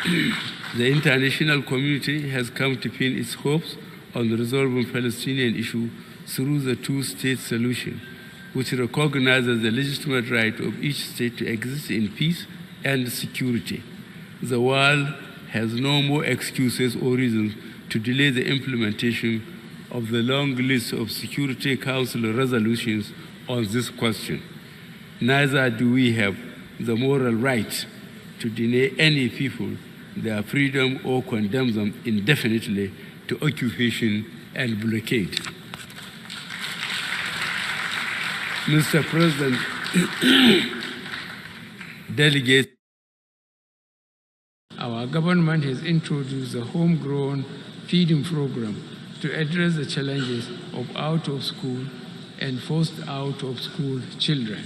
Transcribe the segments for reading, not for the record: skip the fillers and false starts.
The international community has come to pin its hopes on resolving the Palestinian issue through the two-state solution, which recognizes the legitimate right of each state to exist in peace and security. The world has no more excuses or reasons to delay the implementation of the long list of Security Council resolutions on this question. Neither do we have the moral right to deny any people their freedom or condemn them indefinitely to occupation and blockade. Mr. President, delegates, our government has introduced a homegrown feeding program to address the challenges of out-of-school and forced out-of-school children.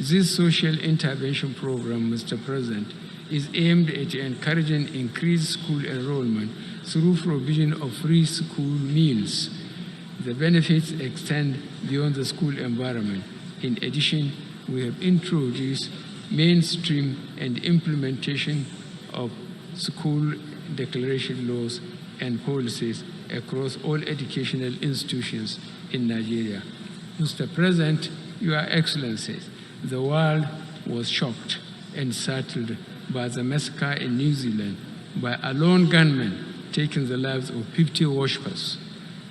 This social intervention program, Mr. President, is aimed at encouraging increased school enrollment through provision of free school meals. The benefits extend beyond the school environment. In addition, we have introduced mainstream and implementation of school declaration laws and policies across all educational institutions in Nigeria. Mr. President, Your Excellencies, the world was shocked and startled by the massacre in New Zealand by a lone gunman taking the lives of 50 worshippers.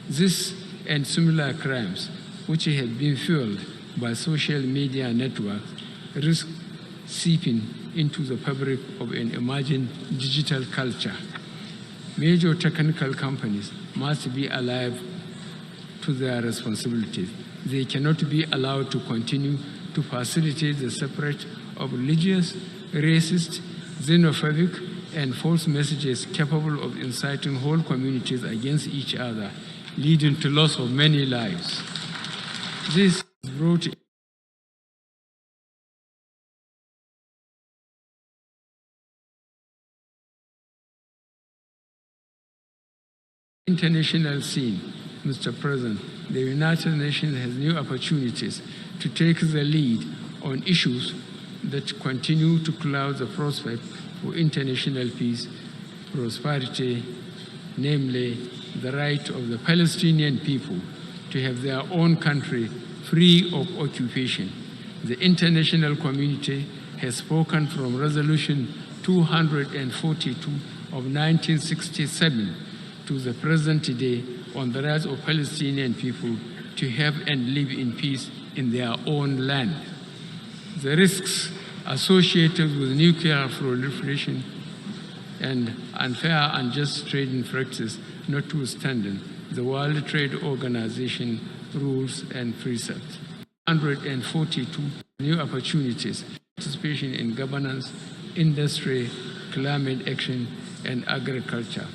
This and similar crimes, which have been fueled by social media networks, risk seeping into the fabric of an emerging digital culture. Major technical companies must be alive to their responsibilities. They cannot be allowed to continue to facilitate the spread of religious, racist, xenophobic, and false messages capable of inciting whole communities against each other, leading to loss of many lives. This brought international scene, Mr. President. The United Nations has new opportunities to take the lead on issues that continue to cloud the prospect for international peace, prosperity, namely the right of the Palestinian people to have their own country free of occupation. The international community has spoken from Resolution 242 of 1967 to the present day on the rights of Palestinian people to have and live in peace in their own land. The risks associated with nuclear proliferation and unfair and unjust trading practice notwithstanding the World Trade Organization rules and precepts. 142 new opportunities, participation in governance, industry, climate action, and agriculture.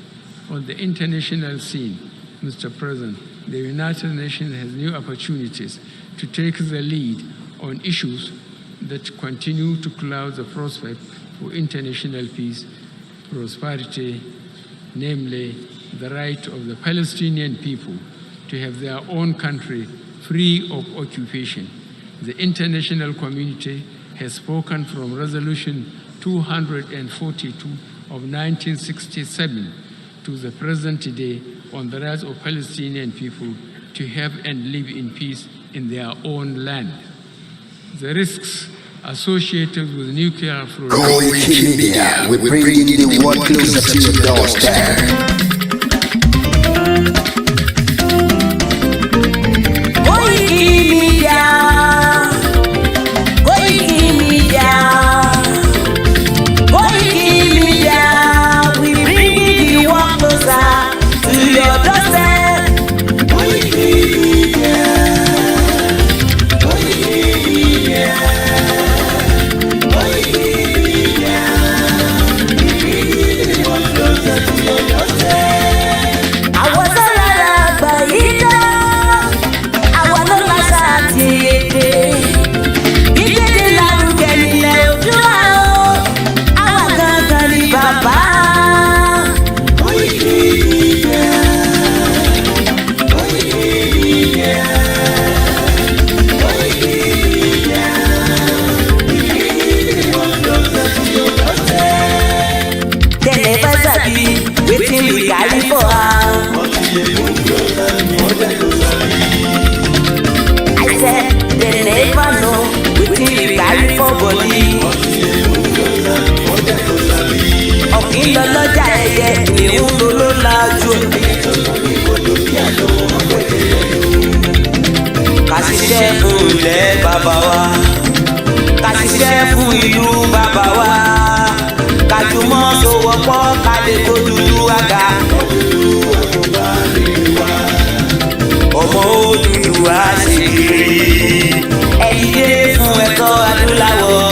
On the international scene, Mr. President, the United Nations has new opportunities to take the lead on issues that continue to cloud the prospect for international peace, prosperity, namely the right of the Palestinian people to have their own country free of occupation. The international community has spoken from Resolution 242 of 1967 to the present day on the rights of Palestinian people to have and live in peace in their own land. The risks associated with nuclear proliferation. Media, we're bringing the world closer to your doorstep. Your wọlé. Ọ̀kìn lọ lọ́jà ẹyẹ ìhun ló lájú. Ká ṣiṣẹ́ fún ilẹ̀ bàbá wa, ká ṣiṣẹ́ fún ìlú bàbá wa, ká jùmọ̀ sowọ́pọ̀ ká lè kó dúdú àga. Ọmọ Odùduwà ṣe kiri ẹ̀yẹ fún ẹ̀kọ́ adúláwọ̀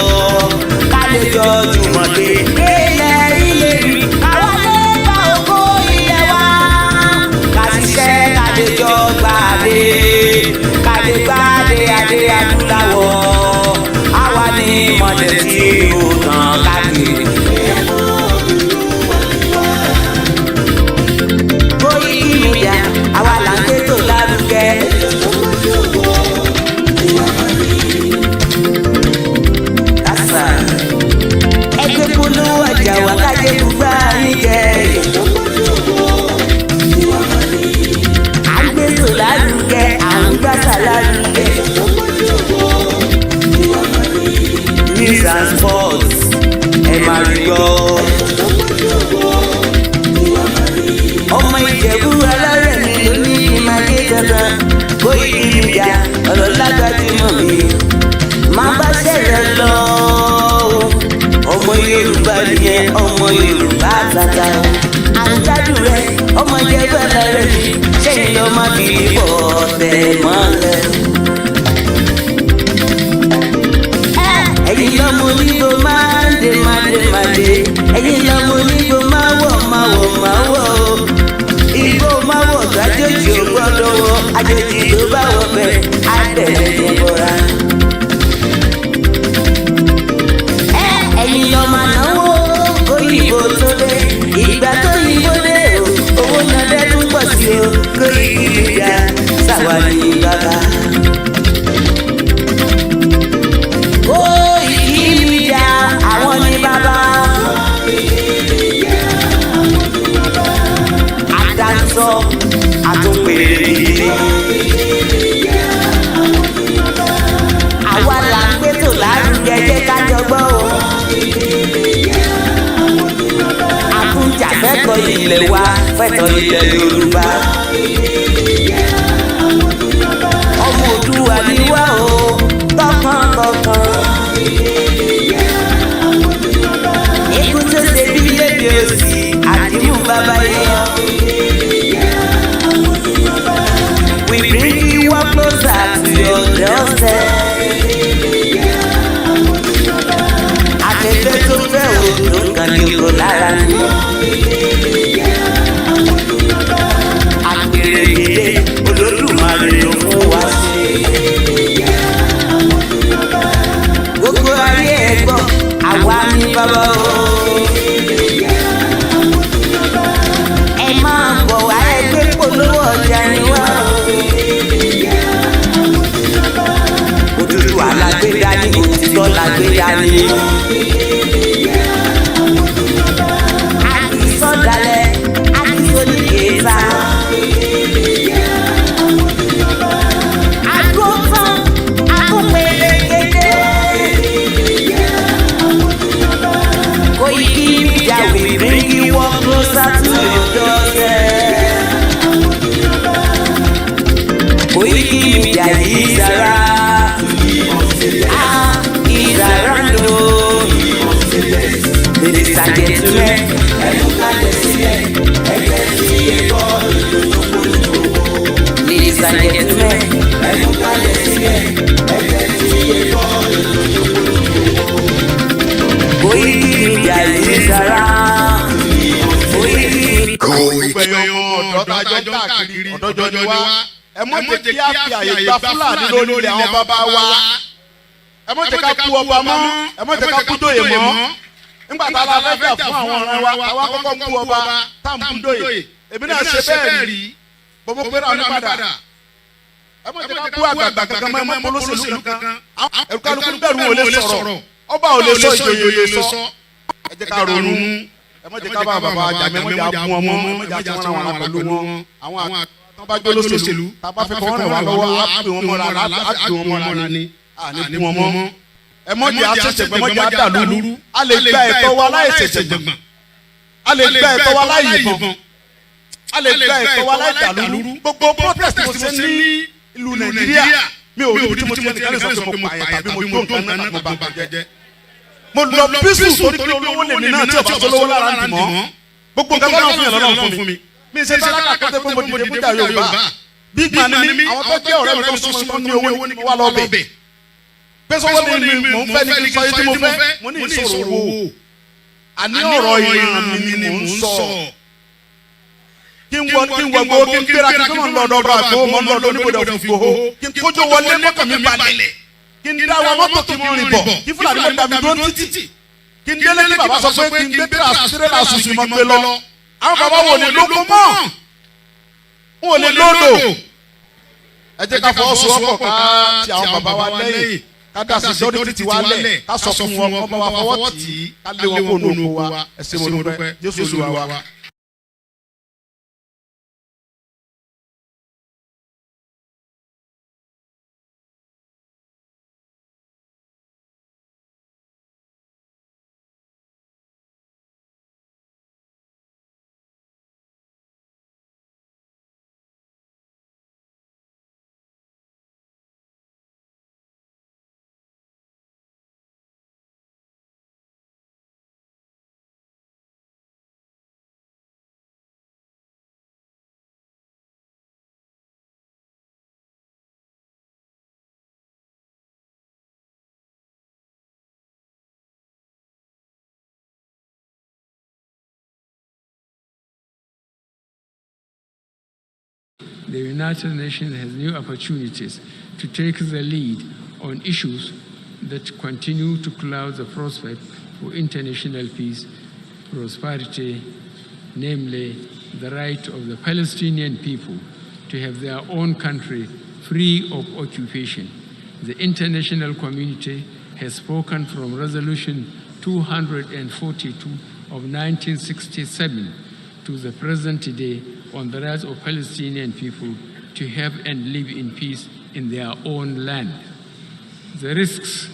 ká lè jọ jùmọ̀ dé. Ilẹ̀ ilé rí káwá lè bá ògo ilẹ̀ wa, ká ṣiṣẹ́ ká lè jọ gbàdé, ká lè gbàdé adé adúláwọ̀. Àwa ni mọ̀lẹ́ tí ó tàn káàkiri. Àwa là ń gbé tó lárugẹ. Kásá ẹgbẹ́ polówó ọjà wà kájé gbúgbà níjẹ. À ń gbé tó lárugẹ, à ń gbàsà lárugẹ. News and sports ẹ máa rí gbọ́. Ọmọ Ìjẹ̀bú alárẹ̀ mi ló ní ìmàdé dandan. Bóyá ìjà ọ̀rọ̀ lágbàjúmọ̀ mi máa bá ṣẹ̀rẹ̀ lọ. Ọmọ Yorùbá nìyẹn, ọmọ Yorùbá tata. À ń gbádùn rẹ̀, ọmọ Ìjẹ̀bú alárẹ̀ mi. Ṣẹ́yìn lọ máa fi bọ̀ tẹ̀ mọ́lẹ̀. Ẹ̀yin lọ́mọ onígbò máa ń dé mádémádé. Ẹ̀yin lọ́mọ onígbò máa wọ̀ máa wọ̀ máa wọ̀. Ìgbò máa wọ̀ tó àjòjì ò gbọ́dọ̀ wọ̀. Àjòjì tó bá wọ̀ bẹ̀ á tẹ̀lé ní bọ́ra. Ẹ̀yin lọ máa náwó òyìnbó tó dé. Ìgbà tó yìnbó dé o, owó náà dẹ́ tún pọ̀ sí o. Lórí ìgbìyà sáwàlì bàbá. Àwọn ní bàbá àdáńsọ àtúnpèrè ìdílé. Àwa là ń gbé tò lárugẹ jẹ́ ká jọgbọ́ o. Àkúnjà fẹ́tọ̀ ilẹ̀ wa fẹ́tọ̀ ilẹ̀ Yorùbá. Ọmọ Oòduà ni wá o tọkàntọkàn. Ikú tó ṣe bí lébi òsì àdìmú bàbá yẹn. We bring you up closer to your doorstep. Akẹ́kẹ́ tó fẹ́ o tó kàn ní kò lára ni. Àpèrè ìdílé Olódùmarè ló fún wa sí. Gbogbo ayé ẹ̀ gbọ́, àwa ní bàbá o. Ẹ máa bọ̀ wá ẹgbẹ́ polówó ọjà ni wá o. Òdùdúwà lágbé dání, òtítọ́ lágbé dání. Àkìsọ̀dálẹ̀, àkìsọ̀lìkèéta. Àgùntàn, àkùnpẹ̀lẹ̀gẹ̀dẹ̀. Koiki Media will bring you up closer to your doorstep. Koiki Media is around. Is around. Ladies and gentlemen, ladies and gentlemen, Koiki Media is around. Ọ̀dọ́ tajọ́ káàkiri ọ̀dọ́jọ́ ni wá. Ẹ mọ̀ jẹ́ kí a fi àyè gba Fúlàní lórí ilẹ̀ àwọn bàbá wa. Ẹ mọ̀ jẹ́ ká kú ọba mọ́. Ẹ mọ̀ jẹ́ ká kú dóyè mọ́. Nígbà tá a la fẹ́ fẹ́ fún àwọn ọ̀rẹ́ wa, àwa kọ́kọ́ kú ọba tá à ń kú dóyè. Èmi náà ṣe bẹ́ẹ̀ rí. Bọ́bọ́ pé ra onípadà. Ẹ mọ̀ jẹ́ ká kú àgbàgbà kankan mọ́ ẹ mọ́ polóṣèlú kankan. Ẹ̀rù kálukú bẹ̀rù ò lè sọ̀rọ̀. Ọba ò lè sọ, ìjòyè ò lè sọ. Ẹ jẹ́ ká ronú. Ẹ mọ̀ jẹ́ ká bá bàbá àjà mi, ẹ mọ̀ jẹ́ àmú ọmọ, ẹ mọ̀ jẹ́ àti wọn àwọn pẹ̀lú wọn. Àwọn tó bá jó lóṣèlú, tá a bá fẹ́ kọ́ wọn rẹ̀ wá lọ́wọ́, á pè wọn mọ́ra ni. Àní bí wọn mọ́. Ẹ ẹ mọ̀ jẹ́ àṣẹ̀ṣẹ̀gbọ́n mọ̀ jẹ́ àdàlúrú a lè gba ẹ̀tọ́ wa láìṣẹ̀ṣẹ̀gbọ́n a lè gba ẹ̀tọ́ wa láìyìnbọn a lè gba ẹ̀tọ́ wa láìdàlúrú gbogbo protest mo ti ṣe ní ìlú Nàìjíríà mi ò rí ibi tí mo ti ní kálí sọ pé mo pààyàn tàbí mo jó nǹkan náà mo bá bàjẹ́ mo lọ bísù torí pé olówó lè ní náà tí ọba tó lówó lára ń dìmọ́ gbogbo nǹkan tó náà fún yàn lọ́nà fún mi mi ṣe sálákà kọ́tẹ́ pé mo dìde bújà Yorùbá big man ni mi àwọn tó jẹ́ ọ̀rẹ́ mi tó súnmọ́ ní owó ní wà lọ́bẹ̀ pé sọ́wọ́ ni mò ń fẹ́ ní kí n sọ yìí tí mo fẹ́ mo ní ìṣòro owó àní ọ̀rọ̀ ìran mi ni mò ń sọ kí n wọ gbogbo kí n gbéra kí n tó mọ̀ ń lọ ọ̀dọ̀ àgbo mọ̀ ń lọ ọ̀dọ̀ oníbodè òfin gbòho kí n kójó wọlé mọ́tò mi balẹ̀ kí n dá wa mọ́tò kí n rìn bọ̀ kí Fúlàní mọ̀ dàbí dúró títì kí n délé kí bàbá sọ pé kí n gbé tírélà sùsù mọ́ gbé lọ àwọn bàbá wò ní lóko mọ́ wọn ò lè lódò ẹ jẹ́ ká fọwọ́sowọ́pọ̀ ká ti àwọn bàbá wa lẹ́yìn ká dá sí sọ́dọ̀ títí wa lẹ̀ ká sọ fún wọn kọ́ bá wa fọwọ́ tì í ká lé wọn kó nù oko wa ẹ ṣé mo dúpẹ́ Jésù Olúwa wa. The United Nations has new opportunities to take the lead on issues that continue to cloud the prospect for international peace, prosperity, namely the right of the Palestinian people to have their own country free of occupation. The international community has spoken from Resolution 242 of 1967 to the present day on the rights of Palestinian people to have and live in peace in their own land. The risks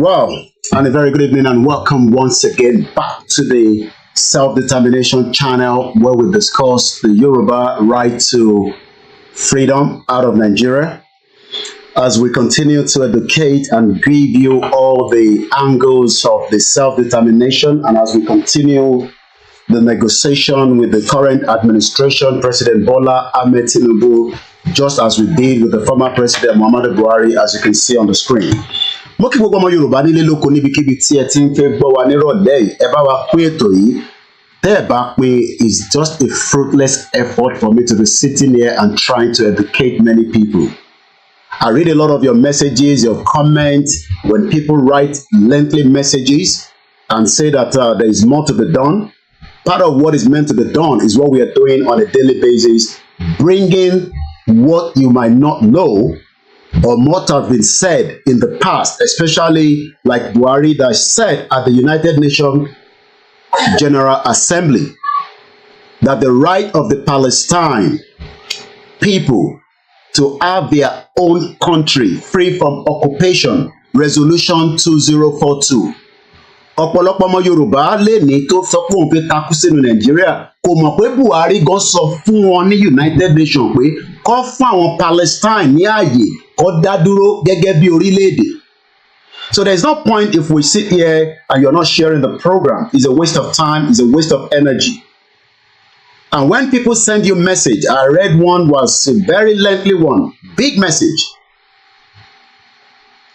Well, and a very good evening and welcome once again back to the Self-Determination channel where we discuss the Yoruba right to freedom out of Nigeria. As we continue to educate and give you all the angles of the self-determination, and as we continue the negotiation with the current administration, President Bola Ahmed Tinubu, just as we did with the former President Muhammadu Buhari, as you can see on the screen. Mo kí gbogbo ọmọ Yorùbá nílé lóko níbikíbi tí ẹ ti ń fẹ́ gbọ́ wa nírọ̀lẹ́ yìí, ẹ bá wa pín ètò yìí. Tẹ́ ẹ bá pín is just a fruitless effort for me to be sitting here and trying to educate many people. I read a lot of your messages, your comments, when people write lengthy messages and say that there is more to be done. Part of what is meant to be done is what we are doing on a daily basis, bringing what you might not know or what have been said in the past, especially like Buhari that said at the United Nations General Assembly that the right of the Palestine people to have their own country free from occupation, Resolution 2042. Ọ̀pọ̀lọpọ̀ ọmọ Yorùbá lè ní tó sọ pé òun fẹ́ takú sínú Nàìjíríà kò mọ̀ pé Buhari gan sọ fún wọn ní United Nations pé kó fún àwọn Palestine ní ààyè kó dá dúró gẹ́gẹ́ bí orílẹ̀-èdè. So there's no point if we sit here and you're not sharing the program. It's a waste of time, it's a waste of energy. And when people send you message, I read one was a very lengthy one, big message.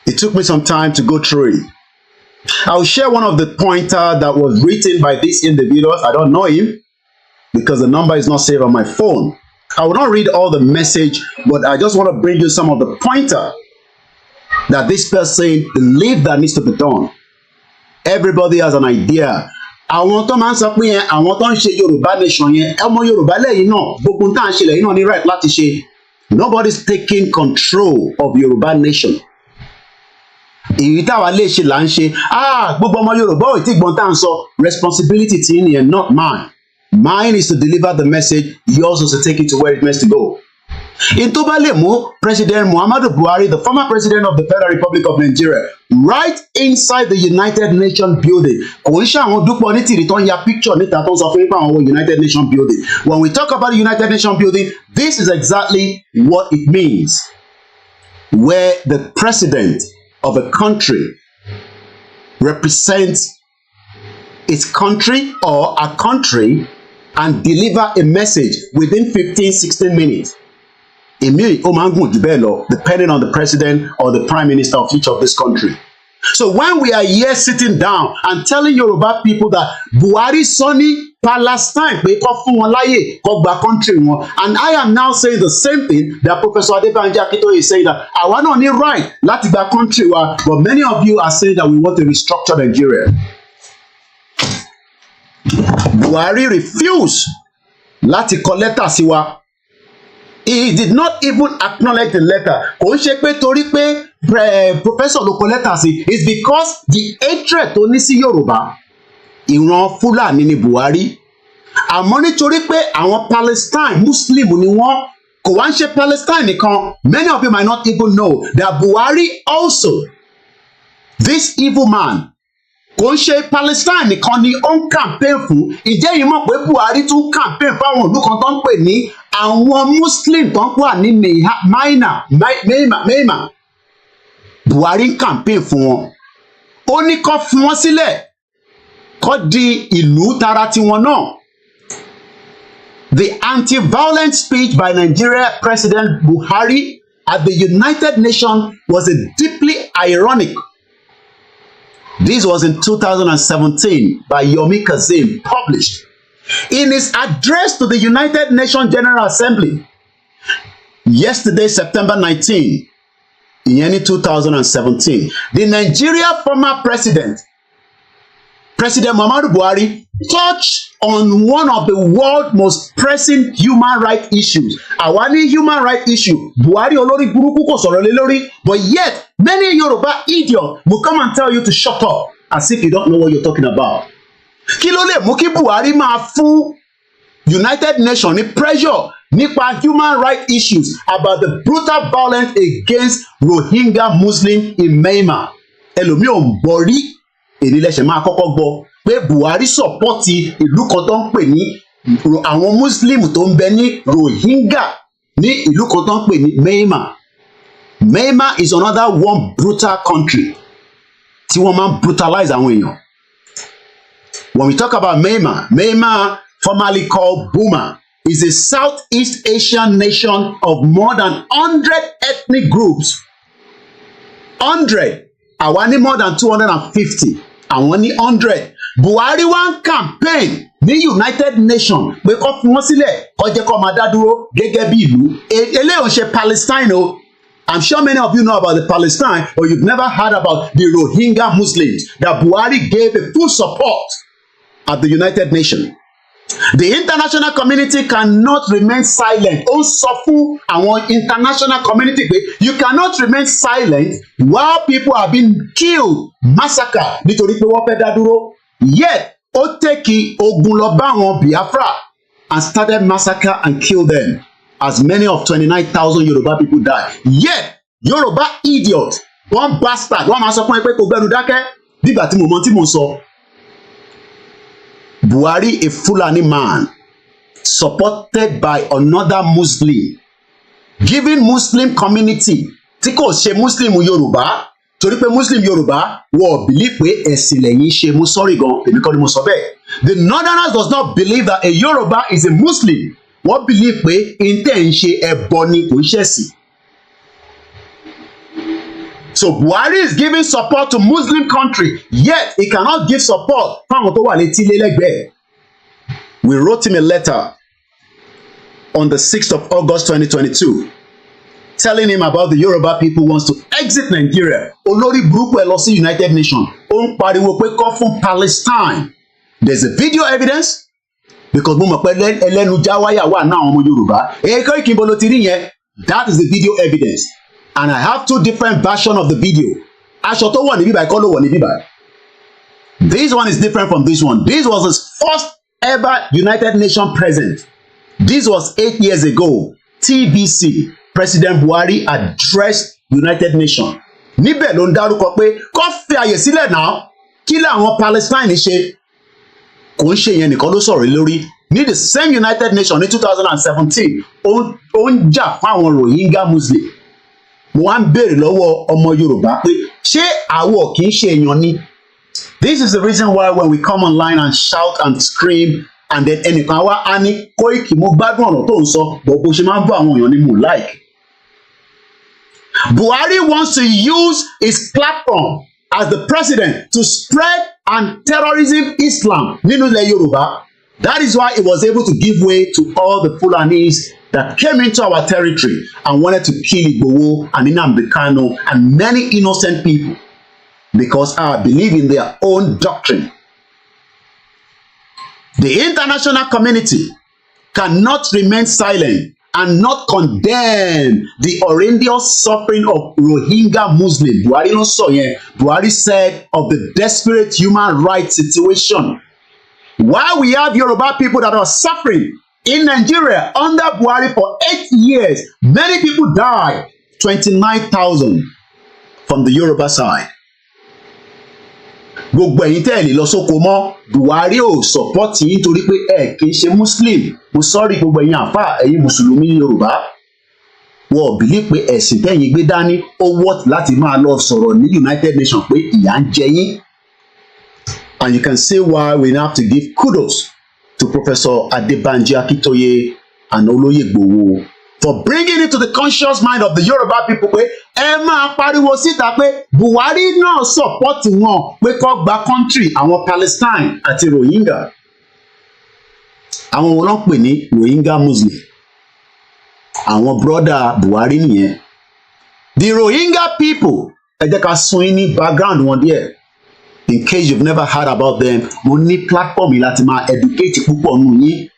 It took me some time to go through it. I'll share one of the pointer that was written by this individual. I don't know him because the number is not saved on my phone. I will not read all the message, but I just want to bring you some of the pointer that this person believes that needs to be done. Everybody has an idea. Àwọn tó máa ń sọ pé yẹn àwọn tó ń ṣe Yorùbá nation yẹn ọmọ Yorùbá lẹ́yìn náà gbogbo tá à ń ṣe lẹ́yìn náà ní right láti ṣe. Nobody's taking control of Yorùbá nation. Èyí táwa lè ṣe là ń ṣe. Gbogbo ọmọ Yorùbá ò tí gbọ́n tá à ń sọ responsibility ti ní and not mine. Mine is to deliver the message. Yours is to take it to where it meant to go. In tó bá lè mú President Muhammadu Buhari, the former president of the Federal Republic of Nigeria, right inside the United Nations building. Kò ń ṣe àwọn dúpọ̀ ní tìrì tó ń ya picture níta tó ń sọ fún yín pé àwọn United Nations building. When we talk about the United Nations building, this is exactly what it means. Where the president of a country represents its country or a country and deliver a message within 15-16 minutes. Depending on the president or the prime minister of each of this country. So when we are here sitting down and telling Yoruba people that Buhari Soni Palestine pé kó fún wọn láyè kó gba country wọn, and I am now saying the same thing that Professor ADEBANJI AKINTOYE is saying that àwa náà ní right láti gba country wa, but many of you are saying that we want to restructure Nigeria. Buhari refused láti kọ lẹ́tà sí wa. He did not even acknowledge the letter. Kò ń ṣe pé torí pé professor ló kọ lẹ́tà sí, it's because the hatred tó ní sí Yorùbá ìran Fúlàní ni Buhari. Àmọ́ nítorí pé àwọn Palestine Muslim ni wọ́n, kò wá ń ṣe Palestine nìkan. Many of you might not even know that Buhari also, this evil man, kò ń ṣe Palestine nìkan ni ó ń campaign fún. Ìjẹ́ yìí mọ̀ pé Buhari tún campaign fáwọn ìlú kan tó ń pè ní àwọn Muslim tó ń wà ní Myanmar. Buhari ń campaign fún wọn. Ó ní kó fún wọn sílẹ̀, kó di ìlú tara tiwọn náà. The anti-violent speech by Nigeria President Buhari at the United Nations was a deeply ironic. This was in 2017 by Yomi Kazim, published. In his address to the United Nations General Assembly, yesterday, September 19, in 2017, the Nigeria former president, President Muhammadu Buhari, touched on one of the world's most pressing human rights issues. Àwa ní human rights issue, Buhari olórí burúkú kò sọ̀rọ̀ lé lórí, but yet many Yoruba idiots will come and tell you to shut up as if you don't know what you're talking about. Kí ló lè mú kí Buhari máa fún United Nations ní pressure nípa human rights issues about the brutal violence against Rohingya Muslims in Myanmar? Ẹlòmíì ò ń gbọ́ rí, èyí lẹ́sẹ̀ máa kọ́kọ́ gbọ́ pé Buhari sọ̀pọ́tì ìlú kan tó ń pè ní àwọn Muslim tó ń bẹ ní Rohingya ní ìlú kan tó ń pè ní Myanmar. Myanmar is another one brutal country tí wọ́n máa ń brutalize àwọn èèyàn. When we talk about Myanmar, Myanmar, formerly called Burma, is a Southeast Asian nation of more than 100 ethnic groups. 100. Àwa ní more than 250. Àwọn ní 100. Buhari wá ń campaign ní United Nations pé kó fún wọn sílẹ̀ kó jẹ́ kó máa dá dúró gẹ́gẹ́ bí ìlú. Eléyìí ò ṣe Palestine o. I'm sure many of you know about the Palestine, or you've never heard about the Rohingya Muslims that Buhari gave a full support at the United Nations. The international community cannot remain silent. Ó sọ fún àwọn international community pé you cannot remain silent while people are being killed, massacred nítorí pé wọ́n fẹ́ dá dúró. Yet ó tẹ́kì ogun lọ bá àwọn Biafra and started massacre and kill them. As many of 29,000 Yoruba people died. Yet, Yoruba idiot, one bastard, one máa sọ fún ẹ pé kò gbẹnu dákẹ́ nígbà tí mo mọ tí mo sọ. Buhari, a Fulani man, supported by another Muslim, giving Muslim community tí kò ṣe Muslim Yoruba, torí pé Muslim Yoruba wọ́n believe pé ẹ̀sìn lẹ́yìn ṣe, mo sorry gan, èmi kọ́ ni mo sọ bẹ́ẹ̀. The Northerners does not believe that a Yoruba is a Muslim. Wọ́n believe pé intẹ́ ń ṣe ẹbọ ni kò ń ṣẹ̀sìn. So Buhari is giving support to Muslim country, yet he cannot give support fáwọn tó wà létí lélẹ́gbẹ̀ẹ́. We wrote him a letter on the 6th of August 2022, telling him about the Yoruba people wants to exit Nigeria. Olórí burúkú ẹ lọ sí United Nations. Ó ń pariwo pé kọ́ fún Palestine. There's a video evidence because mo mọ̀ pé ẹlẹ́nu jáwáyà wà náà ọmọ Yorùbá. Èkó ìkìbọn ló ti rí yẹn. That is the video evidence. And I have two different versions of the video. Aṣọ tó wọ̀ níbí báyìí kọ́ ló wọ̀ níbí báyìí. This one is different from this one. This was his first ever United Nations present. This was 8 years ago. TBC, President Buhari addressed United Nations. Níbẹ̀ ló ń dárúkọ pé kó fi àyè sílẹ̀ náà kí làwọn Palestine ṣe. Kò ń ṣe yẹn nìkan ló sọ̀rọ̀ lórí. Ní the same United Nations ní 2017, ó ń jà fún àwọn Rohingya Muslims. Mo wá ń béèrè lọ́wọ́ ọmọ Yorùbá pé ṣé àwọ̀ kì í ṣe èèyàn ni? This is the reason why when we come online and shout and scream and then ẹnìkan wá á ní Koiki mo gbádùn ọ̀rọ̀ tó ń sọ bó ṣe máa ń bọ́ àwọn èèyàn ní mo like. Buhari wants to use his platform as the president to spread and terrorism Islam nínú ilẹ̀ Yorùbá. That is why he was able to give way to all the Fulanis that came into our territory and wanted to kill Igboho and Nnamdi Kanu and many innocent people because I believe in their own doctrine. The international community cannot remain silent and not condemn the horrendous suffering of Rohingya Muslims. Buhari ló sọ yẹn. Buhari said of the desperate human rights situation. While we have Yoruba people that are suffering in Nigeria under Buhari for 8 years, many people died, 29,000 from the Yoruba side. Gbogbo ẹ̀yin tẹ́ ẹ lè lọ sóko mọ́, Buhari ò support yín torí pé ẹ kì í ṣe Muslim. Mo sorry gbogbo ẹ̀yin àfáà ẹ̀yin Mùsùlùmí Yorùbá. Wọ́n believe pé ẹ̀sìn tẹ́yin gbé dání ó worth láti máa lọ sọ̀rọ̀ ní United Nations pé ìyà ń jẹ yín. And you can see why we have to give kudos to Professor ADEBANJI, AKINTOYE and Oloye Igboho for bringing it to the conscious mind of the Yoruba people pé ẹ máa pariwo síta pé Buhari náà support wọn pé kó gba country àwọn Palestine àti Rohingya. Àwọn wo ló ń pè ní Rohingya Muslim? Àwọn brother Buhari nìyẹn. The Rohingya people, ẹ jẹ́ ká sún yín ní background wọn díẹ̀. In case you've never heard about them, mo ní platform yìí láti máa educate púpọ̀ nù yín.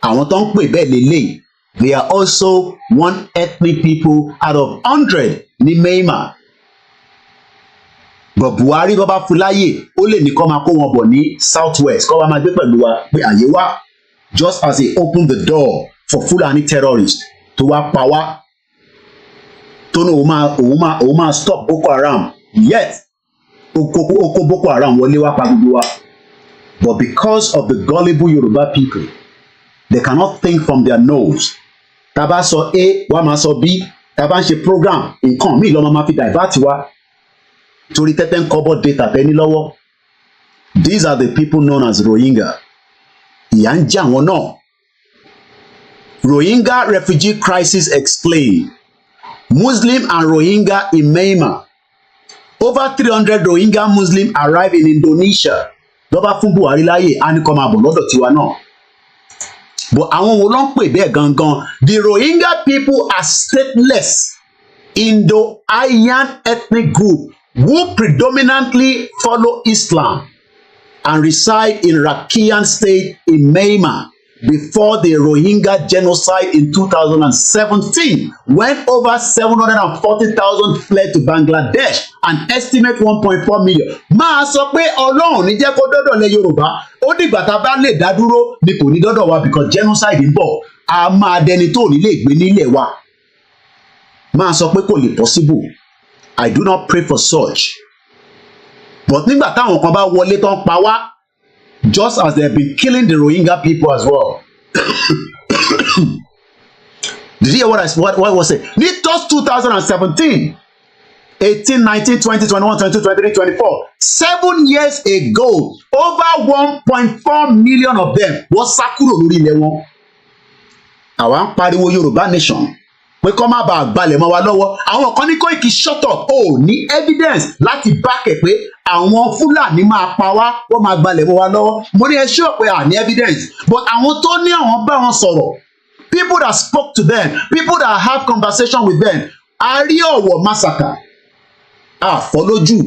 Àwọn tó ń pè bẹ́ẹ̀ lélẹ̀. They are also one ethnic people out of 100 ní Myanmar. But Buhari bá bá fún láyè, ó lè ní kó máa kó wọn bọ̀ ní Southwest, kó wá máa gbé pẹ̀lú wa pé àyè wá. Just as he opened the door for Fulani terrorists tó wá pa wá. Tó ní òun máa stop Boko Haram. Yet, oko Boko Haram wọlé wá pa gbogbo wa. But because of the gullible Yoruba people, they cannot think from their nose. Tá bá sọ A, wá máa sọ B. Tá bá ń ṣe program, nǹkan míì ló máa fi divert wa. Torí tẹ́tẹ́ ń kọ́bọ̀ data tẹ́ni lọ́wọ́. These are the people known as Rohingya. Ìyà ń jẹ àwọn náà. Rohingya refugee crisis explained. Muslim and Rohingya in Myanmar. Over 300 Rohingya Muslims arrived in Indonesia. Lọ́ba fún Buhari láyè á ní kó máa bọ̀ lọ́dọ̀ tiwa náà. But àwọn wo ló ń pè bẹ́ẹ̀ gangan? The Rohingya people are stateless Indo-Aryan ethnic group who predominantly follow Islam and reside in Rakhine State in Myanmar before the Rohingya genocide in 2017, when over 740,000 fled to Bangladesh and estimate 1.4 million. Máa sọ pé Ọlọ́run ní jẹ́ kó dọ́dọ̀ lẹ Yorùbá. ó dìgbà tá a bá lè dá dúró ni kò ní dọ́dọ̀ wa because genocide ń bọ̀ a máa dẹni tó ní lè gbé nílẹ̀ wa máa sọ pé kò lè possible. I do not pray for such. But nígbà táwọn kan bá wọlé tó ń pa wá just as they have been killing the Rohingya people as well. Did you hear what I was saying? Ní just 2017, 18, 19, 20, 21, 22, 23, 24, 7 years ago, over 1.4 million of them wọ́n sá kúrò lórí ilẹ̀ wọn. Àwa ń pariwo Yorùbá nation pé kọ́ má bàa gbalẹ̀ mọ́ wa lọ́wọ́. Àwọn kan ní Koiki shut up ó ní evidence láti back ẹ̀ pé àwọn Fúlàní máa pa wá wọ́n máa gbalẹ̀ mọ́ wa lọ́wọ́. Mo ní ẹ sure pé à ní evidence but àwọn tó ní àwọn bá wọn sọ̀rọ̀, people that spoke to them, people that have conversation with them, a rí Ọ̀wọ̀ massacre àfọlójú,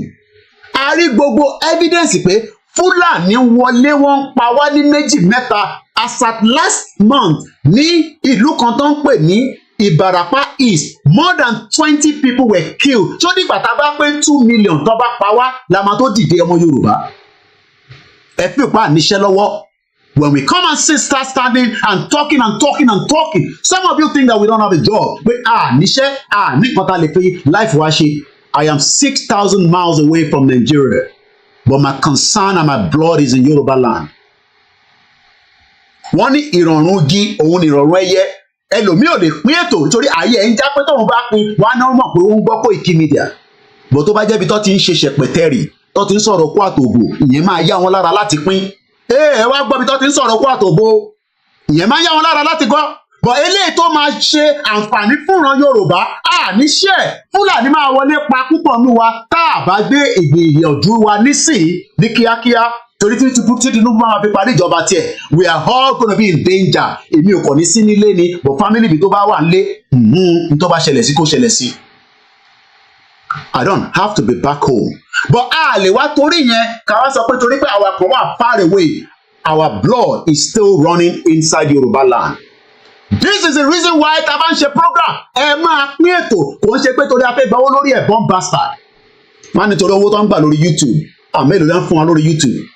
a rí gbogbo evidence pé Fúlàní wọlé wọ́n pa wá ní méjì mẹ́ta as at last month ní ìlú kan tó ń pè ní Ìbàràpá East, more than 20 people were killed. So nígbà tá a bá pé 2 million tó bá pa wá la máa tó dìde ọmọ Yorùbá. Ẹ fi pa níṣẹ́ lọ́wọ́. When we come and start standing and talking and talking and talking, some of you think that we don't have a job. But níṣẹ́ nígbà tá a lè fi life wa ṣe. I am 6,000 miles away from Nigeria, but my concern and my blood is in Yoruba land. Wọ́n ní ìrọ̀rùn igi òun ní ìrọ̀rùn ẹyẹ. Ẹlòmíì ò lè pín ètò nítorí ayé ẹ̀ ń já pé tóun bá pín wọn á náà mọ̀ pé ó ń gbọ́ Koiki Media. Bó tó bá jẹ́bi tó ti ń ṣe ṣẹ̀pẹ̀tẹ́rì tó ti ń sọ̀rọ̀ kó àtòbò ìyẹn máa yá wọn lára láti pín. Ẹ wá gbọ́ bí tó ti ń sọ̀rọ̀ kó àtòbò ìyẹn máa yá wọn lára láti gbọ́. Bọ̀ eléyìí tó máa ṣe àǹfààní fúnran Yorùbá níṣẹ́ Fúlàní máa wọlé pa púpọ̀ nù wa tá a bá gbé ìgbìyànjú wa nísìnyí ní kíákíá. Torí tí Tinubu máa fi parí ìjọba tiẹ̀, we are all gonna be in danger. Èmi ò kàn ní sí nílé ni but family bi tó bá wà nílé n tó bá ṣẹlẹ̀ sí kó ṣẹlẹ̀ sí. I don't have to be back home. But a lè wá torí yẹn ká wá sọ pé torí pé àwa kan wà far away, our blood is still running inside Yoruba land. This is the reason why tá a bá ń ṣe program ẹ máa pín ètò kò ń ṣe pé torí a fẹ́ gbowó lórí ẹ̀bọ̀n bastard. Má nítorí owó tó ń gbà lórí YouTube àmẹ́lò ló ń fún wa lórí YouTube.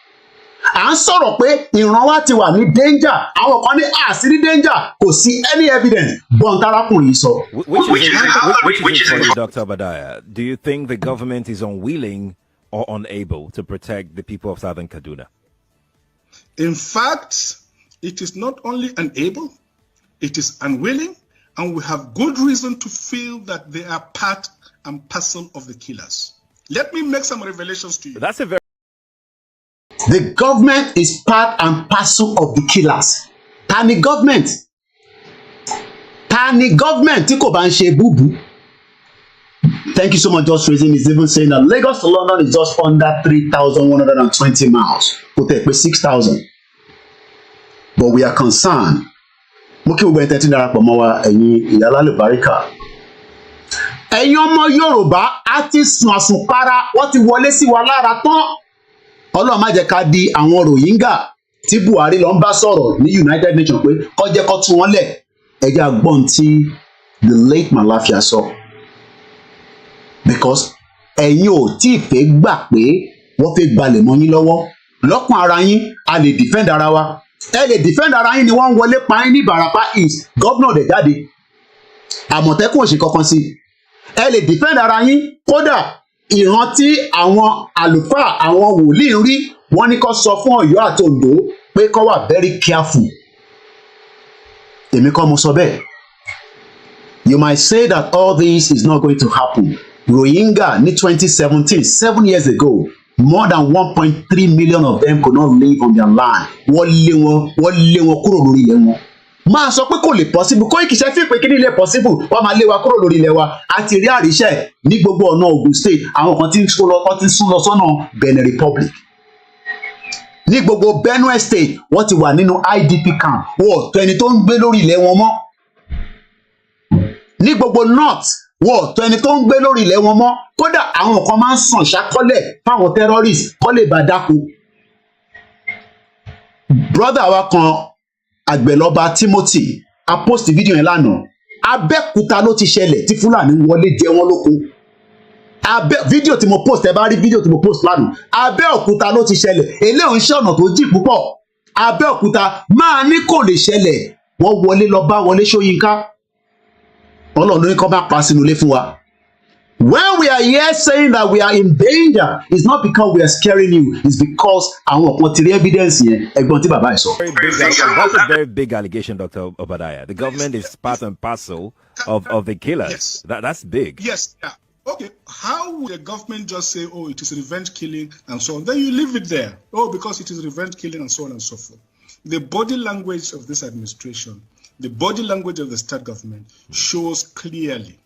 À ń sọ̀rọ̀ pé ìran wa ti wà ní danger, àwọn kan ní àṣírí danger, kò sí any evidence bọ́n tarakùnrin sọ. Which is funny, Dr. Obadiah. Do you think the government is unwilling or unable to protect the people of Southern Kaduna? In fact, it is not only unable, it is unwilling, and we have good reason to feel that they are part and parcel of the killers. Let me make some revelations to you. That's a very The government is part and parcel of the killers. Tani government tí kò bá ń ṣe búbú. Thank you so much just raising is even saying that Lagos to London is just under 3,120 miles. Kò tẹ̀ pé 6,000. But we are concerned. Mo kí gbogbo ẹ̀ tẹ́tí darapọ̀ mọ́ wa ẹ̀yin ìyá lálùbáríkà. Ẹ̀yin ọmọ Yorùbá á ti sùn àsùnpara wọ́n ti wọlé sí wa lára tán. Ọlọ́run má jẹ́ ká di àwọn Rohingya tí Buhari lọ ń bá sọ̀rọ̀ ní United Nations pé kó jẹ́ kó tú wọn lẹ̀. Ẹja gbọ́n tí the late Malafia sọ. Because ẹ̀yin ò tí ì fẹ́ gbà pé wọ́n fẹ́ gbalẹ̀ mọ́ yín lọ́wọ́. Lọ́kàn ara yín a lè defend ara wa. Ẹ lè defend ara yín ni wọ́n ń wọlé pa yín ní Ìbàràpá East. Gọ́vnà dẹ̀ jáde. Àmọ̀tẹ́kùn ò ṣe kankan sí i. Ẹ lè defend ara yín kódà ìran tí àwọn àlùfáà àwọn wòlíì rí wọ́n ní kó sọ fún Ọ̀yọ́ àti Oǹdó pé kó wà very careful. Èmi kọ́ mo sọ bẹ́ẹ̀. You might say that all this is not going to happen. Rohingya ní 2017, 7 years ago, more than 1.3 million of them could not live on their land. Wọ́n lé wọn kúrò lórí ilẹ̀ wọn. Máa sọ pé kò lè possible, Koiki ṣe fi pé kí ni lè possible, wọ́n máa lé wa kúrò lórí ilẹ̀ wa. A ti rí àríṣẹ́ ní gbogbo ọ̀nà Ogun State, àwọn kan ti ń sún lọ sọ́nà Benin Republic. Ní gbogbo Benue State, wọ́n ti wà nínú IDP camp, wọ́n tó ẹni tó ń gbé lórí ilẹ̀ wọn mọ́. Ní gbogbo North, wọ́n tó ẹni tó ń gbé lórí ilẹ̀ wọn mọ́. Kódà àwọn kan máa ń sàn ṣàkọlẹ̀ fáwọn terrorists kó lè bá dáko. Brother wa kan Àgbẹ̀lọ́ba Timothy a post fídíò yẹn lánàá. Abẹ́òkúta ló ti ṣẹlẹ̀ tí Fúlàní wọlé jẹ wọ́n lóko. Fídíò tí mo post ẹ bá rí fídíò tí mo post lánàá. Abẹ́òkúta ló ti ṣẹlẹ̀. Eléyìí ń ṣe ọ̀nà tó jìn púpọ̀. Abẹ́òkúta máa ní kò lè ṣẹlẹ̀. Wọ́n wọlé lọ bá Wọlé Ṣóyínká. Ọlọ́run ní kó bá pa sínú ilé fún wa. When we are here saying that we are in danger, it's not because we are scaring you. It's because àwọn kan ti rí evidence yẹn. Ẹ̀gbọ́n tí bàbá ẹ̀ sọ. That's a very big allegation, Dr. Obadiah. The government is part and parcel of the killers. Yes. That's big. Yes. Yeah. Okay. How would the government just say, "Oh, it is revenge killing" and so on? Then you leave it there. Oh, because it is revenge killing and so on and so forth. The body language of this administration, the body language of the state government shows clearly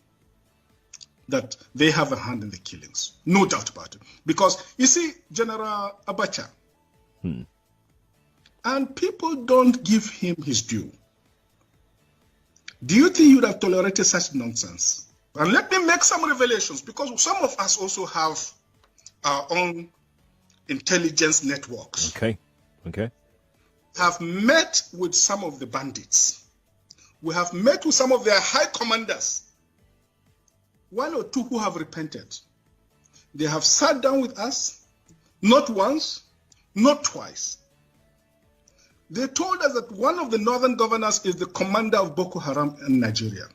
that they have a hand in the killings. No doubt about it. Because, you see, General Abacha, and people don't give him his due. Do you think you would have tolerated such nonsense? And let me make some revelations, because some of us also have our own intelligence networks. Okay. Have met with some of the bandits. We have met with some of their high commanders. One or two who have repented. They have sat down with us, not once, not twice. They told us that one of the northern governors is the commander of Boko Haram in Nigeria.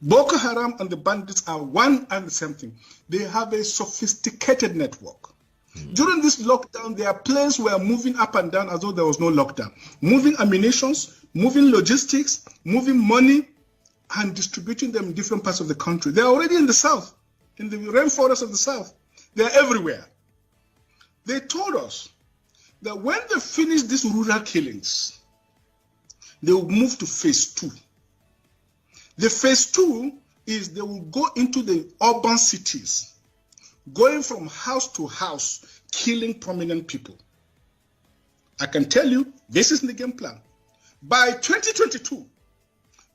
Boko Haram and the bandits are one and the same thing. They have a sophisticated network. During this lockdown, their planes were moving up and down as though there was no lockdown. Moving ammunitions, moving logistics, moving money, and distributing them in different parts of the country. They're already in the south, in the rainforest of the south. They're everywhere. They told us that when they finish these rural killings, they will move to phase 2. The phase 2 is they will go into the urban cities, going from house to house, killing prominent people. I can tell you, this is the game plan. By 2022,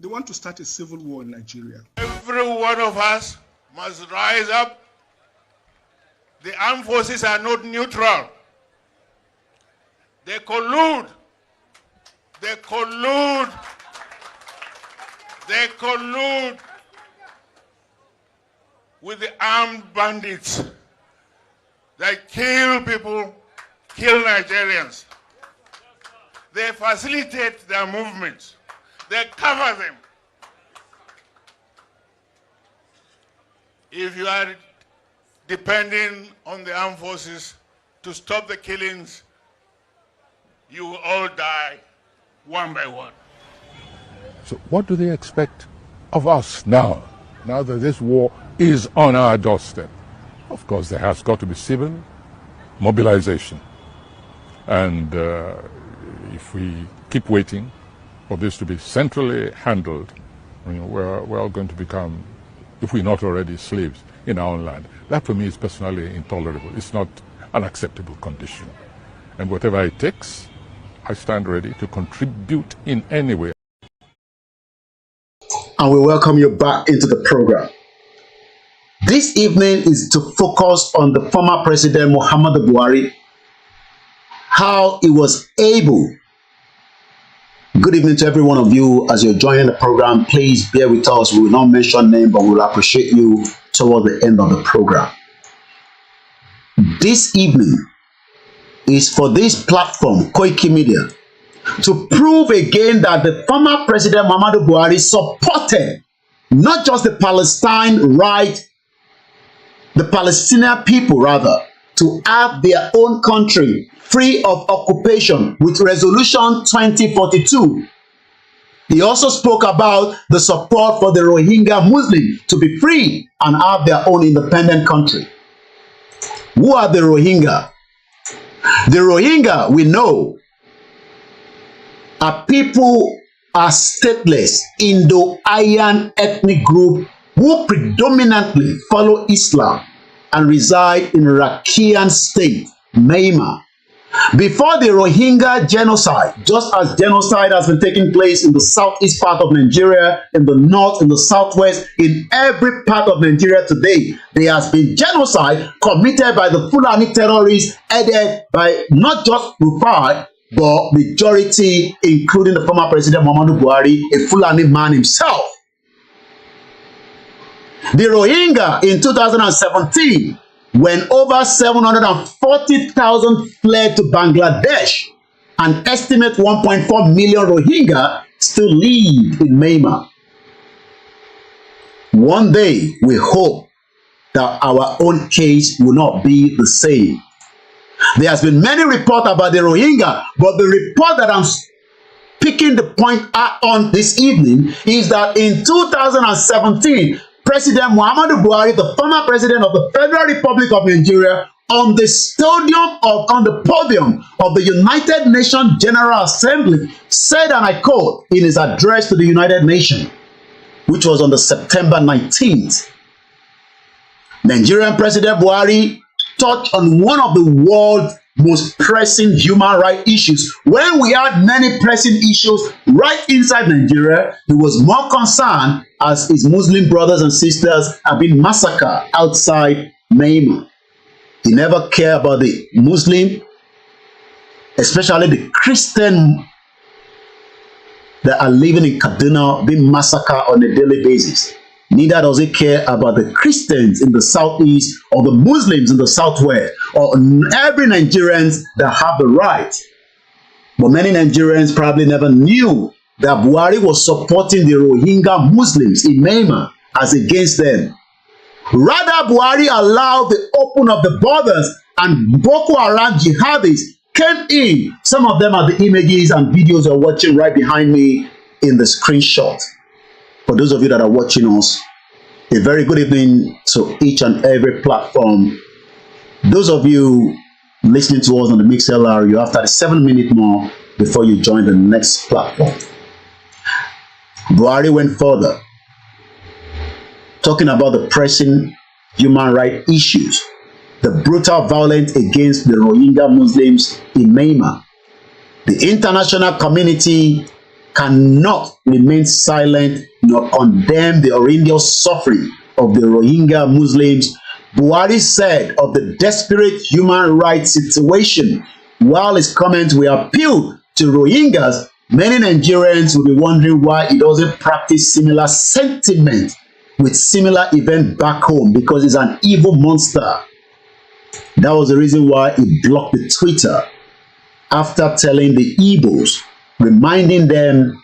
they want to start a civil war in Nigeria. Every one of us must rise up. The armed forces are not neutral. They collude. They collude. They collude with the armed bandits. They kill people, kill Nigerians. They facilitate their movements. They cover them. If you are depending on the armed forces to stop the killings, you will all die one by one. So what do they expect of us now that this war is on our doorstep? Of course, there has got to be civil mobilization. And if we keep waiting for this to be centrally handled, we're all going to become, if we're not already, slaves in our own land. That for me is personally intolerable. It's not an acceptable condition. And whatever it takes, I stand ready to contribute in any way. And we welcome you back into the program. This evening is to focus on the former president, Muhammadu Buhari, how he was able. Good evening to every one of you as you're joining the program. Please bear with us. We will not mention name, but we'll appreciate you toward the end of the program. This evening is for this platform, Koiki Media, to prove again that the former president Muhammadu Buhari supported not just the Palestine right, the Palestinian people rather, to have their own country free of occupation with Resolution 2042. He also spoke about the support for the Rohingya Muslims to be free and have their own independent country. Who are the Rohingya? The Rohingya, we know, are people, are stateless Indo-Aryan ethnic group who predominantly follow Islam and reside in Rakhine State, Myanmar. Before the Rohingya genocide, just as genocide has been taking place in the southeast part of Nigeria, in the north, in the southwest, in every part of Nigeria today, there has been genocide committed by the Fulani terrorists, headed by not just Rufai, but majority, including the former president Muhammadu Buhari, a Fulani man himself. The Rohingya in 2017, when over 740,000 fled to Bangladesh, an estimate 1.4 million Rohingya still live in Myanmar. One day, we hope that our own case will not be the same. There has been many reports about the Rohingya, but the report that I'm picking the point on this evening is that in 2017, President Muhammadu Buhari, the former president of the Federal Republic of Nigeria, on the podium of the United Nations General Assembly, said, and I quote, in his address to the United Nations, which was on the September 19th, Nigerian President Buhari touched on one of the world's most pressing human rights issues. When we had many pressing issues right inside Nigeria, he was more concerned as his Muslim brothers and sisters have been massacred outside Myanmar. He never cared about the Muslim, especially the Christian that are living in Kaduna being massacred on a daily basis. Neither does he care about the Christians in the southeast or the Muslims in the southwest or every Nigerians that have the right. But many Nigerians probably never knew that Buhari was supporting the Rohingya Muslims in Myanmar as against them. Rather, Buhari allowed the open of the borders and Boko Haram jihadists came in. Some of them are the images and videos you're watching right behind me in the screenshot. For those of you that are watching us, a very good evening to each and every platform. Those of you listening to us on the MixLR, you have 37 minutes more before you join the next platform. Buhari went further, talking about the pressing human rights issues, the brutal violence against the Rohingya Muslims in Myanmar. The international community cannot remain silent nor condemn the horrendous suffering of the Rohingya Muslims. Buhari said of the desperate human rights situation. While his comments were appealed to Rohingyas, many Nigerians will be wondering why he doesn't practice similar sentiment with similar event back home, because he's an evil monster. That was the reason why he blocked the Twitter after telling the Igbos, reminding them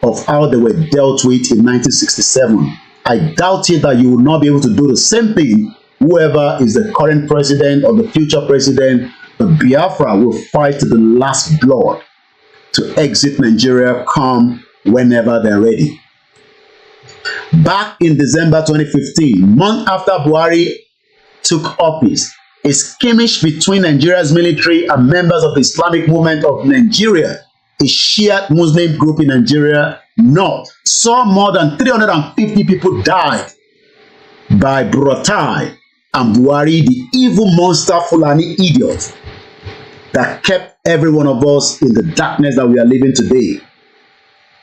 of how they were dealt with in 1967. I doubt it that you will not be able to do the same thing. Whoever is the current president or the future president, the Biafra will fight to the last blood to exit Nigeria come whenever they're ready. Back in December 2015, month after Buhari took office, a skirmish between Nigeria's military and members of the Islamic Movement of Nigeria, a Shia Muslim group in Nigeria North, saw more than 350 people died by Buratai and Buhari, the evil monster Fulani idiot that kept every one of us in the darkness that we are living today.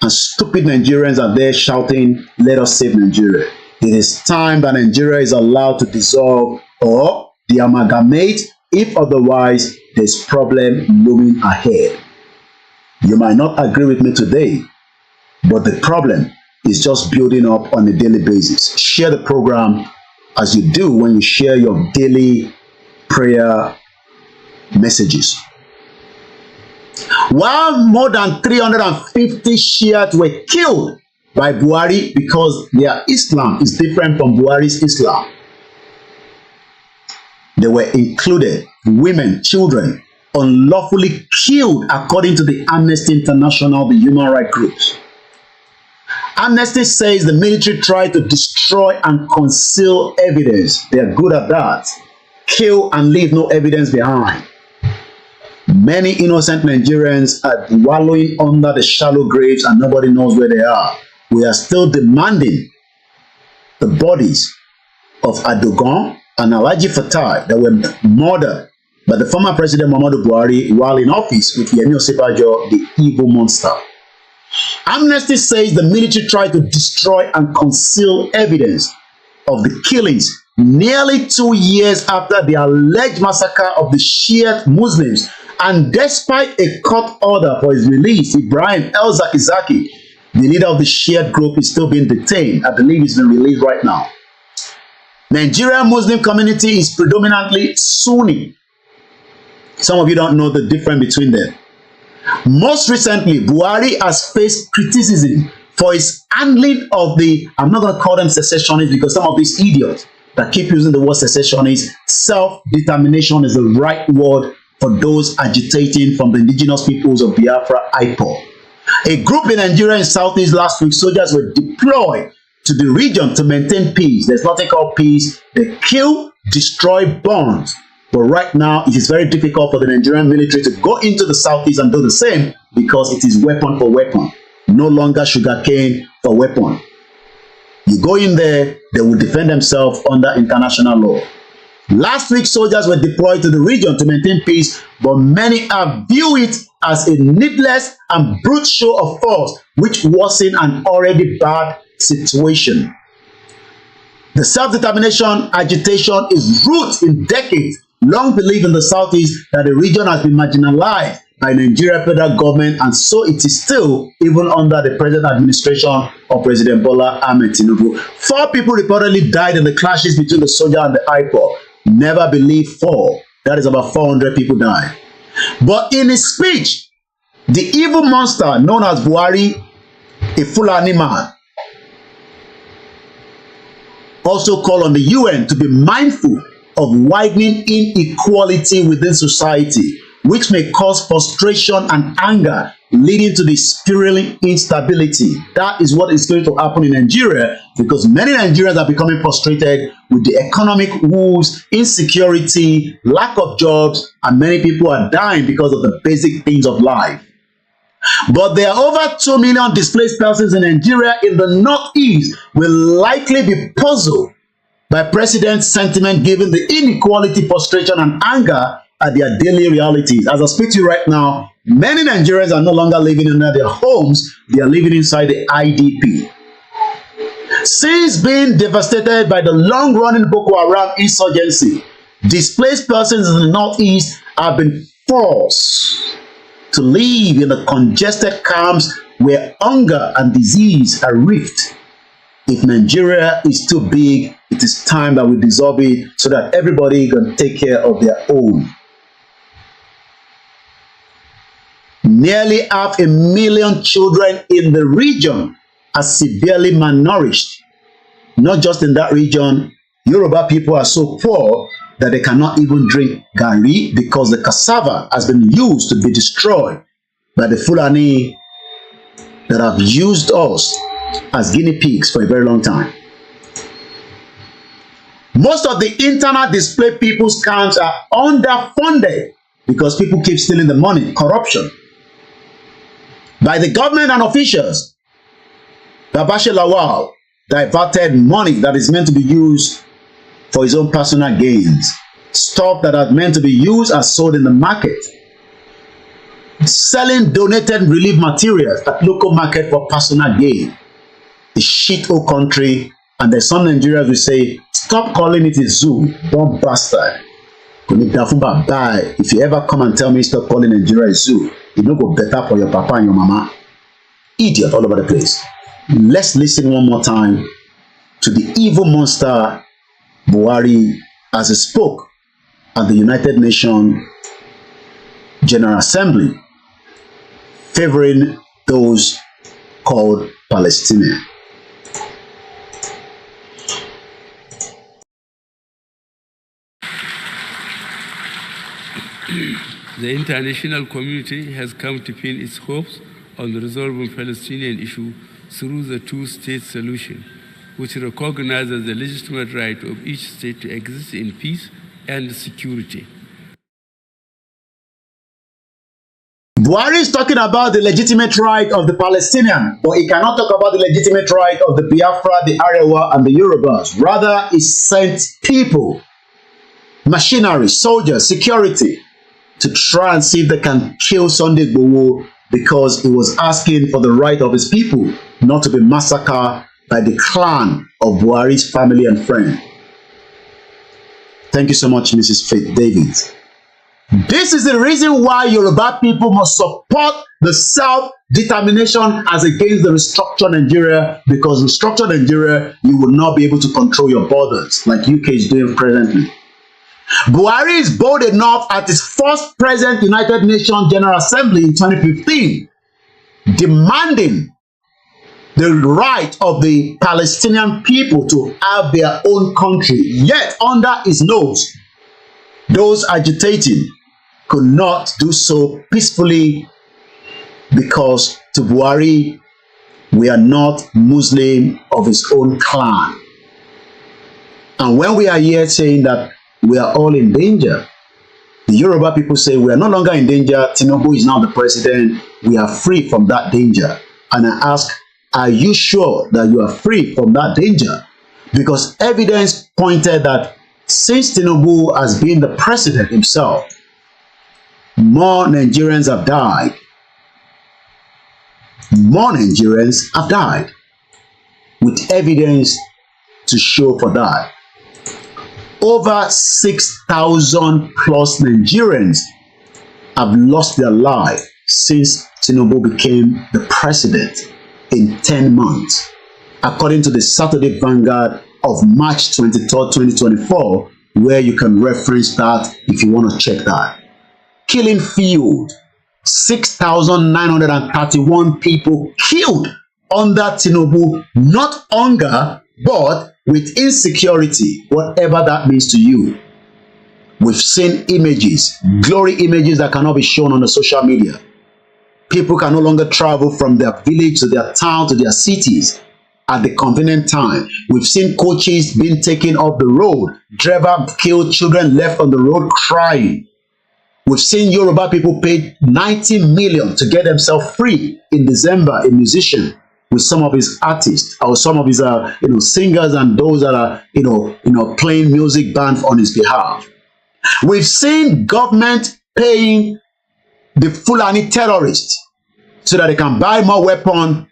And stupid Nigerians are there shouting, "Let us save Nigeria." It is time that Nigeria is allowed to dissolve or de-amalgamate. If otherwise, there's problem looming ahead. You might not agree with me today, but the problem is just building up on a daily basis. Share the program as you do when you share your daily prayer messages. While more than 350 Shiites were killed by Buhari because their Islam is different from Buhari's Islam, they were included women, children, unlawfully killed according to the Amnesty International, the human rights groups. Amnesty says the military tried to destroy and conceal evidence. They are good at that. Kill and leave no evidence behind. Many innocent Nigerians are wallowing under the shallow graves and nobody knows where they are. We are still demanding the bodies of Adogon and Alhaji Fatai that were murdered by the former President Muhammadu Buhari while in office with Yemi Osinbajo, the evil monster. Amnesty says the military tried to destroy and conceal evidence of the killings nearly 2 years after the alleged massacre of the Shia Muslims, and despite a court order for his release, Ibrahim El-Zakizaki, the leader of the Shia group, is still being detained. I believe he's been released right now. Nigerian Muslim community is predominantly Sunni. Some of you don't know the difference between them. Most recently, Buhari has faced criticism for his handling of the, I'm not going to call them secessionists because some of these idiots that keep using the word secessionist, self-determination is the right word for those agitating from the indigenous peoples of Biafra, IPOB. A group in Nigeria in Southeast last week, soldiers were deployed to the region to maintain peace. There's nothing called peace. They kill, destroy, burn. But right now, it is very difficult for the Nigerian military to go into the Southeast and do the same because it is weapon for weapon. No longer sugarcane for weapon. You go in there, they will defend themselves under international law. Last week, soldiers were deployed to the region to maintain peace, but many have viewed it as a needless and brute show of force, which worsened an already bad situation. The self-determination agitation is rooted in decades long belief in the Southeast that the region has been marginalized by Nigeria federal government, and so it is still even under the present administration of President Bola Ahmed Tinubu. 4 people reportedly died in the clashes between the soldier and the IPOB. Never believe 4. That is about 400 people died. But in his speech, the evil monster known as Buhari, a Fulani man, also called on the UN to be mindful of widening inequality within society, which may cause frustration and anger, leading to the spiraling instability. That is what is going to happen in Nigeria because many Nigerians are becoming frustrated with the economic woes, insecurity, lack of jobs, and many people are dying because of the basic things of life. But there are over 2 million displaced persons in Nigeria in the Northeast will likely be puzzled by President's sentiment given the inequality, frustration, and anger at their daily realities. As I speak to you right now, many Nigerians are no longer living in their homes. They are living inside the IDP. Since being devastated by the long-running Boko Haram insurgency, displaced persons in the Northeast have been forced to live in the congested camps where hunger and disease are rift. If Nigeria is too big, it is time that we dissolve it so that everybody can take care of their own. Nearly 500,000 children in the region are severely malnourished. Not just in that region, Yoruba people are so poor that they cannot even drink garri because the cassava has been used to be destroyed by the Fulani that have used us as guinea pigs for a very long time. Most of the internal displaced people's camps are underfunded because people keep stealing the money, corruption. By the government and officials, Babashe Lawal diverted money that is meant to be used for his own personal gains. Stuff that are meant to be used are sold in the market. Selling donated relief materials at local market for personal gain. The shithole country, and there's some Nigerians will say, stop calling it a zoo, dumb bastard. If you ever come and tell me stop calling Nigeria a zoo, it don't go better for your papa and your mama. Idiot all over the place. Let's listen one more time to the evil monster Buhari as he spoke at the United Nations General Assembly, favoring those called Palestinians. The international community has come to pin its hopes on resolving the Palestinian issue through the two-state solution, which recognizes the legitimate right of each state to exist in peace and security. Buhari is talking about the legitimate right of the Palestinian, but he cannot talk about the legitimate right of the Biafra, the Arewa, and the Yorubas. Rather, he sent people, machinery, soldiers, security, to try and see if they can kill Sunday Igboho because he was asking for the right of his people not to be massacred by the clan of Buhari's family and friends. Thank you so much, Mrs. Faith David. This is the reason why Yoruba people must support the self self-determination as against the restructured Nigeria, because restructured Nigeria, you will not be able to control your borders like UK is doing presently. Buhari is bold enough at his first present United Nations General Assembly in 2015, demanding the right of the Palestinian people to have their own country. Yet, under his nose, those agitating could not do so peacefully, because to Buhari, we are not Muslim of his own clan. And when we are here saying that we are all in danger, the Yoruba people say we are no longer in danger. Tinubu is now the president. We are free from that danger. And I ask, are you sure that you are free from that danger? Because evidence pointed that since Tinubu has been the president himself, more Nigerians have died. More Nigerians have died, with evidence to show for that. Over 6,000 plus Nigerians have lost their life since Tinubu became the president in 10 months, according to the Saturday Vanguard of March 23rd, 2024, where you can reference that if you want to check that. Killing field, 6,931 people killed under Tinubu, not hunger, but with insecurity, whatever that means to you. We've seen images, glory images that cannot be shown on the social media. People can no longer travel from their village to their town to their cities at the convenient time. We've seen coaches being taken off the road, driver killed, children left on the road crying. We've seen Yoruba people paid 90 million to get themselves free in December, a musician with some of his artists or some of his singers and those that are playing music band on his behalf. We've seen government paying the Fulani terrorists so that they can buy more weapons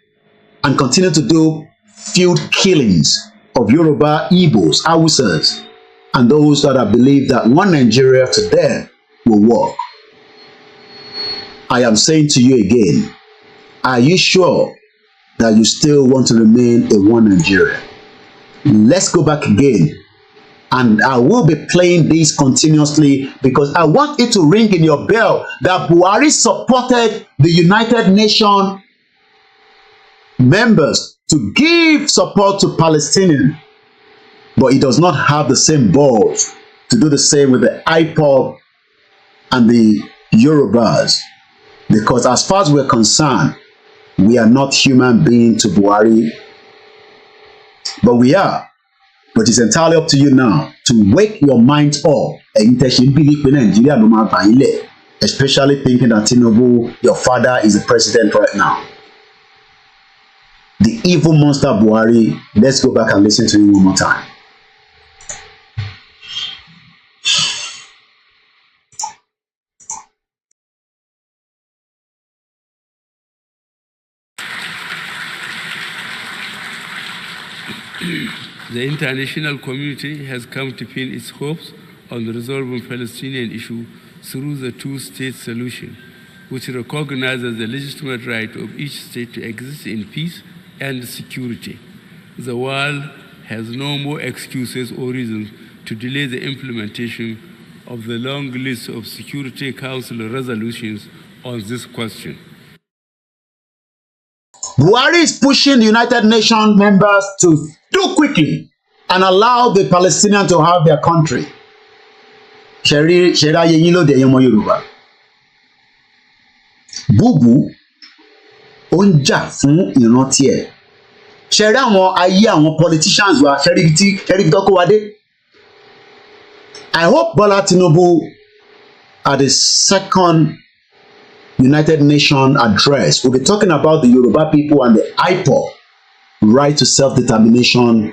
and continue to do field killings of Yoruba, Igbos, Hausas, and those that believe that one Nigeria to them will work. I am saying to you again, are you sure that you still want to remain a one Nigeria? Let's go back again. And I will be playing this continuously because I want it to ring in your bell that Buhari supported the United Nations members to give support to Palestinians, but he does not have the same balls to do the same with the IPOB and the Yorubas, because as far as we're concerned, we are not human beings to Buhari, but we are. But it's entirely up to you now to wake your mind up, especially thinking that Tinubu, your father, is the president right now. The evil monster Buhari. Let's go back and listen to him one more time. The international community has come to pin its hopes on the resolving Palestinian issue through the two-state solution, which recognizes the legitimate right of each state to exist in peace and security. The world has no more excuses or reasons to delay the implementation of the long list of Security Council resolutions on this question. Buhari is pushing the United Nations members to do quickly and allow the Palestinians to have their country. Bubu onja fún ìrántí ẹ̀. Ṣẹ̀rí àwọn ayé àwọn politicians wa ṣẹ̀rí dọ́kọ̀ wádé. I hope Bola Tinubu at the second United Nations address will be talking about the Yoruba people and the IPOB right to self-determination,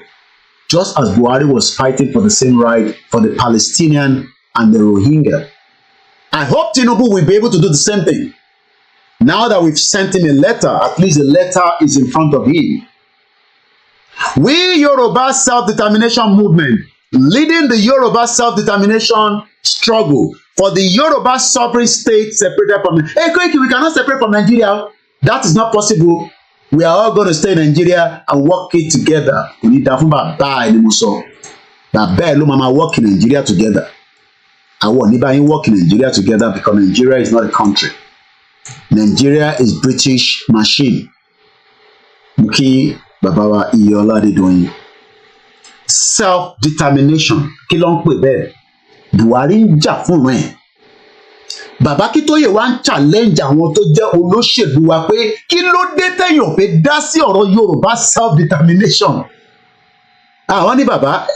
just as Buhari was fighting for the same right for the Palestinian and the Rohingya. I hope Tinubu will be able to do the same thing. Now that we've sent him a letter, at least the letter is in front of him. We Yoruba self-determination movement, leading the Yoruba self-determination struggle for the Yoruba sovereign state separated from... Hey, quick, we cannot separate from Nigeria. That is not possible. We are all going to stay in Nigeria and work it together. We need to work in Nigeria together. I want anybody work in Nigeria together because Nigeria is not a country. Nigeria is British machine. Muki Babawa Iyola de doing self-determination. Kí ló ń pè bẹ́ẹ̀? Buhari ń jà fún ẹ̀. Bàbá Akintoye wá ń challenge àwọn tó jẹ́ olóṣèlú wa pé kí ló dé tẹ̀yàn pé dá sí ọ̀rọ̀ Yorùbá self-determination. Àwọn ní bàbá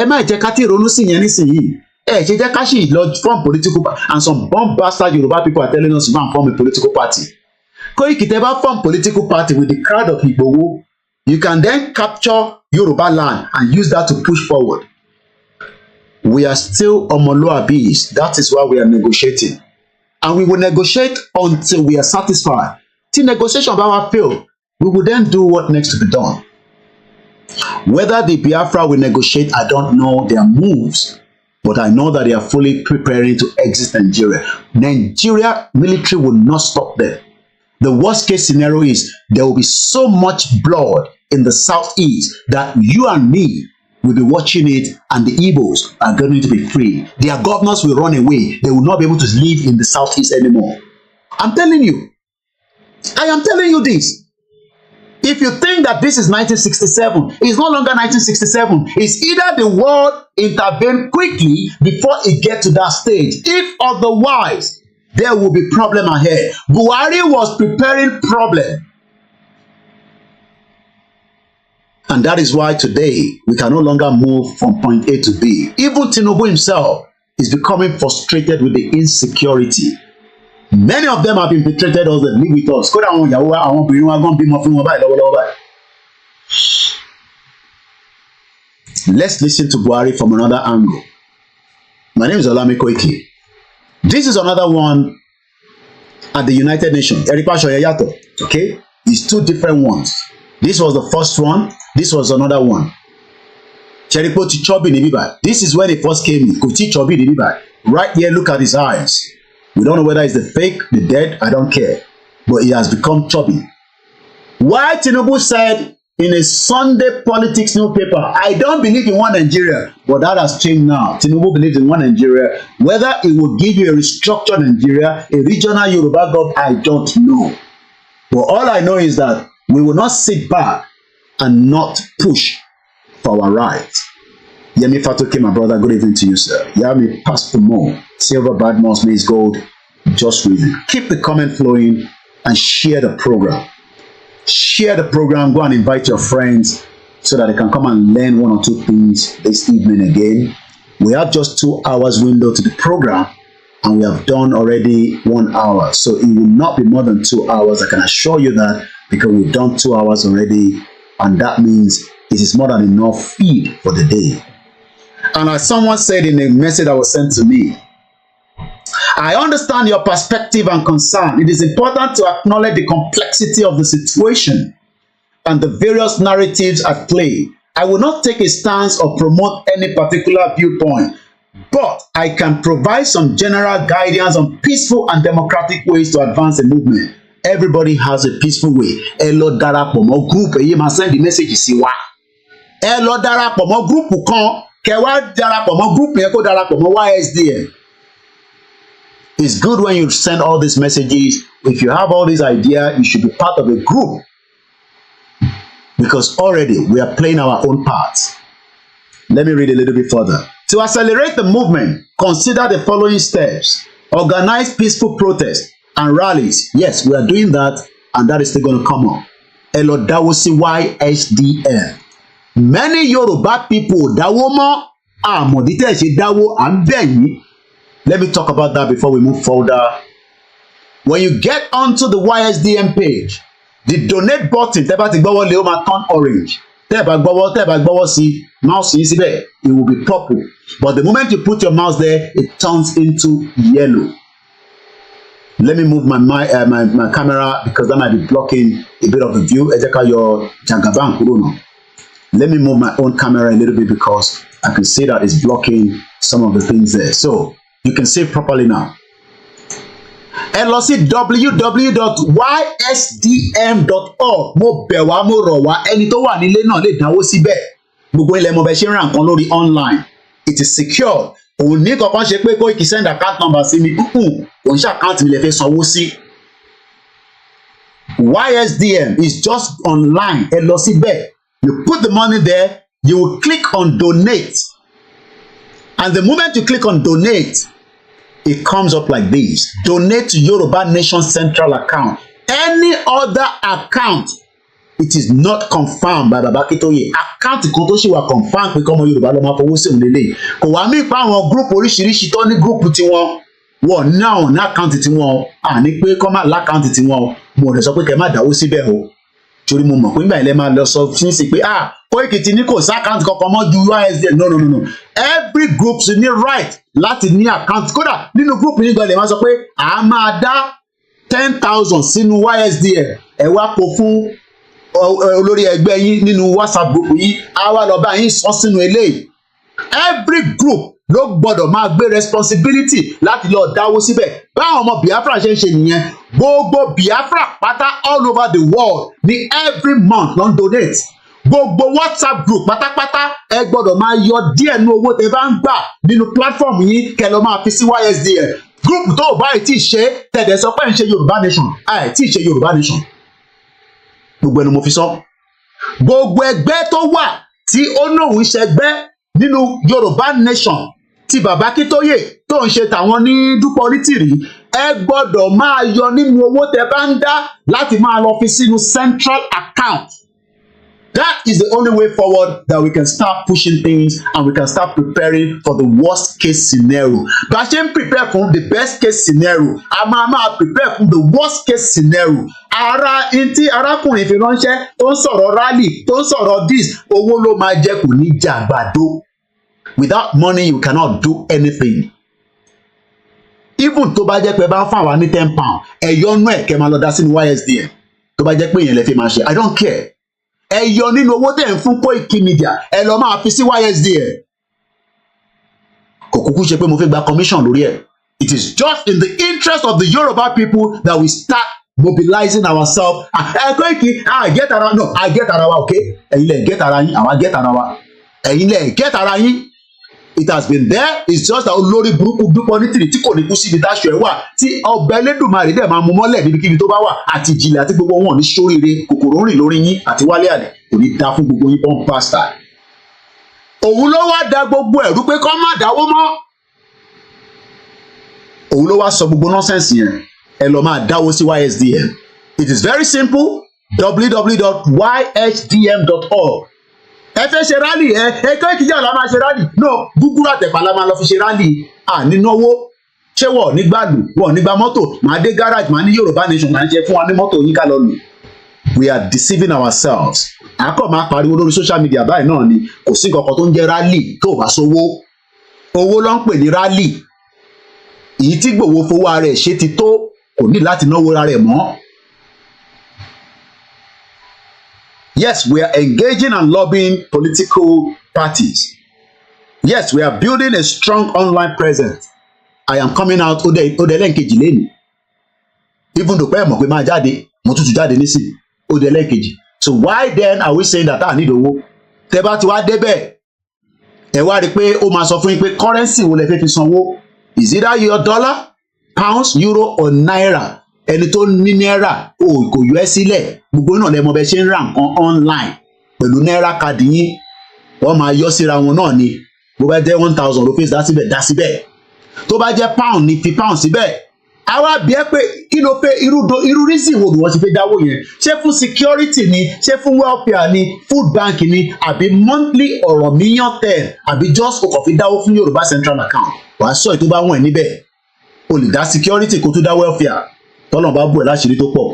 ẹ má jẹ́ ká tí ronú sí yẹn nísìnyí. Ẹ ṣe jẹ́ ká sì lọ form political party, and some bomb bastard Yoruba people are telling us to go and form a political party. Koiki tẹ́ bá form political party with the crowd of Igboho, you can then capture Yoruba land and use that to push forward. We are still Omoluabis. That is why we are negotiating. And we will negotiate until we are satisfied. Till negotiation about fail, we will then do what needs to be done. Whether the Biafra will negotiate, I don't know their moves, but I know that they are fully preparing to exit Nigeria. Nigeria military will not stop them. The worst case scenario is there will be so much blood in the southeast that you and me will be watching it, and the Igbos are going to be free. Their governors will run away. They will not be able to live in the southeast anymore. I'm telling you. I am telling you this. If you think that this is 1967, it's no longer 1967. It's either the world intervene quickly before it gets to that stage. If otherwise, there will be problem ahead. Buhari was preparing problem. And that is why today we can no longer move from point A to B. Even Tinubu himself is becoming frustrated with the insecurity. Many of them have been infiltrated us that live with us. Let's listen to Buhari from another angle. My name is Olami Koiki. This is another one at the United Nations. Okay? It's two different ones. This was the first one. This was another one. This is when he first came. Right here, look at his eyes. We don't know whether it's the fake, the dead, I don't care. But he has become chubby. Why Tinubu said in a Sunday politics newspaper, I don't believe in one Nigeria. But that has changed now. Tinubu believes in one Nigeria. Whether it will give you a restructured Nigeria, a regional Yoruba government, I don't know. But all I know is that we will not sit back and not push for our rights. Yemi Fatoke, my brother, good evening to you, sir. Yami, Pastor Mo, Silver Badmoss, Maize Gold, just reason. Keep the comment flowing and share the program. Share the program, go and invite your friends so that they can come and learn one or two things this evening again. We have just 2 hours window to the program, and we have done already 1 hour. So it will not be more than 2 hours, I can assure you that, because we've done 2 hours already, and that means it is more than enough feed for the day. And as someone said in a message that was sent to me, I understand your perspective and concern. It is important to acknowledge the complexity of the situation and the various narratives at play. I will not take a stance or promote any particular viewpoint, but I can provide some general guidance on peaceful and democratic ways to advance the movement. Everybody has a peaceful way. Ẹ lọ darapọ̀ mọ́ group, èyí máa send the message sí wa. Ẹ lọ darapọ̀ mọ́ group kan, kẹ́ wá darapọ̀ mọ́ group yẹn kó darapọ̀ mọ́ YSDM. It's good when you send all these messages. If you have all these ideas, you should be part of a group. Because already we are playing our own parts. Let me read a little bit further. To accelerate the movement, consider the following steps. Organize peaceful protests and rallies. Yes, we are doing that, and that is still going to come up. Ẹ lọ dáwó sí YSDM. Many Yoruba people dáwó mọ́ àmọ̀dítẹ̀ ṣe dáwó à ń bẹ̀ yín. Let me talk about that before we move further. When you get onto the YSDM page, the donate button, tẹ́ bá ti gbọ́wọ́ lé ó máa turn orange. Tẹ́ bá gbọ́wọ́ sí mouse yín síbẹ̀, it will be purple. But the moment you put your mouse there, it turns into yellow. Let me move my camera because that might be blocking a bit of the view. Ẹ jẹ́ ká yọ jagaban kúrò náà. Let me move my own camera a little bit because I can see that it's blocking some of the things there. So you can see it properly now. ẹ lọ sí www.ysdm.org. mo bẹ̀ wá mo rọ̀ wá ẹni tó wà nílé náà lè dáwó síbẹ̀. gbogbo ilẹ̀ mo bẹ̀ ṣe ń ra nǹkan lórí online. It is secure. òun ní kankan ṣe pé Koiki send account number sí mi òun ṣe account mi lè fẹ́ sanwó sí. YSDM is just online. ẹ lọ síbẹ̀. You put the money there. You will click on donate. And the moment you click on donate, it comes up like this. Donate to Yoruba Nation Central account. Any other account, it is not confirmed by Baba Akintoye. Account kan tó ṣì wà confirmed pé kọ́mọ Yorùbá ló máa fowó sí òun lélẹ̀. Kò wá mí pa àwọn group oríṣiríṣi tó ní group tiwọn. Wọ́n ní àwọn ní account tiwọn. Àní pé kọ́ máa láccount tiwọn. Mo rẹ̀ sọ pé kẹ́ má dáwó síbẹ̀ o. Torí mo mọ̀ pé nígbà ilẹ̀ máa lọ sọ fún sí pé Koiki ti ní kò sí account kankan mọ́ ju YSDM. No. Every group ní right láti ní account. Kódà nínú group yìí gan lè máa sọ pé a máa dá 10,000 sínú YSDM. Ẹ wá kó fún olórí ẹgbẹ́ yín nínú WhatsApp group yìí. A wá lọ bá yín sọ sínú eléyìí. Every group ló gbọ́dọ̀ máa gbé responsibility láti lọ dáwó síbẹ̀. Báwọn ọmọ Biafra ṣe ń ṣe nìyẹn. Gbogbo Biafra pátá all over the world ní every month ló ń donate. Gbogbo WhatsApp group pátápátá ẹ gbọ́dọ̀ máa yọ díẹ̀ nínú owó tẹ́ bá ń gbà nínú platform yìí kẹ́ lọ máa fi sí YSDM. Group tó bá ì tí ì ṣe tẹ̀dẹ̀ sọ pé ń ṣe Yorùbá Nation. Tí ì ṣe Yorùbá Nation. Gbogbo ẹnu mo fi sọ. Gbogbo ẹgbẹ́ tó wà tí ó náà ń ṣẹgbẹ́ nínú Yorùbá Nation tí Baba Akintoye tó ń ṣe tàwọn ní dúpọ̀ onítìrí ẹ gbọ́dọ̀ máa yọ nínú owó tẹ́ bá ń dá láti máa lọ fi sínú central account. That is the only way forward that we can start pushing things and we can start preparing for the worst case scenario. Bá a ṣe ń prepare for the best case scenario, a máa prepare for the worst case scenario. Ara ntí arákùnrin fi ránṣẹ́ tó ń sọ̀rọ̀ rally tó ń sọ̀rọ̀ this owó ló máa jẹ́ kò ní jàgbàdo. Without money you cannot do anything. Even tó bá jẹ́ pé bá ń fún àwa ní £10 ẹ̀yọ́nú ẹ̀ kẹ́ máa lọ dá sínú YSDM tó bá jẹ́ pé èèyàn lè fi máa ṣe I don't care. Ẹ yọ nínú owó tẹ̀ ń fún Koiki Media ẹ lọ máa fi sí YSDM. Kò kúkú ṣe pé mo fi gba commission lórí ẹ̀. It is just in the interest of the Yoruba people that we start mobilizing ourselves. Koiki get ara no I get ara wa okay. Ẹ̀yin lẹ get ara yín àwa get ara wa. Ẹ̀yin lẹ get ara yín. It has been there. It's just that olórí burúkú dúpọ̀ nítìrì tí kò ní kú síbi táṣọ ẹ̀ wà tí ọbẹ̀ Elédùmarè dẹ̀ máa mú mọ́lẹ̀ níbikíbi tó bá wà àti ìjìnlẹ̀ àti gbogbo wọn ní sóríire kòkòrò rìn lórí yín àti wálé àlè kò ní dá fún gbogbo yín pọ́n pásítà. Òun ló wá da gbogbo ẹ̀rú pé kọ́ má dáwó mọ́. Òun ló wá sọ gbogbo nọ́sẹ̀nsì yẹn ẹ lọ máa dáwó sí YSDM. It is very simple. www.ysdm.org. Ẹ fẹ́ ṣe rally Koiki jẹ́ ọ̀la máa ṣe rally no gúgúrú àtẹ̀pà la máa lọ fi ṣe rally nínáwó ṣé wọ̀ nígbà lù wọ̀ nígbà mọ́tò máa dé garage máa ní Yorùbá Nation máa ń ṣe fún wa ní mọ́tò yín ká lọ lù. We are deceiving ourselves. Àkọ́ máa pariwo lórí social media báyìí náà ni kò sí nǹkan kan tó ń jẹ́ rally tó bá sówó. Owó ló ń pè ní rally. Èyí tí Gbòho fowó ara ẹ̀ ṣe ti tó kò ní láti náwó ara ẹ̀ mọ́. Yes, we are engaging and lobbying political parties. Yes, we are building a strong online presence. I am coming out ode lẹ́ǹkejì lẹ́nu. Even though pé mọ̀ pé máa jáde, mo tútù jáde nísìnyí, ode lẹ́ǹkejì. So why then are we saying that I need owó? Tẹ́ bá ti wá débẹ̀, ẹ wá rí pé ó máa sọ fún yín pé currency wo lẹ fẹ́ fi sanwó? Is either your dollar, pounds, euro or naira? Ẹni tó ní náírà kò yọ ẹ́ sílẹ̀ gbogbo náà lẹ́mọ̀ bẹ́ẹ̀ ṣe ń ra nǹkan online pẹ̀lú náírà káàdì yín wọ́n máa yọ síra wọn náà ni bó bá jẹ́ 1,000 ló fèsì dá síbẹ̀ tó bá jẹ́ pound ni fi pound síbẹ̀ àwa bí ẹ pé kí ló pé irú reason wo ni wọ́n ti fi dáwó yẹn ṣé fún security ni ṣé fún welfare ni food bank ni àbí monthly ọ̀rọ̀ míyàn tẹ̀ àbí just o kàn fi dáwó fún Yorùbá central account wàá sọ èyí tó bá wọ̀n ẹ́ níbẹ̀ o lè dá security kó tó dá welfare tọ́lọ̀ bá bù ẹ̀ láṣìírí tó pọ̀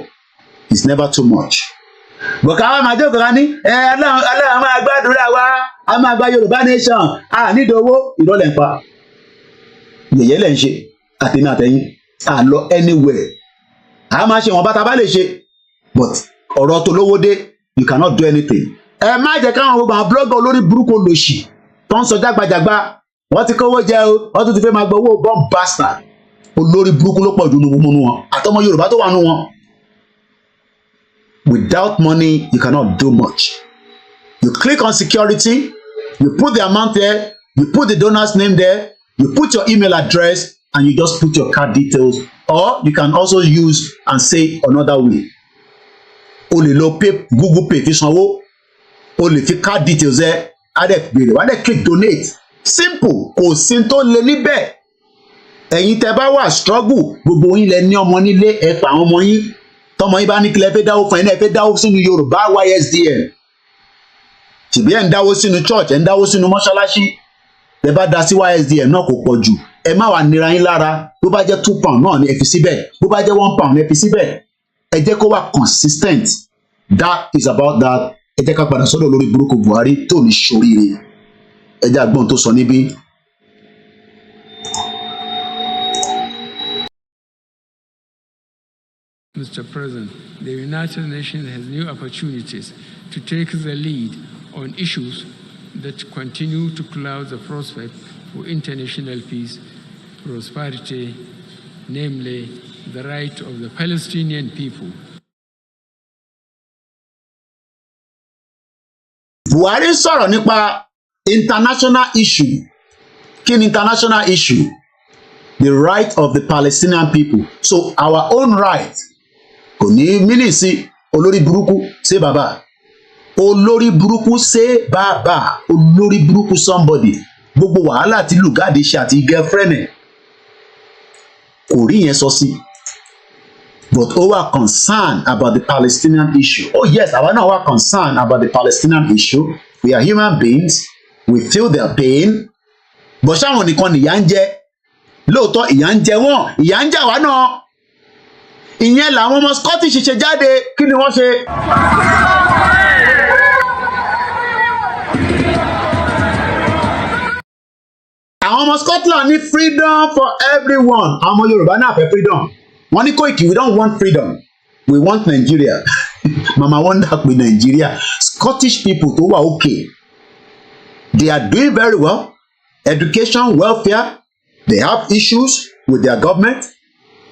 it's never too much. bọ̀ká wa máa jókòó ní Ọlọ́run máa gbàdúrà wa a máa gba Yorùbá Nation a nídòówó ìrọ̀lẹ́ ń pa yẹ̀yẹ́ lẹ̀ ń ṣe àtẹ̀mí àtẹ̀yìn a lọ anywhere a máa ṣe wọn bá ta bá lè ṣe but ọ̀rọ̀ tó lówó dé you cannot do anything. Ẹ má jẹ́ káwọn gbogbo àwọn blogger olórí burúkú lòṣì tó ń sọ jágbajàgba wọ́n ti kówó jẹ o wọ́n tún ti fẹ́ máa gbọ́ owó bomb bastard olórí burúkú ló pọ̀ jù nínú wọn àtọmọ Yorùbá tó wà nínú wọn. Without money you cannot do much. You click on security, you put the amount there, you put the donor's name there, you put your email address, and you just put your card details. Or you can also use and say another way. O lè lo pay Google Pay fi sanwó, o lè fi card details ẹ adẹ béèrè wá dẹ click donate. Simple, kò sí tó lè níbẹ̀. Ẹ̀yin tẹ́ bá wà struggle, gbogbo yín lẹ ní ọmọ nílé ẹ pa àwọn ọmọ yín. Tọmọ yín bá ní kílẹ̀ fẹ́ dáwó fún ẹ náà ẹ fẹ́ dáwó sínú Yorùbá YSDM. Tìbí ẹ̀ ń dáwó sínú church ẹ̀ ń dáwó sínú mọ́ṣáláṣí. Ẹ bá dá sí YSDM náà kò pọ̀ jù. Ẹ má wà nira yín lára. Bó bá jẹ́ £2 náà ni ẹ fi síbẹ̀. Bó bá jẹ́ £1 ni ẹ fi síbẹ̀. Ẹ jẹ́ kó wà consistent. That is about that. Ẹ jẹ́ ká padà sọ́dọ̀ lórí burúkú Buhari tó ní ṣoríire. Ẹ jẹ́ àgbọ̀n tó sọ níbí. Mr. President, the United Nations has new opportunities to take the lead on issues that continue to cloud the prospect for international peace, prosperity, namely the right of the Palestinian people. Buhari sọ̀rọ̀ nípa international issue. Kí ni international issue? The right of the Palestinian people. So our own right. Kò ní mínì sí olórí burúkú ṣe bàbá. Olórí burúkú ṣe bàbá. Olórí burúkú somebody. Gbogbo wàhálà tí Lugard ṣe àti girlfriend ẹ̀. Kò rí yẹn sọ sí. But we are concerned about the Palestinian issue. Oh yes, àwa náà wà concerned about the Palestinian issue. We are human beings. We feel their pain. But ṣáwọn nìkan nìyà ń jẹ. Lóòótọ́ ìyà ń jẹ wọ́n. Ìyà ń jẹ àwa náà. Ìyẹn làwọn ọmọ Scottish ṣe jáde. Kí ni wọ́n ṣe? Àwọn ọmọ Scotland ní freedom for everyone. Àwọn ọmọ Yorùbá náà fẹ́ freedom. Wọ́n ní Koiki, we don't want freedom. We want Nigeria. Mama wonder pé Nigeria. Scottish people tó wà okay. They are doing very well. Education, welfare. They have issues with their government.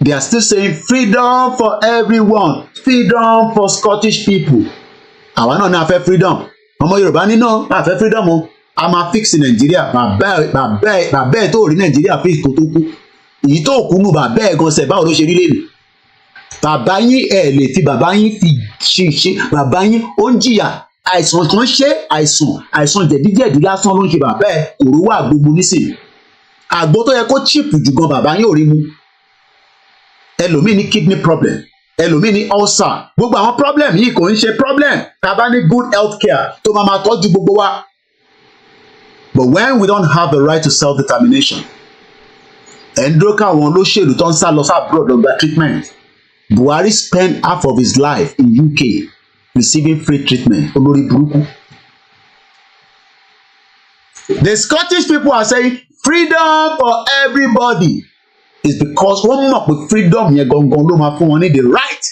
They are still saying freedom for everyone. Freedom for Scottish people. Àwa náà ní a fẹ́ freedom. Ọmọ Yorùbá ní náà a fẹ́ freedom o. A máa fix Nigeria. Bàbá ẹ̀ tó rí Nigeria fix kó tó kú. Èyí tó kú nù bàbá ẹ̀ gan ṣẹ̀ báwo ló ṣe rí lélẹ̀. Bàbá yín ẹ̀ lè fi bàbá yín fi ṣe bàbá yín ó ń jìyà. Àìsàn kan ṣe àìsàn jẹ̀díjẹ̀dí lásán ló ń ṣe bàbá ẹ̀ òru wà gbogbo nísìnyí. Àgbo tó yẹ kó cheap jù gan bàbá yín ò rí mu. Ẹlòmíì ní kidney problem. Ẹlòmíì ní ulcer. Gbogbo àwọn problem yìí kò ń ṣe problem. Tá bá ní good health care tó máa tọ́jú gbogbo wa. But when we don't have the right to self-determination, ẹ̀ ń dúró káwọn olóṣèlú tó ń sá lọ sí abroad lọ gba treatment. Buhari spent half of his life in UK receiving free treatment. Olórí burúkú. The Scottish people are saying freedom for everybody. Is because wọ́n mọ̀ pé freedom yẹn gangan ló máa fún wọn ní the right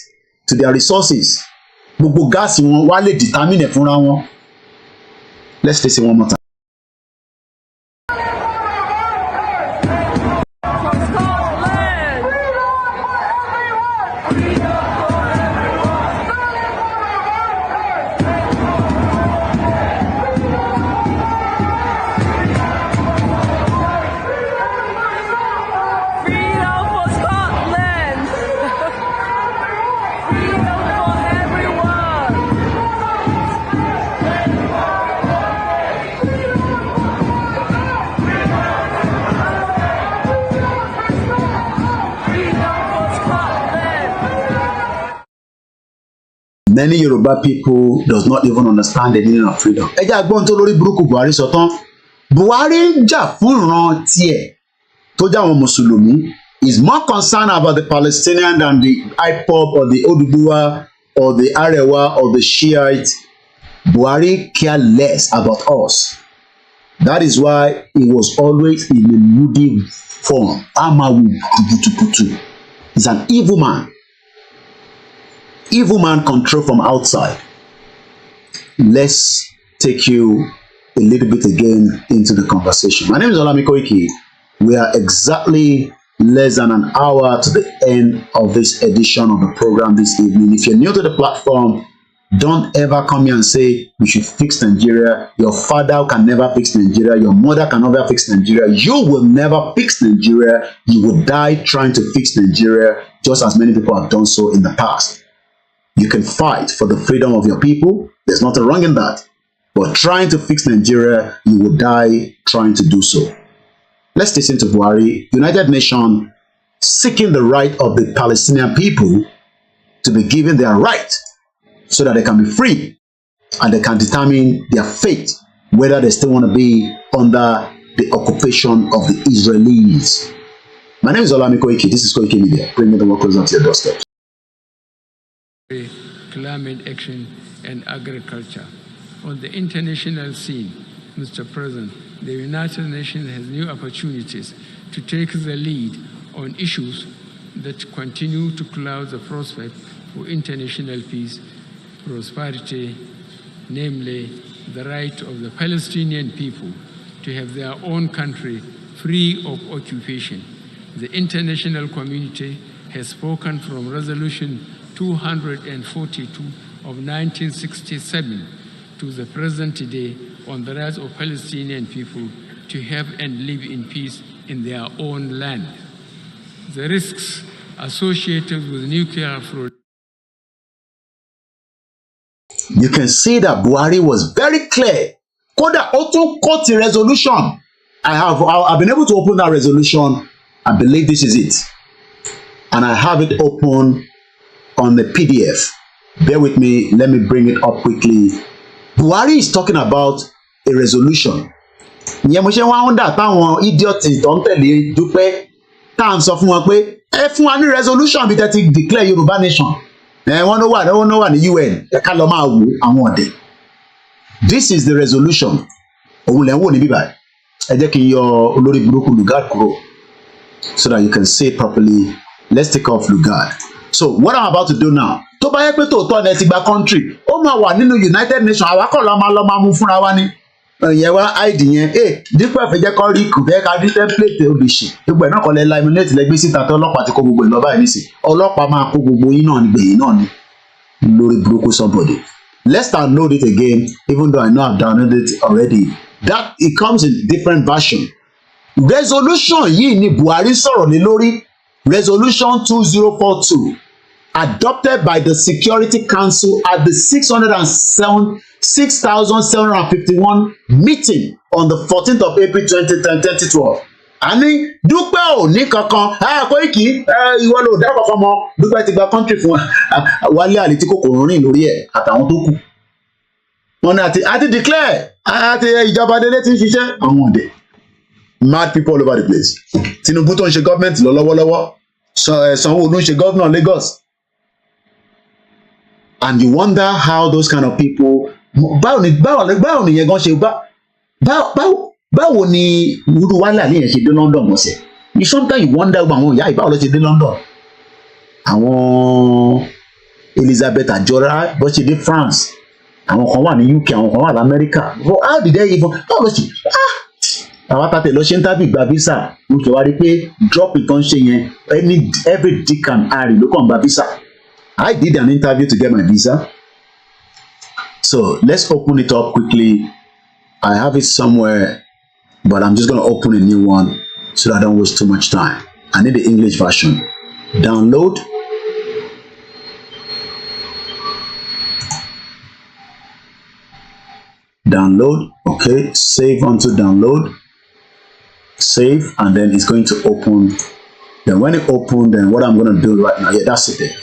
to their resources. Gbogbo gáàsì wọn wá lè determine fúnra wọn. Let's take it one more time. Many Yoruba people does not even understand the meaning of freedom. Ẹ jẹ́ àgbọ̀n tó lórí burúkú Buhari sọ tán. Buhari ń jà fún ìran tiẹ̀ tó jẹ́ àwọn Mùsùlùmí. Is more concerned about the Palestinian than the IPOB or the Oduduwa or the Arewa or the Shiite. Buhari care less about us. That is why he was always in a moody form. Amawu putu. He's an evil man. Evil man control from outside. Let's take you a little bit again into the conversation. My name is Olami Koiki. We are exactly less than an hour to the end of this edition of the program this evening. If you're new to the platform, don't ever come here and say we should fix Nigeria. Your father can never fix Nigeria. Your mother can never fix Nigeria. You will never fix Nigeria. You will die trying to fix Nigeria, just as many people have done so in the past. You can fight for the freedom of your people. There's nothing wrong in that. But trying to fix Nigeria, you will die trying to do so. Let's listen to Buhari, United Nations seeking the right of the Palestinian people to be given their right so that they can be free and they can determine their fate, whether they still want to be under the occupation of the Israelis. My name is Olami Koiki. This is Koiki Media. Bringing the work closer to your doorstep. Climate action and agriculture. On the international scene, Mr. President, the United Nations has new opportunities to take the lead on issues that continue to cloud the prospect for international peace, prosperity, namely the right of the Palestinian people to have their own country free of occupation. The international community has spoken from Resolution 242 of 1967 to the present day on the rights of Palestinian people to have and live in peace in their own land. The risks associated with nuclear fraud. You can see that Buhari was very clear. Koda auto quote the resolution. I've been able to open that resolution. I believe this is it. And I have it open on the PDF. Bear with me. Let me bring it up quickly. Buhari is talking about a resolution. Ìyẹn mo ṣe wá ń dà táwọn idiot tó ń tẹ̀lé Dúpẹ́ tá à ń sọ fún wọn pé ẹ fún wa ní resolution bí tẹ́ ti declare Yorùbá nation. Wọ́n ló wà ní UN. Ẹ ká lọ máa wo àwọn ọ̀dẹ̀. This is the resolution. Òun lẹ́ ń wò ní bíbá. Ẹ jẹ́ kí n yọ olórí burúkú Lugard kúrò so that you can see it properly. Let's take off Lugard. So what I'm about to do now. Tó bá yẹ pé tòótọ́ ni ẹ ti gba country, ó máa wà nínú United Nations. Àwa kọ́ la máa lọ máa mú fúnra wa ní. Ìyẹn wá ID yẹn. Dípò ẹ̀fẹ̀ jẹ́ kọ́ rí kù fẹ́ ká rí template olùṣì. Gbogbo ẹ̀ náà kọ́ lẹ́ laminate lẹ́gbẹ́ síta tó ọlọ́pàá ti kó gbogbo ẹ̀ lọ báyìí nísìn. Ọlọ́pàá máa kó gbogbo yín náà ní gbẹ̀yìn náà ní. Lórí burúkú somebody. Let's download it again, even though I know I've downloaded it already. That it comes in different version. Resolution yìí ni Buhari sọ̀rọ̀ lé lórí. Resolution 2042. Adopted by the Security Council at the 6,751 meeting on the 14th of April 2012. Àní Dúpẹ́ ò ní kankan, Koiki, ìwọ ló dá kankan mọ́, Dúpẹ́ ti gba country fún Wálé Àlè tí kòkòrò rìn lórí ẹ̀ àtàwọn tó kù. Wọ́n ní àti declare, àti ìjọba délé ti ń ṣiṣẹ́, àwọn ọ̀dẹ̀. Mad people all over the place. Tinubu tó ń ṣe government lọ lọ́wọ́lọ́wọ́, Sanwó-Olú ń ṣe governor Lagos. And you wonder how those kind of people báwo ni yẹn gan ṣe báwo ni irú wàhálà ní yẹn ṣe dé London mọ̀ọ́sẹ̀. You sometimes you wonder àwọn ìyá ìbáwọ̀ ló ṣe dé London. Àwọn Elizabeth Ajala bó ṣe dé France. Àwọn kan wà ní UK, àwọn kan wà ní America. How did they even báwo ló ṣe àwọn àtàtẹ̀ lọ ṣe ń tábì gba visa. Mo ṣe wá rí pé drop it kan ṣe yẹn every dick and harry ló kàn gba visa. I did an interview to get my visa. So let's open it up quickly. I have it somewhere, but I'm just going to open a new one so that I don't waste too much time. I need the English version. Download. Download. Okay. Save onto download. Save, and then it's going to open. Then when it opens, then what I'm going to do right now, yeah, that's it there.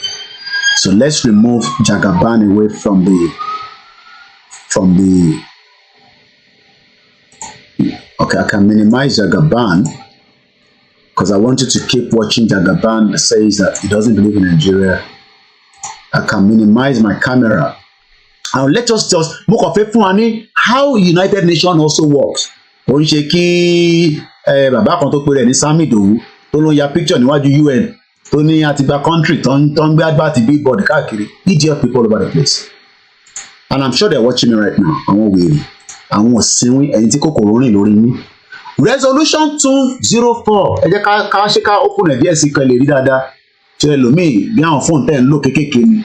So let's remove Jagaban away from the okay, I can minimize Jagaban because I want you to keep watching. Jagaban says that he doesn't believe in Nigeria. I can minimize my camera. And let us just look at how United Nations also works. Bàbá kan tó pè rẹ̀ ní Samido tó ló ya picture níwájú UN tó ní àtìgbà country tó ń gbé advert billboard káàkiri. Idiot people all over the place. And I'm sure they're watching me right now. Àwọn wèrè, àwọn òsínwín, ẹ̀yin tí kòkòrò rìn lórí yín. resolution 204 ẹ jẹ́ ká ṣe ká open ẹ̀ díẹ̀ sí kan lè rí dáadáa ṣe ẹlòmíì bí àwọn fóònù tẹ̀ ń lò kéékèèké ni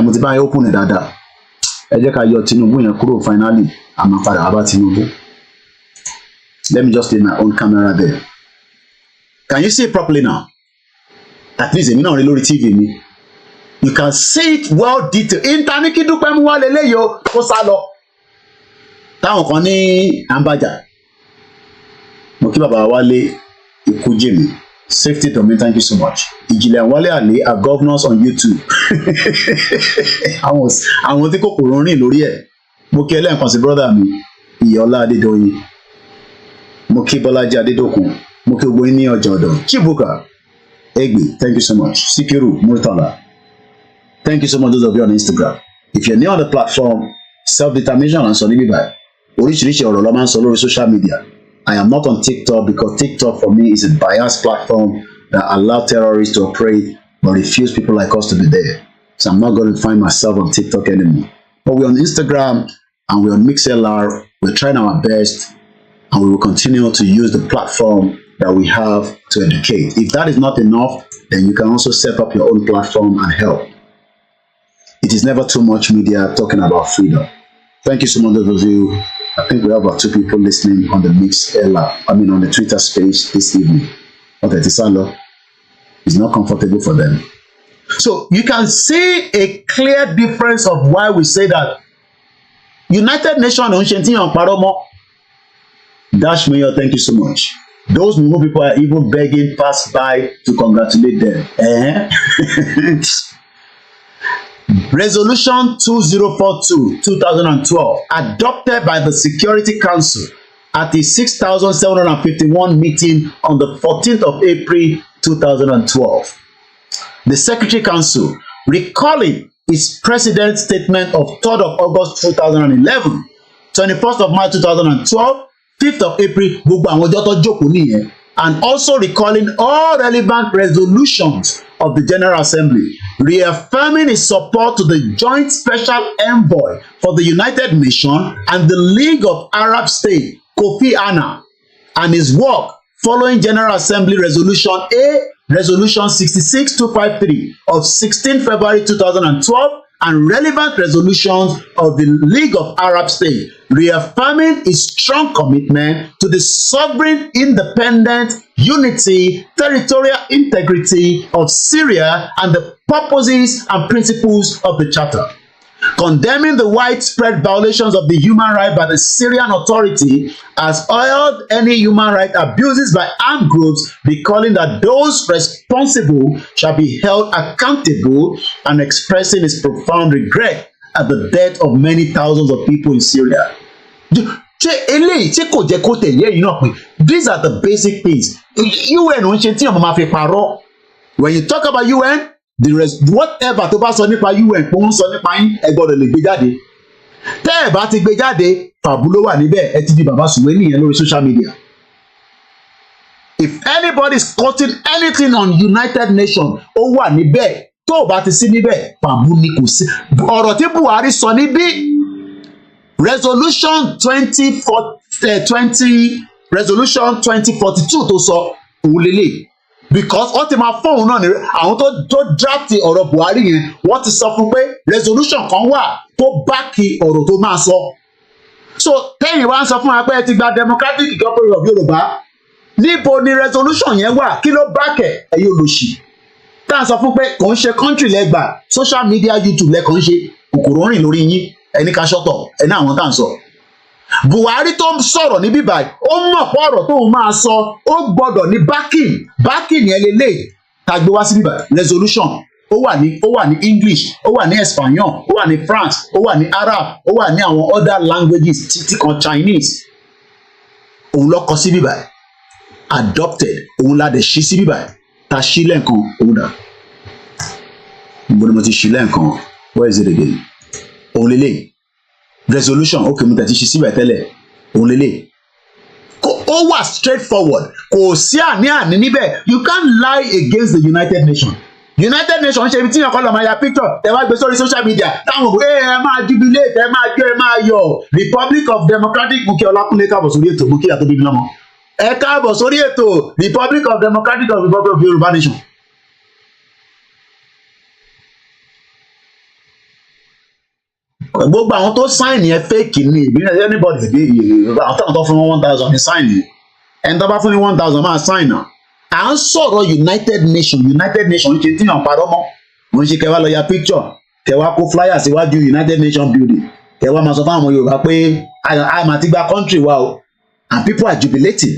mo ti bá yẹ open ẹ̀ dáadáa ẹ jẹ́ ká yọ Tinubu yẹn kúrò finally àmọ́ padà wá bá Tinubu. Let me just leave my own camera there. Can you see it properly now? At least èmi náà rí lórí TV mi. You can see it well detailed. Intaniki dúpẹ́ mú wá lélẹ́yìí o kó sá lọ. Táwọn kan ní àǹbàjà. Mo kí bàbá Wálé ikú jèmi. Safety to me, thank you so much. Ìjìnlẹ̀ Wálé Àlè are governors on YouTube. Àwọn tí kòkòrò rìn lórí ẹ̀. Mo kí ẹlẹ́ǹkan sí brother mi, Ìyọ́lá Adédọ́yìn. Mo kí Bọ́lájí Adédọ́kun. Mo kí gbogbo yín ní ọjọ́ ọ̀dọ̀. Chibuka Egbe, thank you so much. Sikiru Murtala. Thank you so much those of you on Instagram. If you're new on the platform, self-determination and Sonny Bibai. Oríṣiríṣi ọ̀rọ̀ ló máa ń sọ lórí social media. I am not on TikTok because TikTok for me is a biased platform that allows terrorists to operate but refuse people like us to be there. So I'm not going to find myself on TikTok anymore. But we're on Instagram and we're on MixLR. We're trying our best and we will continue to use the platform that we have to educate. If that is not enough, then you can also set up your own platform and help. It is never too much media talking about freedom. Thank you so much, those of you. I think we have about 2 people listening on the on the Twitter space this evening. Okay, Tisalo is not comfortable for them. So you can see a clear difference of why we say that United Nations on Paromo. Dash Mayor, thank you so much. Those Mumu people are even begging pass-by to congratulate them. Resolution 2042, 2012, adopted by the Security Council at the 6,751 meeting on the 14th of April 2012. The Security Council, recalling its President's statement of 3rd of August 2011, 21st of March 2012, 5th of April, gbogbo àwọn ọjọ́ tó jókòó nìyẹn, and also recalling all relevant resolutions of the General Assembly, reaffirming its support to the Joint Special Envoy for the United Nations and the League of Arab States, Kofi Annan, and his work following General Assembly Resolution A, Resolution 66253 of 16 February 2012, and relevant resolutions of the League of Arab States, reaffirming its strong commitment to the sovereign, independent, unity, territorial integrity of Syria and the purposes and principles of the Charter. Condemning the widespread violations of the human rights by the Syrian Authority, as oiled any human rights abuses by armed groups, recalling that those responsible shall be held accountable, and expressing its profound regret at the death of many thousands of people in Syria. These are the basic things. When you talk about UN, whatever tó bá sọ nípa UN pé ń sọ nípa yín ẹ gbọ́dọ̀ lè gbé jáde. Tẹ́ ẹ bá ti gbé jáde, fàbú ló wà níbẹ̀, ẹ ti di bàbá sùwé nìyẹn lórí social media. If anybody is quoting anything on United Nations, ó wà níbẹ̀. Tó o bá ti sí níbẹ̀, fàbú ni kò sí. Ọ̀rọ̀ tí Buhari sọ níbí, Resolution 2042 tó sọ òun lélẹ̀. Because ó ti máa fóun náà ni àwọn tó draft ọ̀rọ̀ Buhari yẹn wọ́n ti sọ fún pé resolution kan wà tó báàkì ọ̀rọ̀ tó máa sọ. So tẹ́yìn wá ń sọ fún wa pé ẹ ti gba Democratic Republic of Yorùbá, níbo ni resolution yẹn wà, kí ló báàkẹ̀ ẹ̀yin olòṣì tá à ń sọ fún pé kò ń ṣe country lẹ́gbàá social media YouTube lẹ́kọ̀ọ́ ń ṣe kòkòrò rìn lórí yín ẹni ká ṣọ́tọ̀ ẹni àwọn tá à ń sọ. Buhari tó ń sọ̀rọ̀ níbí báyìí ó mọ̀ pé ọ̀rọ̀ tóun máa sọ ó gbọ́dọ̀ ní backing yẹn lélẹ̀ tàgbé wá sí bíbá resolution ó wà ní English, ó wà ní Espanol, ó wà ní France, ó wà ní Arab, ó wà ní àwọn other languages títí kan Chinese. Òun ló kọ sí bíbá adopted, òun la dẹ̀ ṣí sí bíbá ta ṣí lẹ́ǹkan òun dà. Níbo ni mo ti ṣí lẹ́ǹkan? Where is it again? Òun lélẹ̀ resolution okay mo tẹ̀sí síbẹ̀ tẹ́lẹ̀ òun lélẹ̀ ó wà straightforward kò sí àní níbẹ̀. You can't lie against the United Nations. Ṣe ibi tí yàn kọ́ lọ́ọ́ máa ya picture ẹ wá gbé sórí social media táwọn òbí ẹ máa jubilate ẹ máa jó ẹ máa ayọ̀ Republic of Democratic Muki Ọlákúnlé káàbọ̀ sórí ètò Muki àtòbí mi lọ́mọ ẹ káàbọ̀ sórí ètò Republic of Democratic of Republic of Yorùbá Nation. Gbogbo àwọn tó sign yẹn fake ni ìbílẹ̀ anybody bí àwọn tó fún wọn 1,000 ní sign yẹn ẹni tó bá fún ní 1,000 máa sign náà. À ń sọ̀rọ̀ United Nations ṣe tí yàn parọ́ mọ́ wọ́n ṣe kẹwàá lọ ya picture kẹwàá kó flyer síwájú United Nations building kẹwàá máa sọ fún àwọn Yorùbá pé àmà ti gba country wa o and people are jubilating.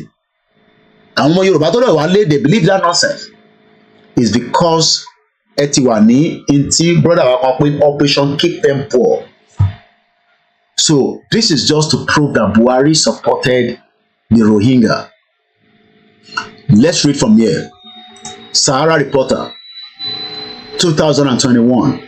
Àwọn ọmọ Yorùbá tó lọ wá lé they believe that nonsense is because ẹ ti wà ní ntí brother wa kan pé operation keep them poor. So this is just to prove that Buhari supported the Rohingya. Let's read from here. Sahara Reporter, 2021.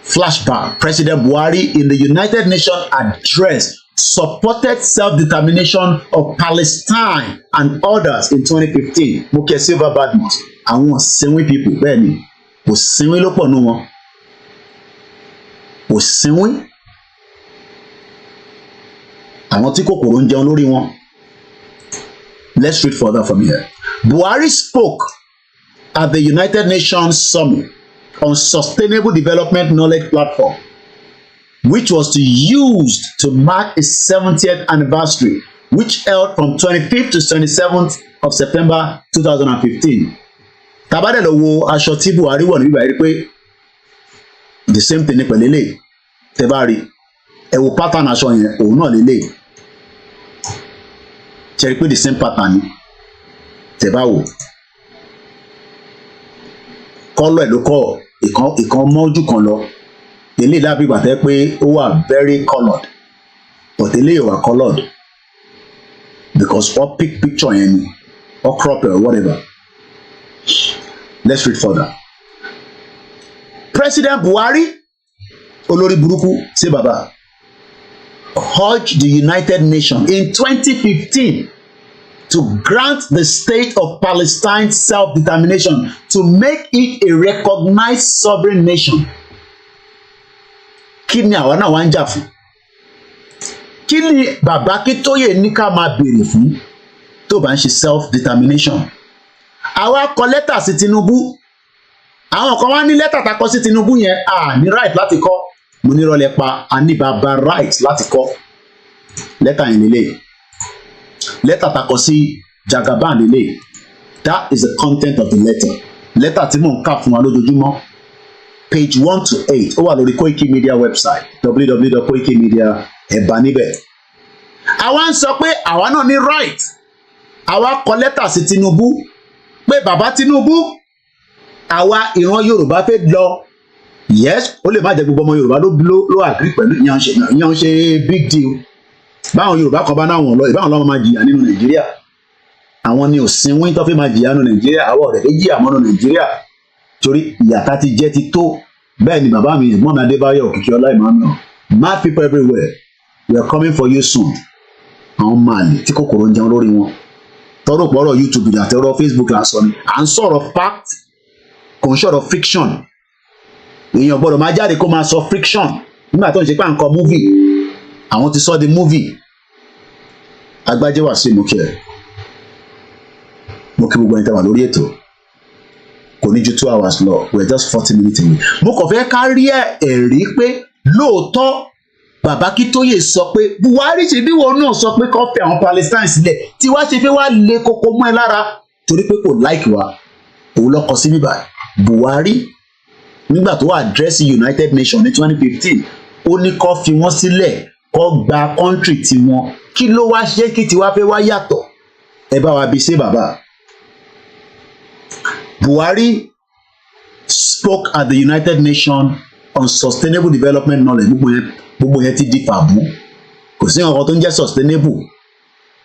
Flashback. President Buhari in the United Nations address supported self-determination of Palestine and others in 2015. Muke Silva Badmus. Àwọn sinwi people bẹ́ẹ̀ ni kò sinwi ló pọ̀ nù wọn. Kò sinwi. Àwọn tí kòkòrò ń jẹun lórí wọn. Let's read further from here. Buhari spoke at the United Nations Summit on Sustainable Development Knowledge Platform, which was used to mark its 70th anniversary, which held from 25th to 27th of September 2015. Tabade lọ wo aṣọ tí Buhari wọ̀ níbí báyìí pé the same thing ní pẹ̀lú eléyìí. Tẹ́ bá rí ẹ wo pattern aṣọ yẹn òun náà lélẹ̀. Ṣé rí pé the same pattern ni tẹ́ bá wò. Kọ́lọ̀ ẹ̀ ló kọ́ ìkan mọ́jú kan lọ. Eléyìí dàbí ìgbà tẹ́ pé ó wà very coloured but eléyìí wà coloured because all pick picture yẹn ni or crop or whatever. Let's read further. President Buhari olórí burúkú sí bàbá urged the United Nations in 2015 to grant the state of Palestine self-determination to make it a recognized sovereign nation. Kí ni àwa náà wá ń jà fún? Kí ni bàbá Akíntóyè ní ká máa béèrè fún tó bá ń ṣe self-determination? Àwa kọ lẹ́tà sí Tinubu. Àwọn kan wá ní lẹ́tà tá kọ sí Tinubu yẹn ní right láti kọ. Mo ní rọlẹ̀ pa a ní bàbá right láti kọ. Lẹ́tà yẹn lélẹ̀. Lẹ́tà tá kọ sí Jagaban lélẹ̀. That is the content of the letter. Lẹ́tà tí mò ń kà fún wa lójoojúmọ́. Page 1 to 8 ó wà lórí Koiki Media website www.koikimedia ẹ̀bà níbẹ̀. Àwa ń sọ pé àwa náà ní right. Àwa kọ lẹ́tà sí Tinubu pé bàbá Tinubu àwa ìran Yorùbá fẹ́ lọ. Yes, ó lè má jẹ́ gbogbo ọmọ Yorùbá ló agree pẹ̀lú ìyàn ṣe big deal. Báwọn Yorùbá kan bá náà wọ̀n lọ ìbáwọn lọ́wọ́ máa jìyà nínú Nàìjíríà. Àwọn ni òsínwín tó fi máa jìyà nínú Nàìjíríà. Àwọn ọ̀rẹ́ tó jìyà mọ́nú Nàìjíríà. Torí ìyàtá ti jẹ́ ti tó. Bẹ́ẹ̀ ni bàbá mi ẹ̀gbọ́n mi Adébáyọ̀ Òkìkíọlá Emmanuel. Mad people everywhere. We are coming for you soon. Àwọn máàlì tí kòkòrò ń jẹun lórí wọn. Tọ́rọ̀ pọ̀rọ̀ YouTube àti ọ̀rọ̀ Facebook là ń sọ ni. À ń sọ̀rọ̀ fact kò ń sọ̀rọ̀ fiction. Èèyàn gbọ́dọ̀ máa jáde kó máa sọ friction nígbà tó ń ṣe pé à ń kọ movie. Àwọn ti sọ di movie. Agbájé wà sí ìmúkẹ́ ẹ̀. Mo kí gbogbo ẹni tẹ́ wà lórí ètò. Kò ní ju 2 hours lọ. We are just 40 minutes away. Mo kàn fẹ́ ká rí ẹ̀rí pé lóòótọ́ bàbá Akíntóyè sọ pé Buhari ṣe bí wọn náà sọ pé kó fẹ́ àwọn Palestine sílẹ̀ tí wá ṣe fẹ́ wá lé koko mọ́ ẹ lára torí pé kò like wa. Òun lọ kọ sí bíbá Buhari nígbà tó wà address United Nations ní 2015 ó ní kó fi wọ́n sílẹ̀ kó gba country tiwọn kí ló wá ṣe kí tiwa fẹ́ wá yàtọ̀ ẹ bá wa bí ṣe bàbá. Buhari spoke at the United Nations on Sustainable Development Knowledge. Gbogbo yẹn ti di fàbú. Kò sí nǹkan tó ń jẹ́ sustainable.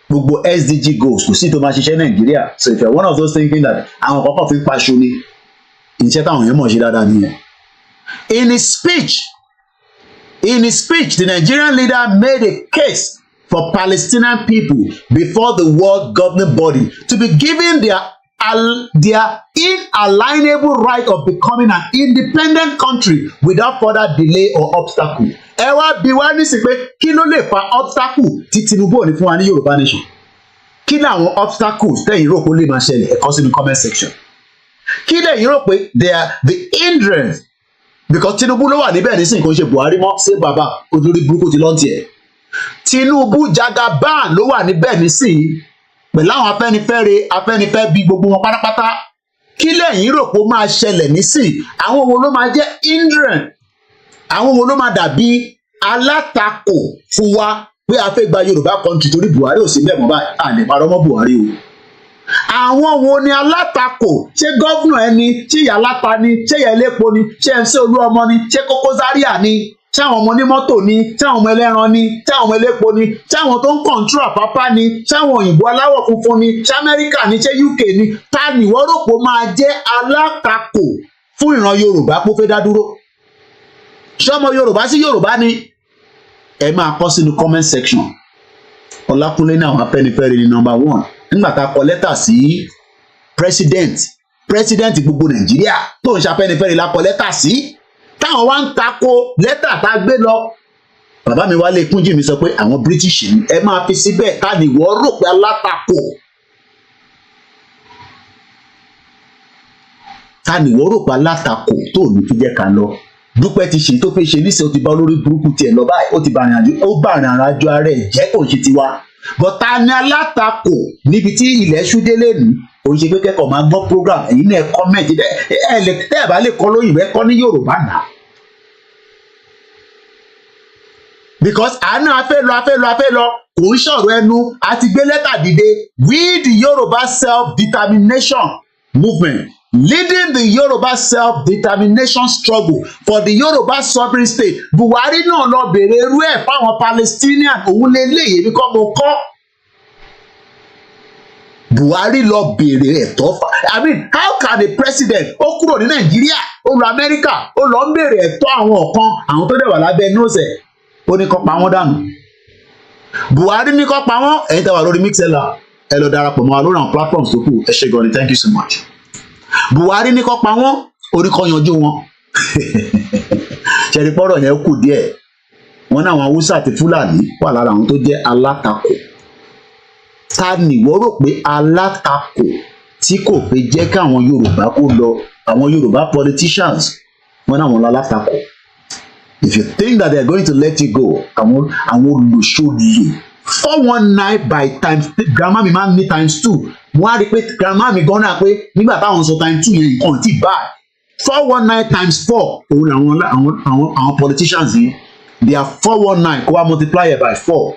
Gbogbo SDG goals kò sí tó máa ṣiṣẹ́ Nàìjíríà. So if you are one of those thinking that àwọn kọ́kọ́ fi ń paṣọ ni iṣẹ́ táwọn èèyàn mọ̀ ṣe dáadáa nìyẹn. In his speech, the Nigerian leader made a case for Palestinian people before the world governing body to be given their inalienable right of becoming an independent country without further delay or obstacle. ẹ wá bi wá nísìn pé kí ló lè fa obstacle tí Tinubu ò ní fún wa ní Yorùbá nation kí ni àwọn obstacles tẹ̀yin rò pé ó lè máa ṣẹlẹ̀ ẹ kọ sínú comment section kí lẹ̀yin rò pé they are the hindrance because Tinubu ló wà níbẹ̀ nísìn kò ń ṣe Buhari mọ́ ṣé bàbá olórí burúkú ti lọ́ntì ẹ̀ Tinubu Jagaban ló wà níbẹ̀ nísìn pẹ̀lú àwọn Afẹ́nifẹ́re bí gbogbo wọn pátápátá kí lẹ̀yin rò pé ó máa ṣẹlẹ̀ nísìn àwọn wo ló máa jẹ́ hindrance àwọn wo ló máa dàbí alátakò fún wa pé a fẹ́ gba Yorùbá country torí Buhari ò sí bẹ́ẹ̀ mọ́ báyìí à lè parọ́ mọ́ Buhari o àwọn wo ni alátakò ṣé gọ́vnà ẹni ṣé ìyá aláta ni ṣé ìyá elépo ni ṣé MC Olúọmọ ni ṣé Kókó Zaria ni ṣé àwọn ọmọ onímọ́tò ni ṣé àwọn ọmọ ẹlẹ́ran ni ṣé àwọn ọmọ elépo ni ṣé àwọn tó ń kọ̀ǹtúrò Àpápá ni ṣé àwọn òyìnbó aláwọ̀ funfun ni ṣé Amẹ́ríkà ni ṣé UK ni ta ni wọ́n rò pé máa jẹ́ alátakò fún ìran Yorùbá pé ó fẹ́ dá dúró ṣé ọmọ Yorùbá sí Yorùbá ni ẹ máa kọ sínú comment section Ọlákúnlé ní àwọn Afẹ́nifẹ́re ní number 1 nígbà tá a kọ lẹ́tà sí president gbogbo Nàìjíríà tó ń ṣe Afẹ́nifẹ́re la kọ lẹ́tà sí táwọn wá ń tako lẹ́tà tá a gbé lọ bàbá mi Wálé Kúnjì mi sọ pé àwọn British ni ẹ máa fi síbẹ̀ ká ní ìwọ rò pé alátakò ká ní ìwọ rò pé alátakò tó ní fi jẹ́ ká lọ Dúpẹ́ ti ṣe tó fẹ́ ṣe níṣẹ́ ó ti bá olórí burúkú tiẹ̀ lọ báyìí ó ti bá àrìn àjò ara ẹ̀ jẹ́ kò ṣe tiwa bọ́tà ni alátakò níbi tí ilẹ̀ ṣúdé lẹ́nu òun ṣe pé kẹ́kọ̀ọ́ máa gbọ́ program ẹ̀yin náà comment tẹ́ ẹ̀ bá lè kọ́ lóyìnbó ẹ̀ kọ́ ní Yorùbá náà because àánú afẹ́ lọ kò ń ṣọ̀rọ̀ ẹnu àti gbé lẹ́tà dìde we the Yoruba self-determination movement leading the Yoruba self-determination struggle for the Yoruba sovereign state. Buhari náà lọ bèrè irú ẹ̀ fáwọn Palestinian òun lè léyè ní kọ́ mo kọ́. Buhari lọ bèrè ẹ̀tọ́ fa I mean how can a president ó kúrò ní Nàìjíríà ó lọ Amẹ́ríkà ó lọ ń bèrè ẹ̀tọ́ àwọn kan àwọn tó dẹ̀ wà lábẹ́ nọ́ọ̀sẹ̀ ó ní kó pa wọ́n dànù. Buhari ní kó pa wọ́n ẹ̀yin tẹ́ wà lórí Mixlr ẹ lọ darapọ̀ mọ́ wa lórí àwọn platforms tó kù ẹ ṣé gan ni thank you so much. Buhari ní kó pa wọ́n orí kan yanjú wọn ṣẹ̀rí pọ́rọ̀ yẹn kù díẹ̀ wọ́n ní àwọn Haúsá àti Fúlàní wà lára àwọn tó jẹ́ alátakò ta ni wọ́n rò pé alátakò tí kò fẹ́ jẹ́ kí àwọn Yorùbá kó lọ àwọn Yorùbá politicians wọ́n ní àwọn alátakò if you think that they are going to let you go àwọn olùṣòlù 419 by times grandma mi máa ń ní times 2 wọ́n á rí pé grandma mi gan náà pé nígbà táwọn sọ times 2 yẹn nǹkan tí bad 419 times 4 òun àwọn politicians yìí they are 419 kó wá multiply it by 4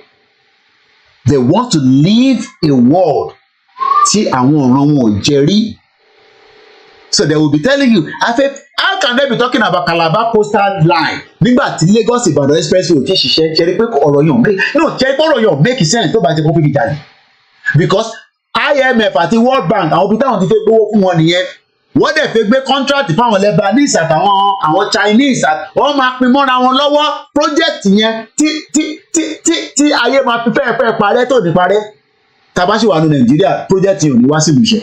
they want to live a world tí àwọn ọ̀ràn wọn ò jẹ rí so they will be telling you how can they be talking about Calabar coastal line nígbà tí Lagos Ibadan expressway ò ti ṣiṣẹ́ ṣe rí pé ọ̀rọ̀ yẹn make sense tó bá ti kó fífi jáde because IMF àti World Bank àwọn ibi táwọn ti fẹ́ gbówó fún wọn nìyẹn wọ́n dẹ̀ fẹ́ gbé contract fáwọn Lebanese àtàwọn Chinese wọ́n máa pin mọ́ra wọn lọ́wọ́ project yẹn tí ayé máa fi fẹ́ẹ́ parẹ́ tó ní parẹ́ tabasi wà ní Nàìjíríà project yẹn ò ní wá sí ìmúṣẹ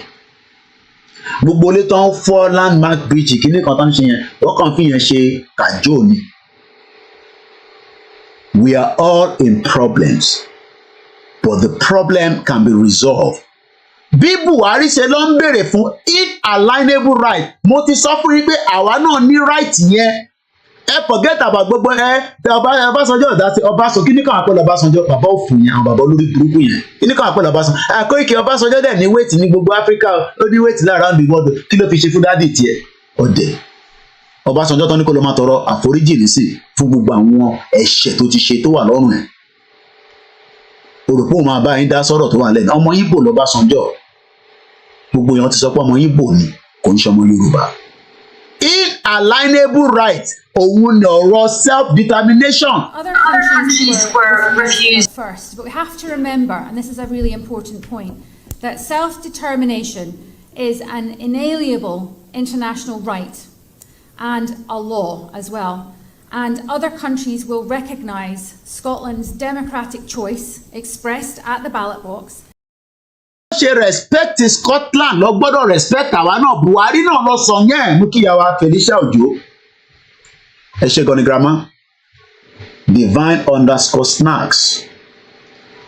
gbogbo ilé tó ń fọ́ landmark bridge kíní kan tó ń ṣe yẹn wọ́n kàn fi yẹn ṣe kàjọ ni we are all in problems but the problem can be resolved. Bí Buhari ṣe ló ń béèrè fún inalienable right mo ti sọ fún yín pé àwa náà ní right yẹn ẹ forget about gbogbo Ọbásanjọ́ ọ̀dà sí Ọbásanjọ́ kíní kan àpẹẹrẹ Ọbásanjọ́ bàbá òfin yẹn àwọn bàbá olórí burúkú yẹn kíní kan àpẹẹrẹ Ọbásanjọ́ Àkóìkí Ọbásanjọ́ dẹ̀ ní wéètì ní gbogbo Áfíríkà ó ní wéètì around the world kí ló fi ṣe fún dádì tiẹ̀ ọ̀dẹ̀ Ọbásanjọ́ tó ní kó ló máa tọrọ àforíjì nísì fún gbogbo àwọn ẹ̀ṣẹ̀ tó ti ṣe tó wà lọ́rùn ẹ̀ òròpó máa bá yín dá sọ̀rọ̀ tó wà lẹ́nu ọmọ Ìgbò l'Ọbásanjọ́ gbogbo èèyàn ti sọ pé ọmọ Ìgbò ni kò ń ṣe ọmọ Yorùbá inalienable right òun ni ọ̀rọ̀ self-determination. Other countries were refused first, but we have to remember, and this is a really important point, that self-determination is an inalienable international right and a law as well. And other countries will recognise Scotland's democratic choice expressed at the ballot box. Ṣe respect Scotland lọ gbọ́dọ̀ respect àwa náà Buhari náà lọ sọ yẹn mú kí ìyàwó Felicia Ojo ẹ ṣe gan ni grandma divine_snacks.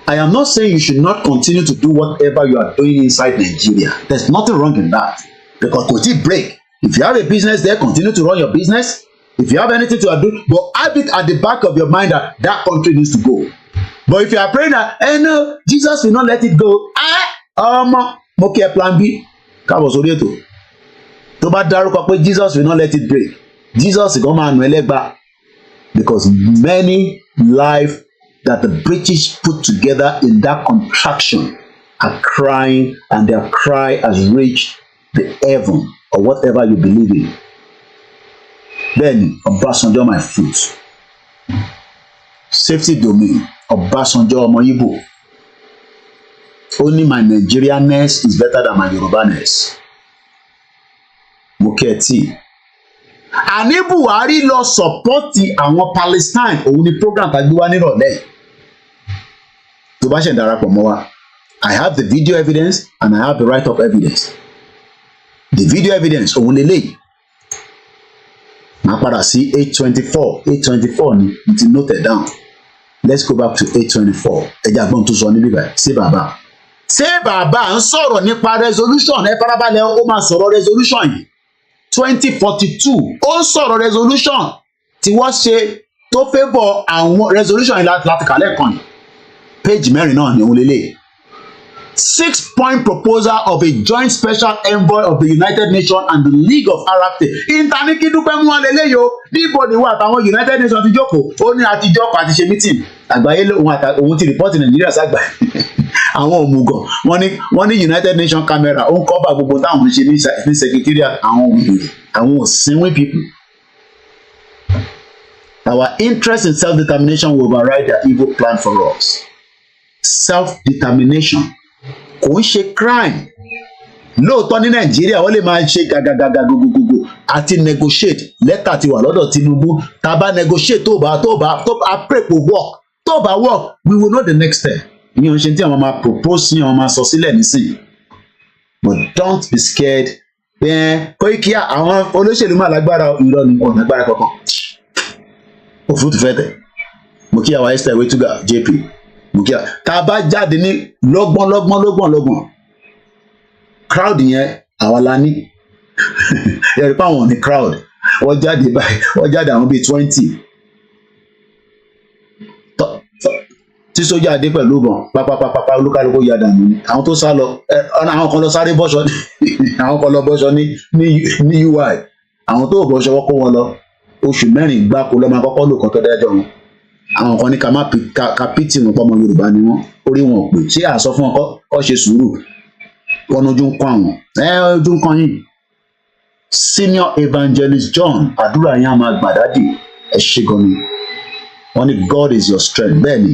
I am not saying you should not continue to do whatever you are doing inside Nigeria. There's nothing wrong in that. Because kò tí break. If you have a business there, continue to run your business. If you have anything to do, but have it at the back of your mind that that country needs to go. But if you are praying that, no, Jesus will not let it go. Mo kí ẹ plan B. Káàbọ̀ sórí ètò. Tó bá dárúkọ pé Jesus will not let it break. Jesus gan máa nù ẹlẹ́gbàá. Because many lives that the British put together in that contraction are crying, and their cry has reached the heaven or whatever you believe in. Then Obasanjo, my foot. Safety domain. Obasanjo ọmọ Igbo. Only my Nigerianness is better than my Yorubaness. Moketi. Àní Buhari lọ sọpọ́tì àwọn Palestine, òun ni program tá gbé wá nírọ̀lẹ́. Tó bá ṣe darapọ̀ mọ́ wa, I have the video evidence and I have the write-up evidence. The video evidence òun lélẹ́yìí. Màá padà sí 824 ni mo ti note it down. Let's go back to 824. Ẹja gbọ́n tó sọ níbí báyìí. Ṣé bàbá ń sọ̀rọ̀ nípa resolution ẹ farabalẹ̀ ó máa sọ̀rọ̀ resolution yìí. 2042 ó sọ̀rọ̀ resolution tí wọ́n ṣe tó favour àwọn resolution yìí láti kàlẹ́ kan yìí. Page mẹ́rin náà ni òun lélẹ̀. 6-point proposal of a joint special envoy of the United Nations and the League of Arab States. Ìtàníkì dúpẹ́ mú wọn lélẹ́yìí o. Níbo ni wọ́n àtàwọn United Nations ti jókòó? Ó ní àtijọ́ àti ṣe meeting. Àgbáyé òun ti report Nàìjíríà sàgbà. Àwọn òmùgọ̀ wọ́n ní United Nations camera ó ń cover gbogbo táwọn ṣe ní secretariat àwọn òmùgọ̀ àwọn òsínwé people. Our interest in self-determination will override their evil plan for us. Self-determination kò ń ṣe crime. Lóòótọ́ ní Nàìjíríà wọ́n lè máa ṣe gàgàgàgà gbogbogbò àti negotiate. Lẹ́tà ti wà lọ́dọ̀ Tinubu. Tá a bá negotiate tó bá pray for work. Tó bá work, we will know the next step. Ìyẹn ò ṣe tí àwọn máa propose ní àwọn máa sọ sílẹ̀ nísìnyí. But don't be scared. Kóìkì àwọn olóṣèlú máa lágbára irọ́ ni wọn lágbára kankan. Òfurufú fẹ́ tẹ̀. Mo kí àwọn Esther Wetuga JP. Mo kí àwọn tá a bá jáde ní lọ́gbọ̀n. Crowd yẹn àwa la ní. Yẹ̀rì pa àwọn ní crowd. Wọ́n jáde báyìí. Wọ́n jáde àwọn bíi 20. Tí sójà dé pẹ̀lú bọn pápápápá olúkálùkù ya dànù ni àwọn tó sá lọ àwọn kan lọ sáré bọ́ṣọ àwọn kan lọ bọ́ṣọ ní UI àwọn tó bọ́ṣọ wọ́n kó wọn lọ oṣù mẹ́rin gbáko lọ́mọ akọ́kọ́ lò kan tó dájọ́ wọn àwọn kan ní ká pìtì wọn pọ́mọ Yorùbá ni wọ́n orí wọn pè ṣé àsọ fún wọn kọ́ ṣe sùúrù wọn ojú ń kọ́ àwọn ojú ń kọ́ yìí. Senior Evangelist John àdúrà yẹn a máa gbàdádì ẹ ṣe gan ni wọ́n ní God is your strength bẹ́ẹ̀ ni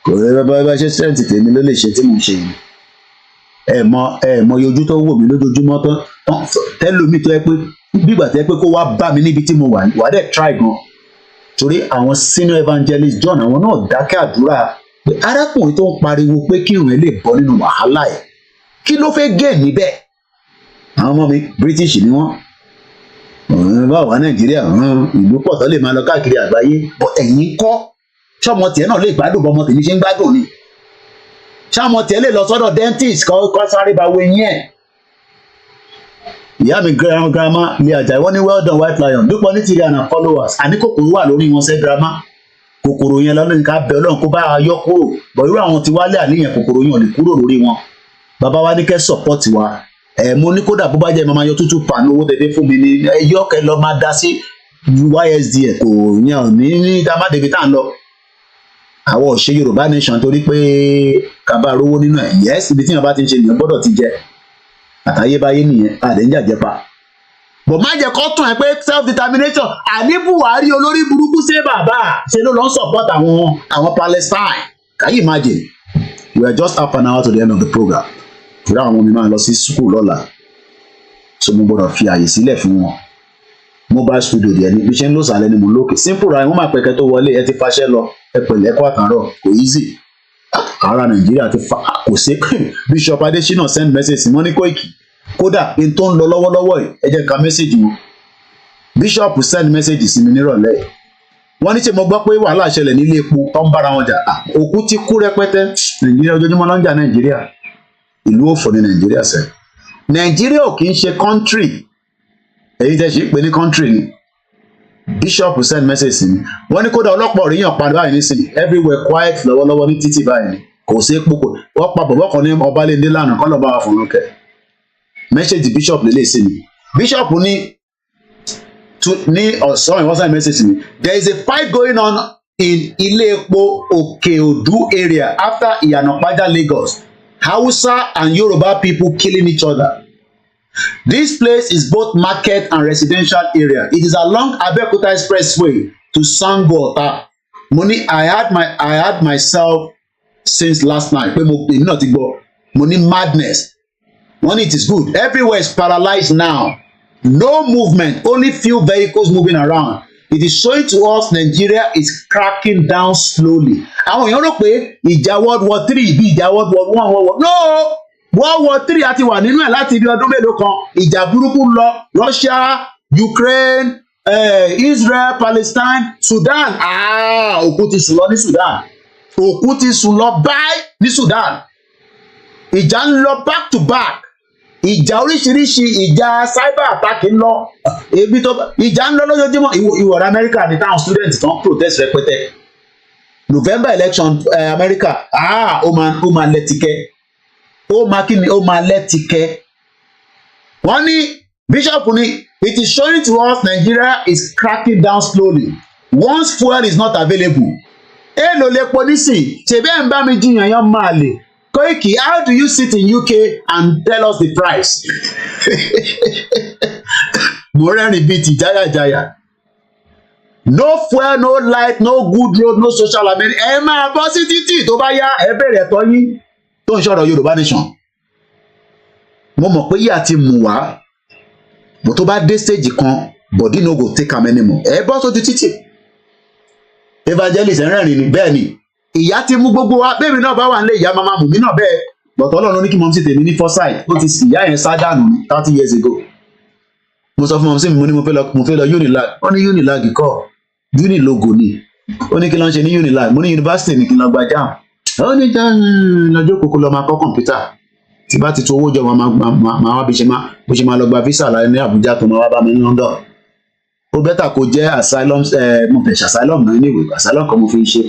kò rẹ bá ṣe strength tèmi ló lè ṣe tí mo ṣe yìí ẹ mọ ojú tó wò mí lójoojúmọ́ tán tẹlómi tó yẹ pé bígbà tó yẹ pé kó wá bá mi níbi tí mo wà wà dẹ̀ try gan torí àwọn Senior Evangelist John àwọn náà dákẹ́ àdúrà pé arákùnrin tó ń pariwo pé kí òun lè bọ́ nínú wàhálà ẹ̀ kí ló fẹ́ gé níbẹ̀ àwọn ọmọ mi British ni wọ́n bá wà Nàìjíríà ìlú pọ̀ tó lè máa lọ káàkiri àgbáyé but ẹ̀yin kọ́ ṣọmọ tiẹ̀ náà lè gbádùn bọ́mọ tèmi ṣe ń gbádùn ni ṣọmọ tiẹ̀ lè lọ sọ́dọ̀ dentist kọ́ sáré bá wo eyín ẹ̀. Ìyá mi grandma lè Àjàyí wọ́n ní well done White Lion dúpọ̀ ní tìrì àná followers àní kòkòrò wà lórí wọn sẹ́ grandma kòkòrò yẹn lọ́nà ká bẹ Ọlọ́run kó bá a yọ kúrò bọ̀ irú àwọn tí wálé àníyàn kòkòrò yẹn ò lè kúrò lórí wọn bàbá wa ní kẹ́ support wa mo ní kódà bó bá jẹ́ màmá yọ tútù pa ní owó tẹ̀lé fún mi ní yọ̀kẹ́ lọ máa dá sí YSDN kò yàn ní dámádébi tá à ń lọ àwọn òṣè Yorùbá nation torí pé kaba rówó nínú ẹ̀ yes ibi tí wọn bá ti ń ṣe nìyẹn gbọ́dọ̀ ti jẹ àtayébáyé nìyẹn àdéjàjẹpa bò má jẹ kó tún ẹ pé self determination àní Buhari olórí burúkú ṣe bàbá ṣe ló lọ ń support àwọn Palestine can you imagine we are just half an hour to the end of the program ìrá àwọn ọmọ mi máa lọ sí school lọ́la so mo gbọ́dọ̀ fi àyè sílẹ̀ fún wọn mobile studio díẹ̀ ní bí ṣe ń lò sàlẹ̀ ni mo lókè simple ra wọn máa pẹ̀kẹ́ tó wọlé ẹ ti faṣẹ́ lọ ẹ pẹ̀lẹ́ ẹ̀kọ́ àkàrọ̀ kò easy ara Nàìjíríà ti fa kò sí Bishop Adesina send message wọn ní Koiki kódà n tó ń lọ lọ́wọ́lọ́wọ́ yìí ẹ jẹ́ ká message wọn Bishop send message sí mi nírọ̀lẹ́ wọ́n ní ṣe mo gbọ́ pé wàhálà ṣẹlẹ̀ nílé epo tó ń bára wọn jà òkú ti kú rẹpẹtẹ Nàìjíríà ojoojúmọ́ ló ń jà Nàìjíríà ìlú òfò ní Nàìjíríà sẹ́ Nàìjíríà ò kì í ṣe country èyí tẹ́ ṣe pé ní country ni Bishop send message sí mi wọ́n ní kódà ọlọ́pàá òríyàn padà báyìí nísìnyí everywhere quiet lọ́wọ́lọ́wọ́ ní títì báyìí kò sí epo wọ́n pa bọ̀bọ̀ kan ní Ọbalẹ́ndé lánàá kọ́ lọ́ọ́ bá wa fún un kẹ́ message Bishop lélẹ̀ sí mi Bishop ní sorry what's that message to me there is a fight going on in Ile-Epo Oke-Odu area after Iyanapaja Lagos Hausa and Yoruba people killing each other. This place is both market and residential area. It is along Abeokuta Expressway to Sango-Ota. Money I had myself since last night pé mo not gbọ́ money madness. Money it is good everywhere is paralyzed now. No movement, only few vehicles moving around. It is showing to us Nigeria is cracking down slowly. Àwọn èèyàn rò pé ìjà World War III bí ìjà World War I no World War III àti wà nínú ẹ̀ láti ibi ọdún mélòó kan ìjà burúkú lọ Russia, Ukraine, Israel, Palestine, Sudan. Òkú ti sùn lọ ní Sudan. Òkú ti sùn lọ báyìí ní Sudan. Ìjà ń lọ back to back. Ìjà oríṣiríṣi ìjà cyber attack ń lọ ebi tó ìjà ń lọ lójoojúmọ́ ìwọ̀n Amẹ́ríkà ní táwọn students tán protest rẹpẹtẹ November election America ó máa lẹ́tìkẹ́ ó máa kí ni ó máa lẹ́tìkẹ́ wọ́n ní Bishop ní it is showing to us Nigeria is cracking down slowly once fuel is not available èèlò lè pọ̀ nísìn ṣèbí ẹ̀ ń bá mi jiyàn yan máa lè. Koiki, how do you sit in UK and tell us the price? Mo rẹ́rìn bíi ti jáyàjáyà. No fuel, no light, no good road, no social amenity. Ẹ máa bọ́ sí títì tó bá yá ẹ bẹ̀rẹ̀ ẹ̀tọ́ yín tó ń ṣọ̀rọ̀ Yorùbá nation. Mo mọ̀ pé yíyà ti mú wá. Bó tó bá dé stage kan, body no go take am anymore. Ẹ bọ́ sójú títì. Evangelist rẹ́rìn ni bẹ́ẹ̀ ni. Ìyá ti mú gbogbo wa bẹ́ẹ̀ mi náà bá wà nílé ìyá mama mú mi náà bẹ́ẹ̀ bọ̀tọ̀ Ọlọ́run ní kí mọ̀ sí tèmi ní foresight ó ti sì ìyá yẹn sá dànù 30 years ago. Mo sọ fún mọ̀ sí mi mo ní mo fẹ́ lọ Unilag ó ní Unilag kọ́ Unilogo ni ó ní kí ló ń ṣe ní Unilag mo ní yunifásitì ní kí lọ gba jam ó ní lọ́jọ́ kókó lọ máa kọ́ kọ̀ǹpútà tí bá ti tu owó jọ máa wá bí ṣe máa lọ gba visa láì ní Àbújá tó máa wá bá mi ní London. Ó bẹ́tà kó jẹ́ asylum mo fẹ́ ṣe asylum náà níwèé asylum kan mo fi ṣe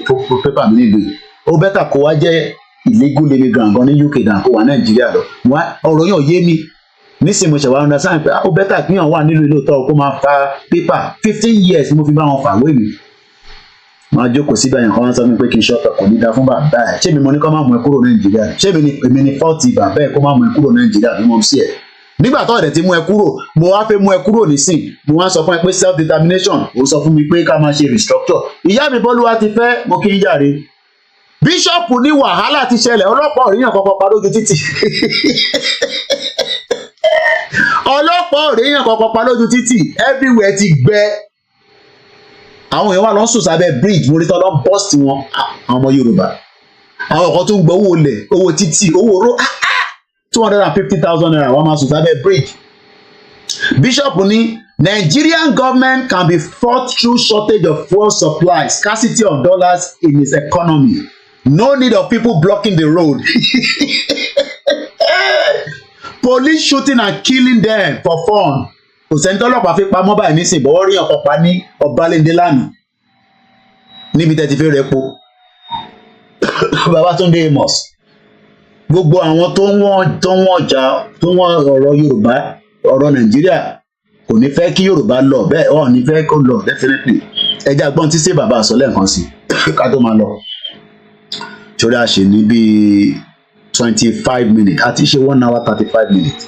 pépà mi nílùú yìí ó bẹ́tà kó wá jẹ́ illegal immigrant gan ní UK dàn kó wà Nàìjíríà lọ ọ̀rọ̀ yàn yé mi nísìnyí mo ṣe wá understand pé ó bẹ́tà kí yàn wà nílùú ìlóòótọ́ kó máa fa pépà 15 years mo fi bá wọn fàwé mi máa jókòó síbẹ̀ yẹn kan wọ́n sọ mi pé kí n ṣọ́tọ̀ kò ní da fún bàbá ẹ̀ ṣé mi mo ní kó má mú ẹ kúrò Nàìjíríà ṣé èmi ni fọ́ọ̀tì bàbá ẹ̀ kó má mú ẹ kúrò Nàìjíríà bí mo sí ẹ̀ nígbà tó ọ̀dẹ̀ ti mú ẹ kúrò mo wá fẹ́ mú ẹ kúrò nísìn mo wá sọ fún ẹ pé self determination ó sọ fún mi pé ká máa ṣe restructure ìyá mi Bọ́lúwa ti fẹ́ mo kí n jàre Bishop ní wàhálà ti ṣẹlẹ̀ ọlọ́pàá òríyàn kankan pa lójú títì ọlọ́pàá òríyàn kankan pa lójú títì everywhere ti gbẹ àwọn èèyàn wà lọ sùn sábẹ́ bridge mo rí tọ́ lọ bọ́ọ̀sì wọn àwọn ọmọ Yorùbá àwọn kan tó ń gbọ́ owó lẹ̀ owó títì owó ró 250,000 naira wọ́n máa sùn sábẹ́ bridge. Bishop ní Nigerian government can be fought through shortage of fuel supply, scarcity of dollars in its economy. No need of people blocking the road. Police shooting and killing them for fun. Kò sẹ́ni tọ́lọ́pàá fi pamọ́ báyìí nísìnyí bọ́ rí ọ̀pọ̀pá ní Ọbalẹ́ndé lánàá níbi tẹ́tí fẹ́ rẹ̀ po. Babátúndé Amos. Gbogbo àwọn tó wọ́n ọ̀rọ̀ Yorùbá ọ̀rọ̀ Nàìjíríà kò ní fẹ́ kí Yorùbá lọ bẹ́ẹ̀ ọ̀ ní fẹ́ kó lọ definitely ẹja gbọ́n tí ṣé bàbá sọ lẹ́ẹ̀kan sí ká tó máa lọ torí a ṣe ní bíi 25 minutes àti ṣe 1 hour 35 minutes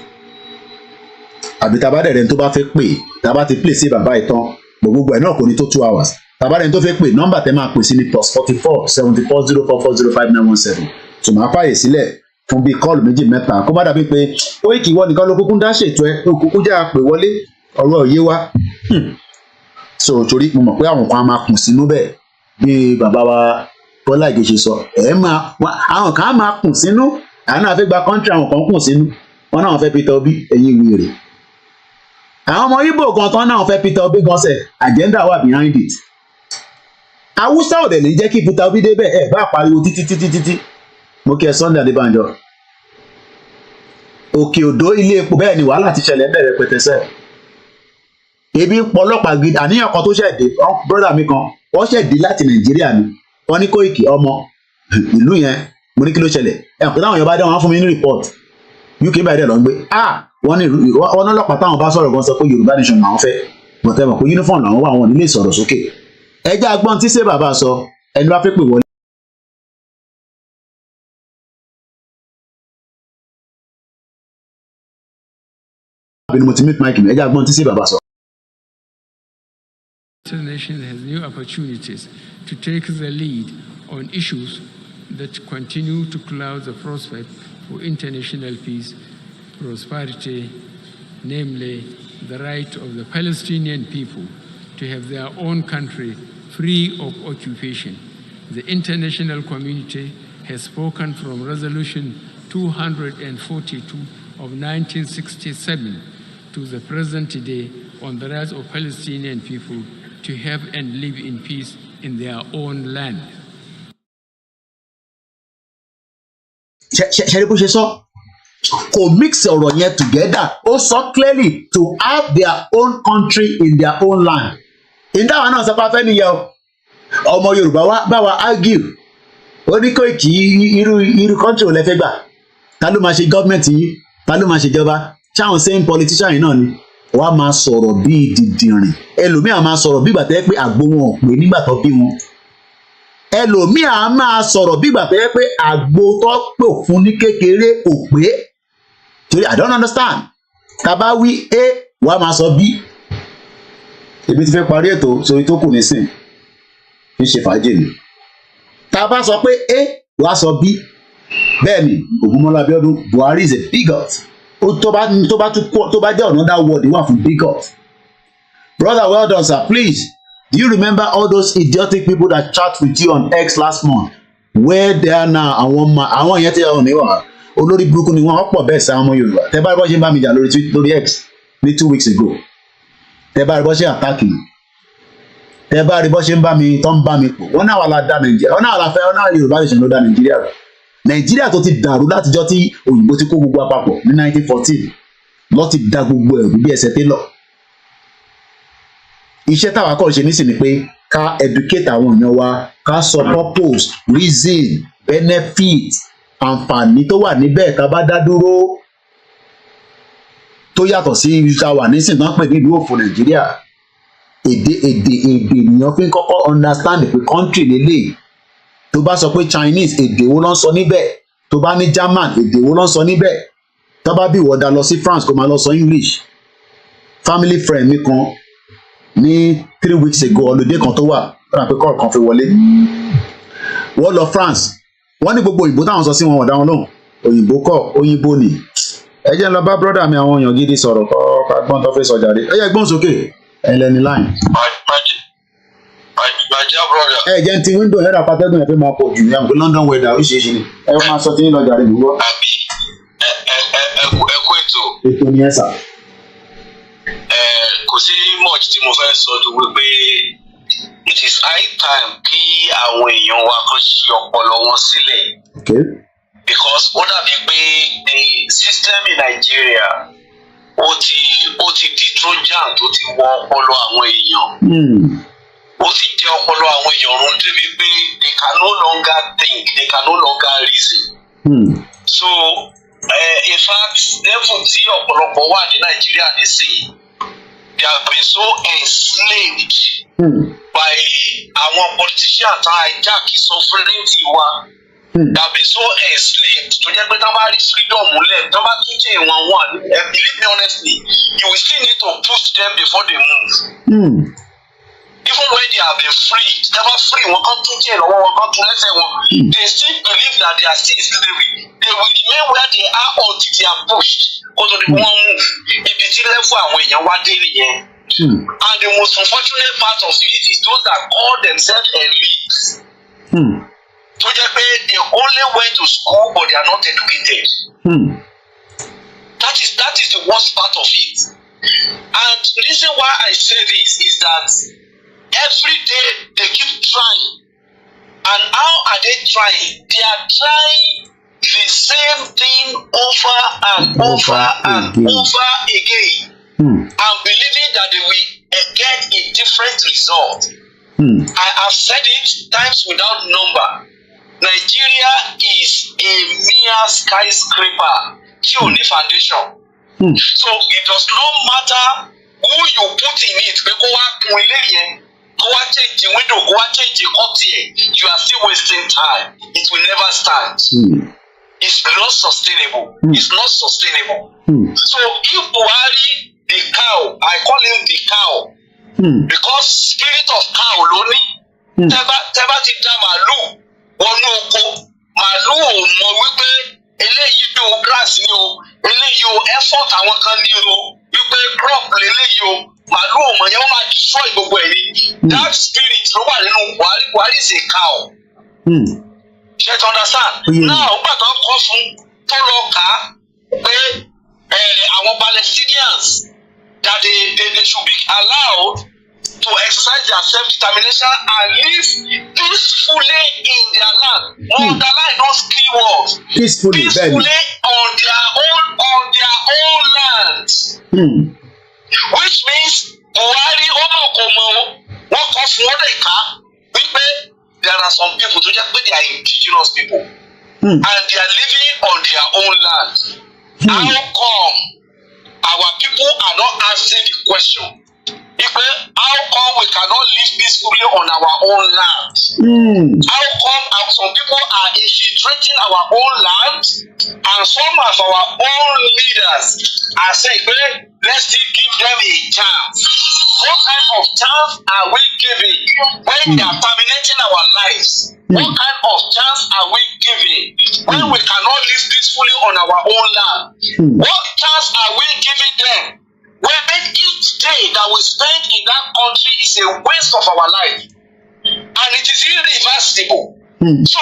àbí tabadẹ̀rẹ̀ tó bá fẹ́ pè tabá ti play sí bàbá ìtàn gbogbo ẹ̀ náà kò ní tó 2 hours tabadẹ̀rẹ̀ tó fẹ́ pè nọ́mbà tẹ́ máa pè sí ní +44 74 04 05 917 tó máa fààyè sílẹ̀ fún bíi kọ́ọ̀lù méjì mẹ́ta kó má dàbí pé ó kì í wọ́n nìkan ló kúkú ń dá ṣètò ẹ̀ ó kúkú já pè wọlé ọ̀rọ̀ òye wa so torí mo mọ̀ pé àwọn kan á máa kùn sínú bẹ́ẹ̀ bí bàbá wa Bọ́lá Ìgè ṣe sọ àwọn kan á máa kùn sínú àwọn náà fẹ́ gba kọ́ńtì àwọn kan kùn sínú wọn náà fẹ́ Peter Obi ẹ̀yìn wèrè àwọn ọmọ Ìgbò gan tán náà fẹ́ Peter Obi gan sẹ̀ agenda wà behind it Awúsá ò dẹ̀ lè jẹ́ kí Peter Obi débẹ̀ ẹ̀ bá pariwo títí mo kí ẹ Sunday Adébánjọ Òkè Òdó ilé epo bẹ́ẹ̀ ni wàhálà ti ṣẹlẹ̀ bẹ̀rẹ̀ pẹ̀tẹ́sẹ̀ ebi pọlọ́pàá gidi àníyàn kan tó ṣẹ̀dé brọ́dà mi kan wọ́n ṣẹ̀dé láti Nàìjíríà ni wọ́n ní Kóìkì ọmọ ìlú yẹn mo ní kí ló ṣẹlẹ̀ ẹ̀ pé táwọn èèyàn bá dé wọn fún mi ní report UK báyìí dẹ̀ lọ gbé wọ́n ní ọlọ́pàá táwọn bá sọ̀rọ̀ gan sọ pé Yorùbá nation làwọn fẹ́ bọ̀tẹ́mọ̀ pé uniform làwọn wà wọn nílé ìsọ̀rọ̀ sókè ẹjẹ́ agbọ́n tí ṣé bàbá sọ ẹni bá fẹ́ pè wọlé. àbínú mo ti meet Mike ẹjẹ́ agbọ́n tí ṣé bàbá sọ. The nation has new opportunities to take the lead on issues that continue to cloud the prospect for international peace, prosperity, namely the right of the Palestinian people to have their own country free of occupation. The international community has spoken from Resolution 242 of 1967 to the present day on the rights of Palestinian people to have and live in peace in their own land. ṣe bó ṣe sọ kò mix ọ̀rọ̀ yẹn together ó sọ clearly to have their own country in their own land. ìdáwà náà sọ pé afẹ́ nìyẹn ọmọ Yorùbá wa bá wa argue ó ní Kóìkì irú country ò lẹ fẹ́ gbà ta ló máa ṣe gọ́ọ̀mẹ̀ntì yìí ta ló máa ṣèjọba ṣáwọn same politician yìí náà ni wàá máa sọ̀rọ̀ bíi dìdìrìn ẹlòmíà máa sọ̀rọ̀ bí ìgbà tẹ́ pé àgbo wọn ò pé nígbà tó bí wọn ẹlòmíà máa sọ̀rọ̀ bí ìgbà tẹ́ pé àgbo tó pè fún ní kékeré ò pé torí I don't understand tàbá wí a wàá máa sọ b ebi ti fẹ́ parí ètò sórí tó kù nísìn fi ṣe fàájì ni tàbá sọ pé a wàá sọ b bẹ́ẹ̀ ni Ògúnmọ́lá Abíọ́dún Buhari is a bigot tó bá jẹ́ another word wà fún bigot. Brother, well done, sir. Please, do you remember all those idiotic people that chat with you on X last month? Where they are now? Àwọn yẹn ti ẹ̀ ọ̀nà ìwà olórí burúkú ni wọ́n pọ̀ bẹ́ẹ̀ sáwọn ọmọ Yorùbá. Tẹ́ bá rí bọ́ ṣe ń bá mi jà lórí X ní 2 weeks ago. Tẹ́ bá rí bọ́ ṣe attack mi. Tẹ́ bá rí bọ́ ṣe ń bá mi tó ń bá mi pọ̀. Wọ́n náà wà lá dá Nàìjíríà. Wọ́n náà wà lá fẹ́ wọ́n náà Yorùbá nation ló dá Nàìjíríà rẹ̀. Nàìjíríà tó ti dàrú látijọ́ tí òyìnbó ti kó gbogbo àpapọ̀ ní 1914 lọ́ ti da gbogbo ẹ̀rù bí ẹsẹ̀ télọ̀. Iṣẹ́ táwa kọ́ ṣe nísìn ni pé ká educate àwọn èèyàn wa ká sọ purpose reason benefit àǹfààní tó wà níbẹ̀ ká bá dá dúró tó yàtọ̀ sí ìta wà nísìn náà pè ní ìlú òfò Nàìjíríà èdè ènìyàn fi ń kọ́kọ́ understand pé country lélẹ̀ tó bá sọ pé Chinese èdè wo ló ń sọ níbẹ̀ tó bá ní German èdè wo ló ń sọ níbẹ̀ tó bá bí ìwọ́dà lọ sí France kó máa lọ sọ English family friend mi kan ní 3 weeks ago holiday kan tó wà lọ́nà pé kọ́ọ̀kan fi wọlé wọ́n lọ France wọ́n ní gbogbo òyìnbó táwọn sọ sí wọn ọ̀dà wọn lóhùn òyìnbó kọ́ òyìnbó ni ẹ jẹ́ ń lọ bá brọ́dà mi àwọn èèyàn gidi sọ̀rọ̀ kọ́ agbọ́n tó fẹ́ sọ jáde ẹ yẹ gbọ́n sókè ẹlẹ́ni line. ẹ jẹ́ ti window ẹ̀rọ apátẹ́gùn yẹn fẹ́ máa pọ̀ jù yẹn pé London weather oríṣiríṣi ni ẹ máa sọ tí ń lọ jáde gbogbo. àbí ẹ kú ètò. ètò ni ẹ sà. kò sí much tí mo fẹ́ sọ tó wípé it is high time kí àwọn èèyàn wa kan ṣí ọpọlọ wọn sílẹ̀. because ó dàbí pé the system in Nigeria ó ti di trojan tó ti wọ ọpọlọ àwọn èèyàn. Ó ti jẹ́ ọpọlọ àwọn èèyàn run débi pé they can no longer think, they can no longer reason. So in fact level tí ọ̀pọ̀lọpọ̀ wà ní Nàìjíríà nísìnyí they have been so enslaved by àwọn politicians tá hijack sovereignty wa. They have been so enslaved tó jẹ́ pé tá bá rí freedom múlẹ̀ tá bá tún jẹ́ ìwọ̀n wọn believe me honestly you will still need to push them before they move. Even when they have been free, never free, one come to jail or one come to let's say one, they still believe that they are still in slavery. They will remain where they are until they are pushed. Because they won't move. If it's still left for one year, one day again. And the most unfortunate part of it is those that call themselves elites. So they only went to school but they are not educated. That is the worst part of it. And the reason why I say this is that every day they keep trying. And how are they trying? They are trying the same thing over and over again. And believing that they will get a different result. I have said it times without number. Nigeria is a mere skyscraper, only foundation. So it does not matter who you put in it. Go and change the window, go and change the curtain. You are still wasting time. It will never stand. It's not sustainable. It's not sustainable. So if Buhari, the cow, I call him the cow, because spirit of cow lonely. Tẹ́bá ti dá màálù wọnú oko, màálù ò mọ̀ wípé eléyìí do grass ni o, eléyìí o effort àwọn kan ní o, wípé crop lélẹ́yìí o, màálù ò mọ̀ yẹn wọ́n máa destroy gbogbo ẹ̀ ní. That spirit ló wà nínú Buhari. Buhari is a cow. Ṣé to understand? Now nígbà tó ń kọ́ fún tó lọ kà á pé àwọn Palestinians that they should be allowed to exercise their self-determination and live peacefully in their land. Underline those key words. Peacefully on their own land. Which means Buhari wọ́n kọ́ fún wọn lè ká wípé there are some people tó jẹ́ pé they are indigenous people and they are living on their own land. How come our people are not answering the question? How come we cannot live peacefully on our own land? How come some people are infiltrating our own land and some of our own leaders are saying, let's still give them a chance? What kind of chance are we giving when they are terminating our lives? What kind of chance are we giving when we cannot live peacefully on our own land? What chance are we giving them when each day that we spend in that country is a waste of our life and it is irreversible? So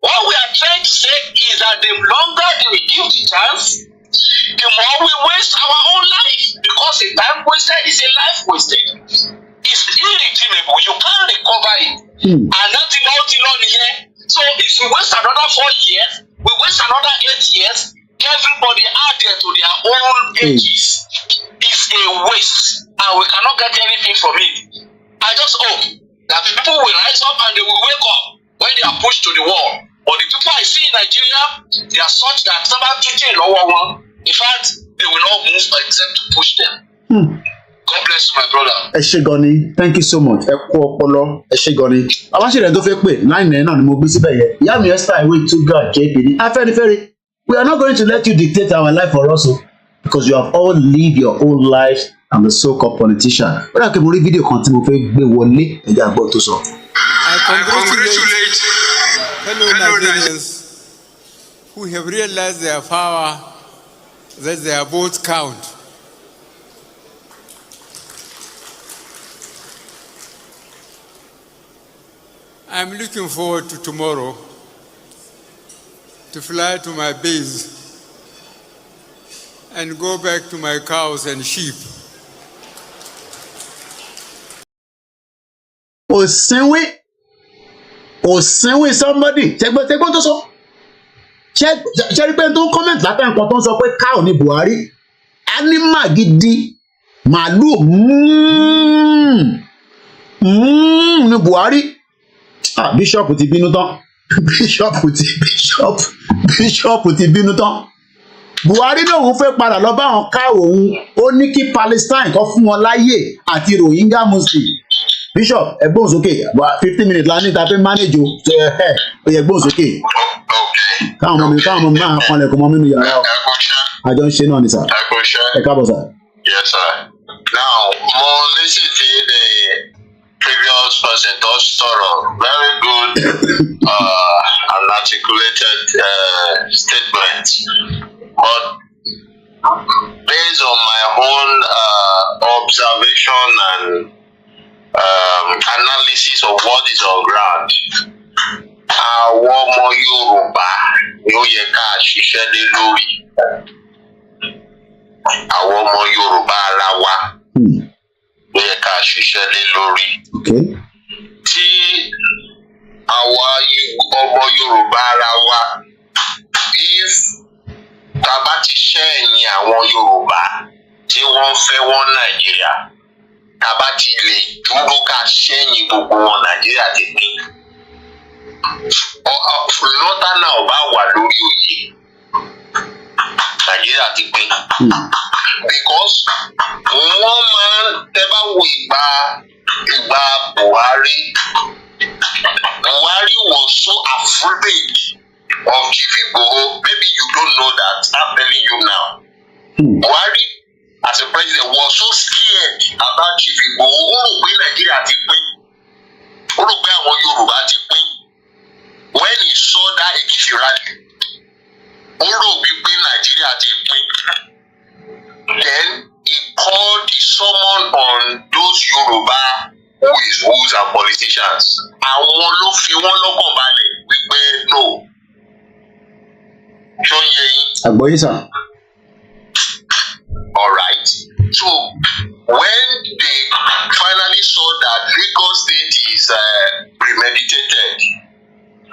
what we are trying to say is that the longer they will give the chance, the more we waste our own life, because a time wasted is a life wasted. It's irredeemable. You can't recover it. And nothing on here. So if we waste another 4 years, we waste another 8 years, everybody added to their own ages. It's a waste and we cannot get anything from it. I just hope that people will rise up and they will wake up when they are pushed to the wall. But the people I see in Nigeria, they are such that in fact, they will not move except to push them. God bless you, my brother. Eshegoni, thank you so much. Ekopolo, Eshegoni. Abashire tó fẹ́ pè 9 náà ni mo gbé síbẹ̀ yẹn. Ìyá mi Esther ìwé to God JP. Afenifere, we are not going to let you dictate our life for us, because you have all lived your own lives and the so-called politician. But I can read video content mo fẹ́ gbé wọlé ẹja gbọ́ tó sọ. I congratulate fellow Nigerians who have realized their power, that their votes count. I'm looking forward to tomorrow to fly to my base and go back to my cows and sheep. Òsínwé somebody tẹgbọ́n tó sọ ṣẹ́rí pé tó ń comment látà nǹkan tó ń sọ pé cow ní Buhari animal gidi màálù ní Buhari. Bishop ti bínú tán Bishop ti bínú tán. Buhari náà òun fẹ́ padà lọ bá àwọn káwọ òun ó ní kí Palestine kó fún wọn láyè àti Rohingya Muslims. Bishop ẹgbọ́n sókè 15 minutes la ní ta fẹ́ manage o ẹgbọ́n sókè káwọn ọmọ mi náà kan lẹ́kọ̀ọ́ mọ́ nínú yàrá o àjọ ń ṣe náà ni sà ẹ káàbọ̀ sà. Yes, sir. Now, more listen to the previous person, Dutch Toro, very good and articulated statement. But based on my own observation and analysis of what is on ground, àwọn ọmọ Yorùbá ni ó yẹ ká ṣiṣẹ́ lé lórí. Àwọn ọmọ Yorùbá ara wa ló yẹ ká ṣiṣẹ́ lé lórí. Tí àwa ọmọ Yorùbá ara wa, if tá bá ti ṣẹ̀yìn àwọn Yorùbá tí wọ́n fẹ́ wọ́n Nàìjíríà, tá bá ti lè dúró ká ṣẹ̀yìn gbogbo wọn, Nàìjíríà ti pín. Lọ́tà náà bá wà lórí oyè, Nàìjíríà ti pín. Because wọ́n máa ń tẹ́ bá wo ìgbà Buhari was so afraid of Chief Igboho. Maybe you don't know that. I'm telling you now. Buhari, as a president, was so scared about Chief Igboho. Ó rò pé Nàìjíríà ti pín. Ó rò pé àwọn Yorùbá ti pín. When he saw that Ekiti rally, ó rò wípé Nàìjíríà ti pín. Then he called the summon on those Yoruba who's and politicians. Àwọn ló fi wọ́n lọ́kàn balẹ̀ wípé no. Ṣó yẹ yín? Àgbọ̀yé sà. All right. So when they finally saw that Lagos State is premeditated,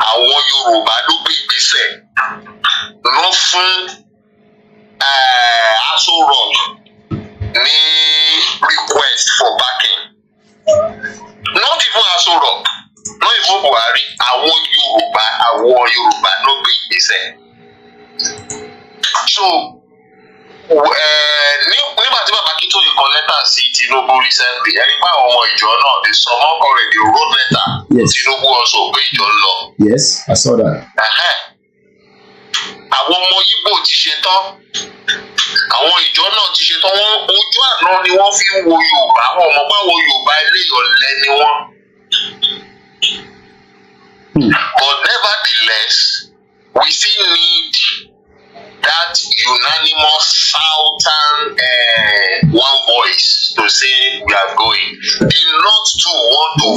àwọn Yorùbá ló gbé ìgbésẹ̀ lọ fún Aso Rock ní request for backing. Not even Aso Rock, not even Buhari, àwọn Yorùbá ló gbé ìgbésẹ̀. So nígbà tí bàbá Akintoye kọ lẹ́tà sí Tinubu recently, ẹni bá àwọn ọmọ ìjọ náà, they somehow already wrote letter. Yes. Tinubu also pé ìjọ ń lọ. Yes, I saw that. Àwọn ọmọ Igbo ti ṣe tán, àwọn ìjọ náà ti ṣe tán, wọ́n ojú àná ni wọ́n fi ń wo Yorùbá, àwọn ọmọ bá wo Yorùbá ilé ọ̀lẹ ni wọ́n. But nevertheless, we still need that unanimous southern one voice to say we are going. The North too want to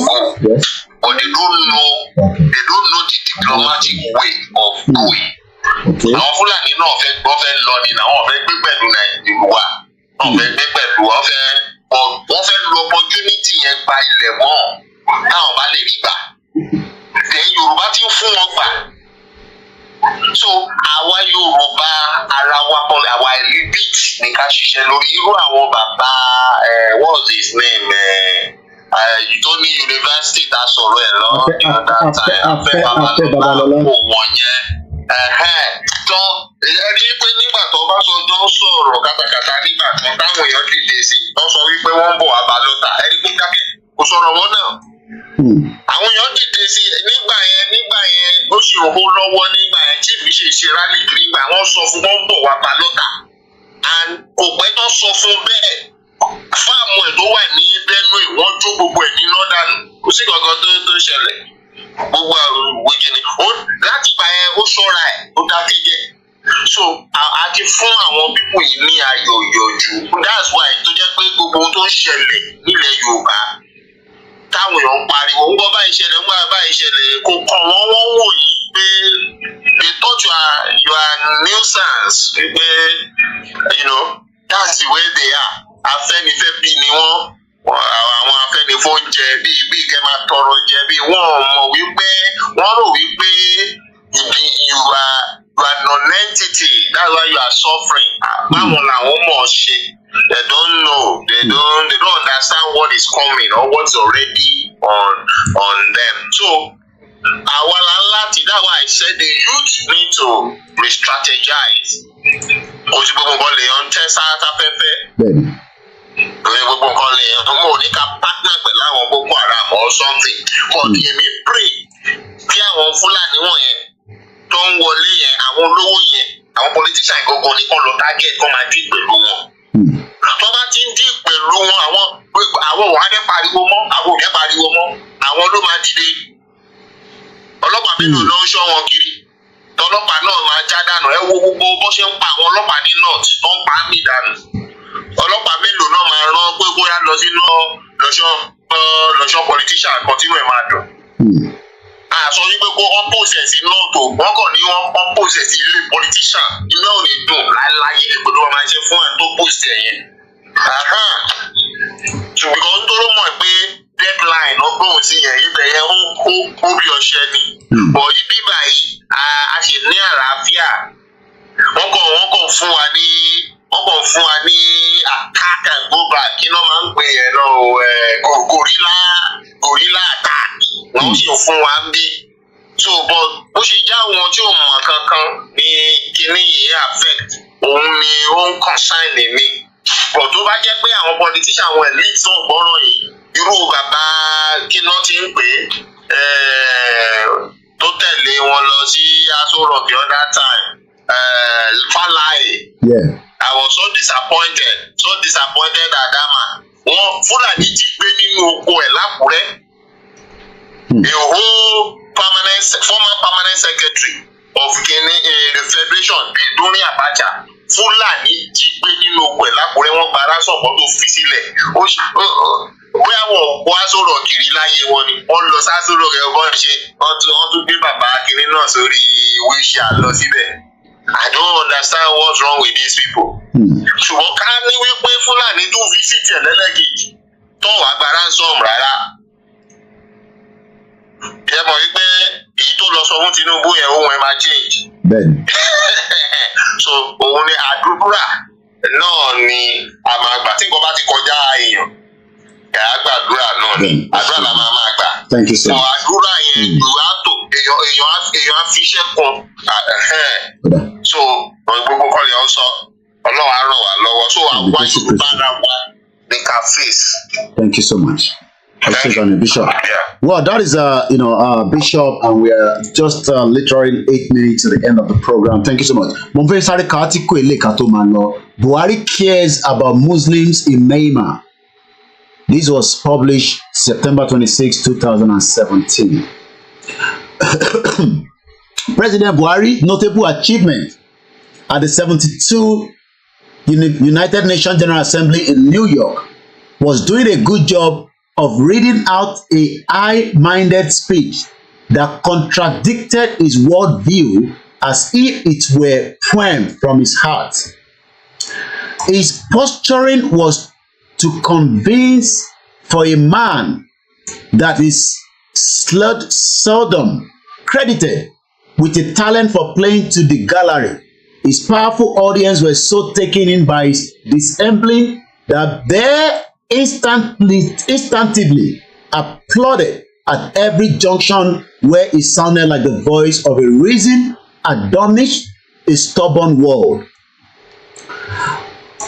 go, but they don't know the diplomatic way of going. Àwọn Fúlàní náà fẹ́ lọ ni náà wọ́n fẹ́ gbé pẹ̀lú Nàìjíríà, wọ́n fẹ́ gbé pẹ̀lú wọ́n fẹ́ lo opportunity yẹn gba ilẹ̀ mọ́ táwọn bá lè rí gbà. Then Yorùbá ti ń fún wọn gbà. So àwa Yorùbá ara wa kọ́ àwa elite ní ká ṣiṣẹ́ lórí irú àwọn bàbá what's his name tó ní yunifásitì tá a sọ̀rọ̀ ẹ̀ lọ ní ọ̀dà táyà Afẹ́ Babalọ́lá kò wọ̀nyẹn tán ẹni pé nígbà tó bá sọ tó ń sọ̀rọ̀ kátàkátà nígbà kan táwọn èèyàn dìde sí tó sọ wípé wọ́n ń bọ̀ wá bá lọ́tà ẹni pé kákẹ́ kò sọ̀rọ̀ wọn náà. Àwọn èèyàn dìde sí nígbà yẹn ó sì hó lọ́wọ́ nígbà yẹn tí èmi ṣe rálì nígbà wọ́n sọ fún wọn ń bọ̀ wá bá lọ́tà and kò pẹ́ tó sọ fún bẹ́ẹ̀ fáàmù ẹ̀ tó wà ní Benue wọ́n jó gbogbo ẹ̀ ní nọ́dànù kò sí kankan tó ṣẹlẹ̀ gbogbo wíkìní láti gbà yẹn ó ṣọ́ra ẹ̀ ó dákẹ́jẹ́ so a ti fún àwọn pípò yìí ní ayọ̀ ìyọ̀jú that's why tó jẹ́ pé gbogbo ohun tó ń ṣẹlẹ̀ nílẹ̀ Yorùbá táwọn èèyàn ń pariwo ń gbọ́ báyìí ṣẹlẹ̀ ń gbọ́ báyìí ṣẹlẹ̀ kò kàn wọ́n wò yìí pé they thought you are nuisance pé that's the way they are Afenifere bí ni wọ́n àwọn Afenifere ń jẹ bíi kẹ́ máa tọrọ jẹ bíi wọ́n mọ̀ wípé wọ́n rò wípé you are non-entity that's why you are suffering báwọn làwọn mọ̀ ṣe. They don't know. They don't understand what is coming or what's already on them. So, àwa la láti that's why I said the youth need to re-strategize. Kò sí gbogbo nǹkan lè yan tẹ́ sáfẹ́fẹ́. Kò sí gbogbo nǹkan lè yan mo ní ká partner pẹ̀lú àwọn Boko Haram or something. But èmi pray kí àwọn Fúlàní wọ̀nyẹn tó ń wọlé yẹn àwọn olówó yẹn àwọn politician gangan ni kán lọ target kán máa dín pẹ̀lú wọn. Tó bá ti ń dín pẹ̀lú wọn àwọn wàá dẹ́ pariwo mọ́ àwọn ò dẹ́ pariwo mọ́ àwọn ló máa dìde. Ọlọ́pàá mélòó ló ń ṣọ́ wọn kiri tọlọ́pàá náà máa já dànù ẹ wo gbogbo bó ṣe ń pa àwọn ọlọ́pàá ní north tó ń pa á mì dànù. Ọlọ́pàá mélòó náà máa rán pé bóyá lọ sínú lọ́ṣọ́ politician kan tí wọ́n máa dùn. Àṣọ wípé kó wọ́n pòṣẹ̀ sí náà tó wọ́n kàn ní wọ́n pòṣẹ̀ sí ilé politician iná ò ní dùn láyé ìgbòdo wọn máa ṣe fún ẹ̀ tó pòṣẹ̀ yẹn. ṣùgbọ́n tó ló mọ̀ pé deadline ọgbọ́n sí yẹn ibẹ̀ yẹn ó bí ọṣẹ ni bọ̀ ibi báyìí a ṣe ní àlàáfíà wọ́n kàn fún wa ní attack and go back kí ló máa ń pè yẹn náà gorilla attack wọ́n sì fún wa ń bí so but bó ṣe já wọn tí ò mọ̀ kankan ní kíní yìí affect òun ni ó ń concern mi but tó bá jẹ́ pé àwọn politician àwọn elite tó gbọ́rọ̀ yìí irú bàbá kíná ti ń pè tó tẹ̀lé wọn lọ sí Aso Rock the other time Falaye. I was so disappointed at that man. Wọ́n Fúlàní ti gbé nínú oko ẹ̀ lákùrẹ́. A whole former permanent secretary of the federation during Abacha. Fúlàní ti gbé nínú oko ẹ̀ lákùrẹ́ wọ́n gba ransom kan tó fi sílẹ̀. Bóyá wọ́n kó Aso Rock kiri láyé wọn ni wọ́n lọ sí Aso Rock ẹ̀ bọ́n ṣe wọ́n tún gbé bàbá kiri náà sórí wheelchair lọ síbẹ̀. I don't understand what's wrong with these people. Ṣùgbọ́n ká ní wípé Fúlàní tún visit ẹ̀ lẹ́lẹ́kejì tó wà gba ransom rárá. Ẹ mọ̀ wípé èyí tó lọ sọ fún Tinubu yẹn ohun ẹ̀ máa change. Bẹ́ẹ̀ni. So òun ni àdúrà náà ni a máa gbà tí nǹkan bá ti kọjá èèyàn. Ẹ̀ á gbàdúrà náà ni àdúrà la máa gbà. Thank you, sir. Àdúrà yẹn ìwà tó èèyàn á fi iṣẹ́ kun. So gbogbo kọ́lé ọ sọ Ọlọ́run á ràn wá lọ́wọ́ so àwa Yorùbá ara wa ní ká face. Thank you so much. Bishop. Yeah. Well, that is Bishop, and we are just literally 8 minutes to the end of the program. Thank you so much. Buhari cares about Muslims in Myanmar. This was published September 26, 2017. President Buhari, notable achievement at the 72 United Nations General Assembly in New York was doing a good job of reading out a high-minded speech that contradicted his worldview as if it were poem from his heart. His posturing was to convince for a man that is seldom credited with a talent for playing to the gallery. His powerful audience were so taken in by his dissembling that they instinctively applauded at every junction where it sounded like the voice of a reason admonished a stubborn world.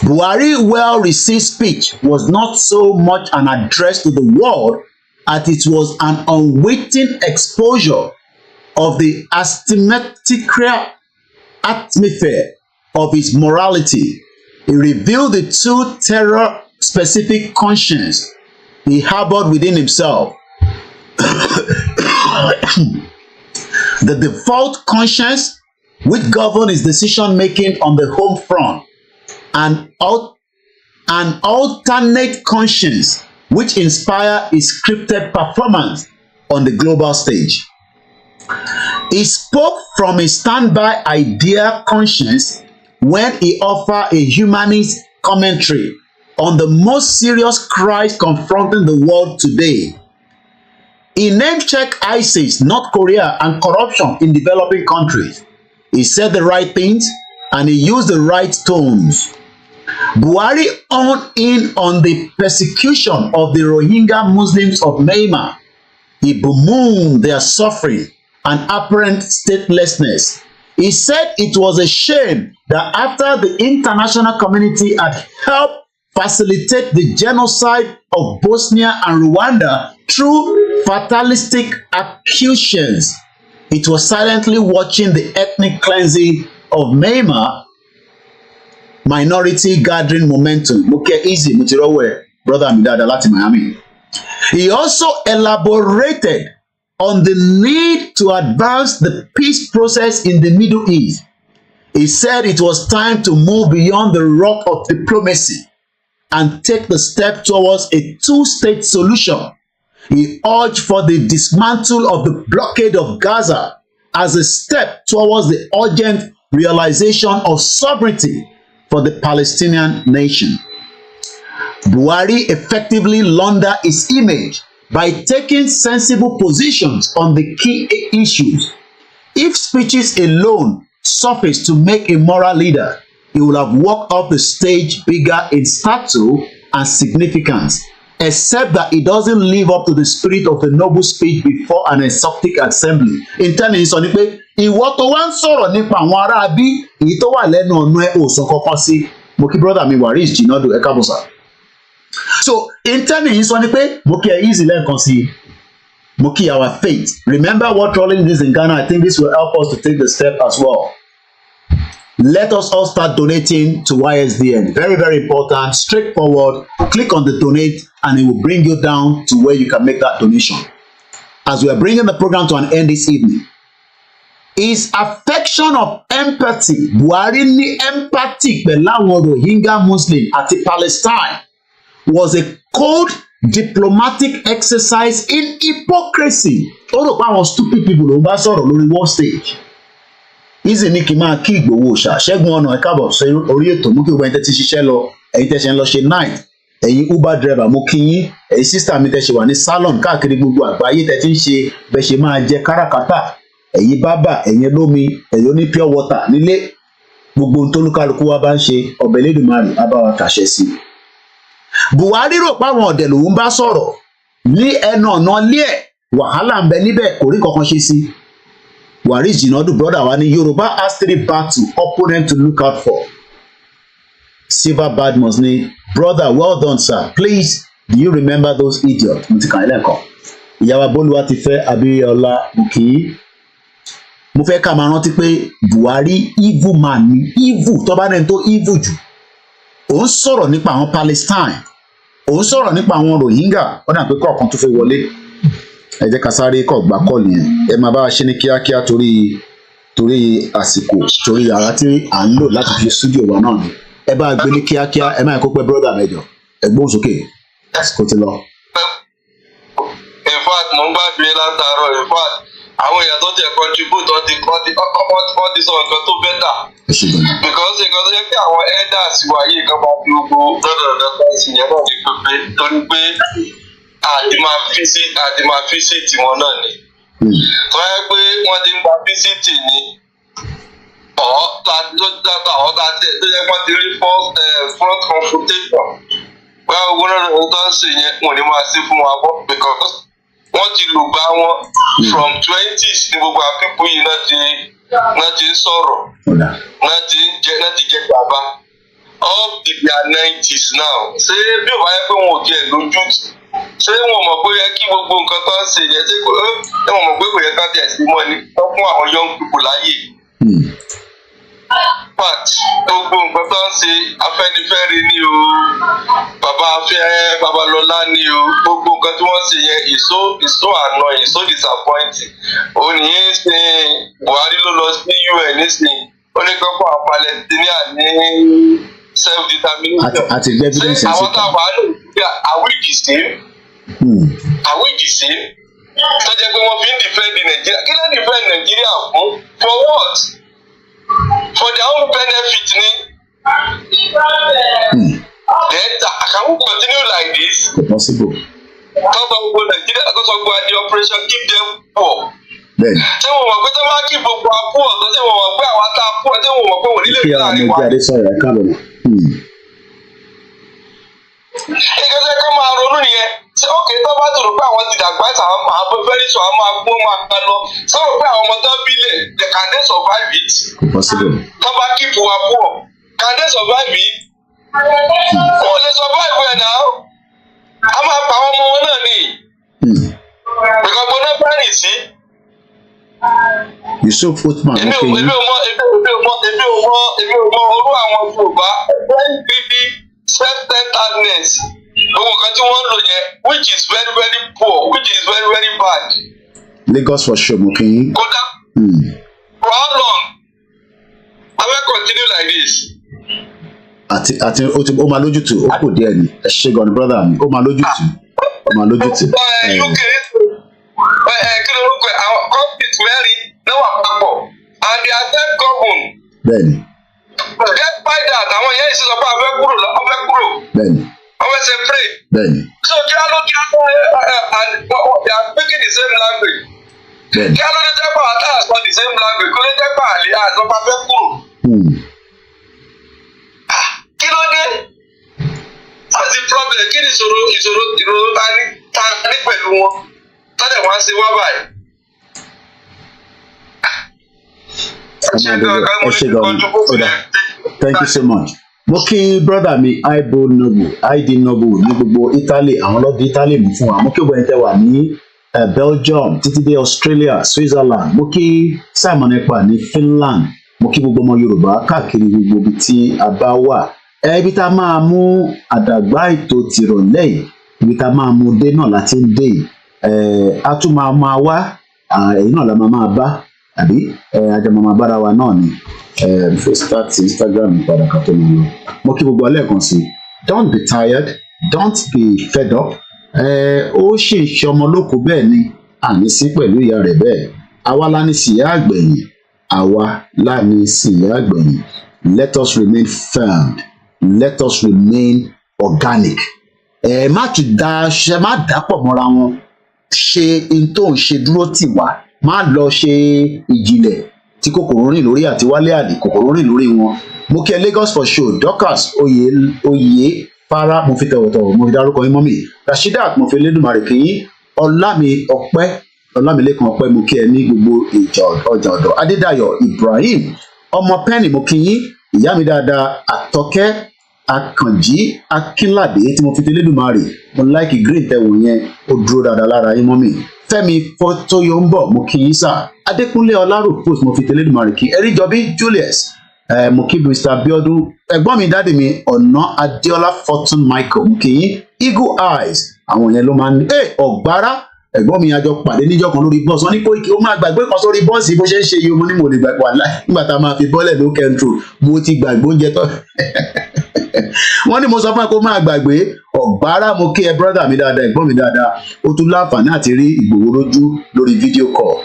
Buhari's well-received speech was not so much an address to the world as it was an unwitting exposure of the asymmetrical atmosphere of his morality. He revealed the two terror-specific conscience he harbored within himself. The default conscience which governs his decision-making on the home front, and an alternate conscience which inspires his scripted performance on the global stage. He spoke from a standby idea conscience when he offered a humanist commentary on the most serious crisis confronting the world today. He name-checked ISIS, North Korea, and corruption in developing countries. He said the right things and he used the right tones. Buhari honed in on the persecution of the Rohingya Muslims of Myanmar. He bemoaned their suffering and apparent statelessness. He said it was a shame that after the international community had helped facilitate the genocide of Bosnia and Rwanda through fatalistic accusations, it was silently watching the ethnic cleansing of Myanmar minority gathering momentum. Easy, brother Amidada láti Miami. He also elaborated on the need to advance the peace process in the Middle East. He said it was time to move beyond the rock of diplomacy and take the step towards a two-state solution. He urged for the dismantle of the blockade of Gaza as a step towards the urgent realization of sovereignty for the Palestinian nation. Buhari effectively laundered his image by taking sensible positions on the key issues. If speeches alone suffice to make a moral leader, he would have walked up the stage bigger in stature and significance, except that he doesn't live up to the spirit of the noble speech before an exotic assembly. In telling his son, ìwọ tó wá ń sọ̀rọ̀ nípa àwọn ará bí èyí tó wà lẹ́nu ọ̀nà ẹ̀ ò sọ kọ́kọ́ sí mo kí brother mi Waris Jinadu ẹ káàbọ̀ sà. So in telling his son, mo kí ẹ easy lẹ́ẹ̀kan sí mo kí our faith. Remember what trolling this in Ghana, I think this will help us to take the step as well. Let us all start donating to YSDN. Very, very important. Straightforward. Click on the donate and it will bring you down to where you can make that donation. As we are bringing the program to an end this evening, his affection of empathy, Buhari ní empathy pẹ̀lú àwọn Rohingya Muslims àti Palestine, was a cold diplomatic exercise in hypocrisy. Ó rò pé àwọn stupid people ló ń bá sọ̀rọ̀ lórí world stage. Easy ní kí n máa kí Ìgbòho ṣá Ṣẹ́gun ọ̀nà ẹ̀ka bọ̀ sí orí ètò mú kí gbogbo ẹ̀yin tẹ́ ti ṣiṣẹ́ lọ ẹ̀yin tẹ́ ṣe ń lọ ṣe night ẹ̀yin Uber driver mú kí yín ẹ̀yin sister mi tẹ́ ṣe wà ní salon káàkiri gbogbo àgbáyé tẹ́ ti ń ṣe bẹ́ ṣe máa jẹ káràkátà ẹ̀yin bábà ẹ̀yin lómi ẹ̀yin oní pure water nílé gbogbo ohun tó lúkálukú wa bá ń ṣe ọ̀bẹ Elédùmarè á bá wa kàṣẹ sí i. Buhari rò pé àwọn ọ̀dẹ̀ lòun bá sọ̀rọ̀ ní ẹnu ọ̀nà ilé ẹ̀ wàhálà ń bẹ níbẹ̀ kò rí kankan ṣe sí i. Waris Jinadu brother wa ni Yoruba has 3 battle opponent to look out for. Silver Badmus ni brother, well done sir. Please, do you remember those idiots? Mo ti kàn ilé ẹ̀kọ́. Ìyàwó Bólúwatifẹ́ Abíọ́lá Bùkí. Mo fẹ́ ká máa rántí pé Buhari evil man ni evil tó bá dẹ́n tó evil jù. Ó ń sọ̀rọ̀ nípa àwọn Palestine. Ó ń sọ̀rọ̀ nípa àwọn Rohingya. Ó dà pé kọ̀ọ̀kan tó fẹ́ wọlé. Ẹ jẹ́ ká sáré kọ̀ gbá kọ́ọ̀lù yẹn ẹ máa bá wa ṣe ní kíákíá torí àsìkò torí ara tí à ń lò láti fi studio wa náà ni ẹ bá gbé ní kíákíá ẹ máa kó pẹ́ brother mẹ́jọ ẹ gbóhùn sókè àsìkò ti lọ. In fact mo ń gbàgbé látàárọ̀ in fact àwọn èèyàn tó jẹ́ contribute wọ́n ti sọ nǹkan tó bẹ́tà because nǹkan tó yẹ kí àwọn elders wáyé kan máa fi gbogbo lọ́dọ̀ọ̀dọ̀ sí yẹn náà ní pípé torí pé àti máa fíṣítì wọn náà ni. tó yẹ pé wọ́n ti ń gba fíṣítì ni tó yẹ wọ́n ti rí front confrontation pé owó náà ló tó ń ṣe yẹn wọ́n ní máa ṣe fún wa bọ́ because wọ́n ti lò gbá wọn from 20s ní gbogbo àpípọ̀ yìí náà ti ń sọ̀rọ̀ náà ti jẹ bàbá up to their 90s now ṣé bí ò bá yẹ pé wọn ò tiẹ̀ lójú ṣé wọn mọ̀ pé yẹ kí gbogbo nǹkan tó ń ṣe yẹn ṣé wọn mọ̀ pé kò yẹ ká tẹ̀ sí mọ́ ni wọ́n fún àwọn young people láyè. But gbogbo nǹkan tó ń ṣe Afẹ́nifẹ́re ni o Babalọ́lá ni o gbogbo nǹkan tí wọ́n ṣe yẹn is so annoying so disappointing. Ònìyẹn ṣe Buhari ló lọ sí UN nísìnyí ó ní kọ́ fún àwọn Palestinian ní self-determination. Ṣé àwọn táwọn àlò are we the same? Are we the same? Tó jẹ́ pé wọ́n fi ń defend Nigeria. Kí ló defend Nigeria fún? For what? For their own benefit ni. Then can we continue like this? Possible. Tọ́gbà gbogbo Nigeria tó sọ gbogbo the operation keep them poor. Ṣé wọ́n mọ̀ pé tó bá kí gbogbo àpò ọ̀tọ̀ ṣé wọ́n mọ̀ pé àwọn tá a pọ̀ ṣé wọ́n mọ̀ pé wọ́n nílé ìlú láàrin wa? Ìgbésẹ̀ kan máa ronú nìyẹn. Ṣé ókè tó bá dùn pé àwọn ti dàgbà àwọn máa bọ́ fẹ́rí sọ àwọn máa gbọ́n máa gbá lọ. Ṣé wọ́n pé àwọn ọmọ tó bílẹ̀ can they survive it? Tó bá kíkù wa pọ̀ can they survive it? Wọ́n lè survive ẹ̀ náà. A máa pa àwọn ọmọ wọn náà ní. Ìgbàgbọ́ náà bá rìn sí. Yusuf Othman èmi ò mọ orú àwọn Yorùbá bíbí self-centeredness gbogbo nǹkan tí wọ́n ń lò yẹn which is very very poor which is very very bad. Lagos for sure mokin. kódà for how long I will continue like this. àti ó máa lójútùú ó kù díẹ̀ ni ẹ ṣe gan ni brother mi ó máa lójútùú. Kí ló ń pè àwọn conflict mẹ́rin náà wà papọ̀ and they are self governed. Bẹ́ẹ̀ni. Despite that àwọn yẹn ìṣe sọ pé a fẹ́ kúrò. Bẹ́ẹ̀ni. Àwọn ẹsẹ̀ pray. Bẹ́ẹ̀ni. So kí á ló and they are speaking the same language. Bẹ́ẹ̀ni. Kí á ló dé jẹ́ pé àwọn àtàwọn sọ the same language kó ló jẹ́ pé àlè àtọ́pá fẹ́ kúrò. Kí ló dé? What's the problem? Kí ni ìṣòro ta ní pẹ̀lú wọn? Tọ́lẹ̀ wá sí wá báyìí. Thank you so much. Mo kí brother mi ID Noble ní gbogbo Italy, àwọn lọ́dún Italy mú fún wa. Mo kí gbogbo ẹni tẹ́ wà ní Belgium títí dé Australia, Switzerland. Mo kí Simon Ekpa ní Finland. Mo kí gbogbo ọmọ Yorùbá káàkiri gbogbo ibi tí a bá wà. Ibi tá a máa mú àdàgbà ètò tìrọ̀lẹ́ yìí, ibi tá a máa mú dé náà láti ń dé yìí. A tún máa wá èyí náà la máa bá àbí àjọ máa bára wa náà ni start Instagram padà kan tó ń lò. Mo kí gbogbo ọlẹ́ẹ̀kan sí, don't be tired, don't be fed up. Ó ṣe ìṣọmọ lóko bẹ́ẹ̀ ni àní sí pẹ̀lú ìyá rẹ̀ bẹ́ẹ̀. Àwa la ní síyá àgbẹ̀yìn, àwa la ní síyá àgbẹ̀yìn. Let us remain firm, let us remain organic. Má dàpọ̀ mọ́ra wọn, ṣe in tó ń ṣe dúró tì wá, má lọ ṣe ìjìnlẹ̀ tí kòkòrò rìn lórí àti wálé àlè kòkòrò rìn lórí wọn. Mo kí ẹ Lagos for show, Dorcas oyè fara mo fi tọ̀wọ̀tọ̀wọ̀ mo fi dárúkọ yín mọ́mì, Rasheedat mo fi Elédùmarè kí yín, Ọlámilékan ọpẹ́ mo kí ẹ ní gbogbo ọjà ọ̀dọ̀, Adédayọ̀ Ibrahim ọmọ Penny mo kí yín, ìyá mi dáadáa Àtọ́kẹ́ Akànjí Akínládé tí mo fi Elédùmarè, mo láìkì green tẹ̀wò yẹn ó dúró dáadáa lára yín mọ́mì. Fẹ́mi Fọ́tóyọ̀ ń bọ̀ mo kí yín sà, Adékúnlé Ọláròpós mo fi Elédùmarè kí, Ẹríjọbí Julius mo kí Mr. Abiodun, ẹ̀gbọ́n mi dáàdì mi Ọ̀nà Adéọlá Fortune Michael mo kí yín, Eagle Eyes àwọn yẹn ló máa ń ní Ọ̀gbárá ẹ̀gbọ́n mi àjọ pàdé níjọ́ kan lórí bọ́ọ̀sì, wọ́n ní Kóìkì ó máa gbàgbé kan sórí bọ́ọ̀sì bó ṣe ń ṣe yìí, mo ní mo lè gbàgbé wàhálà nígbà tá a máa fi bọ́ọ̀lẹ̀ ló kẹ́ńtrò mo ti gbàgbé oúnjẹ tán wọ́n ní mo sọ fún ẹ kó máa gbàgbé. Ọ̀gbárá mo kí ẹ brọ́dà mi dáadáa, ẹ̀gbọ́n mi dáadáa, ó tún láǹfààní àti rí Ìgbòho lójú lórí fídíò call.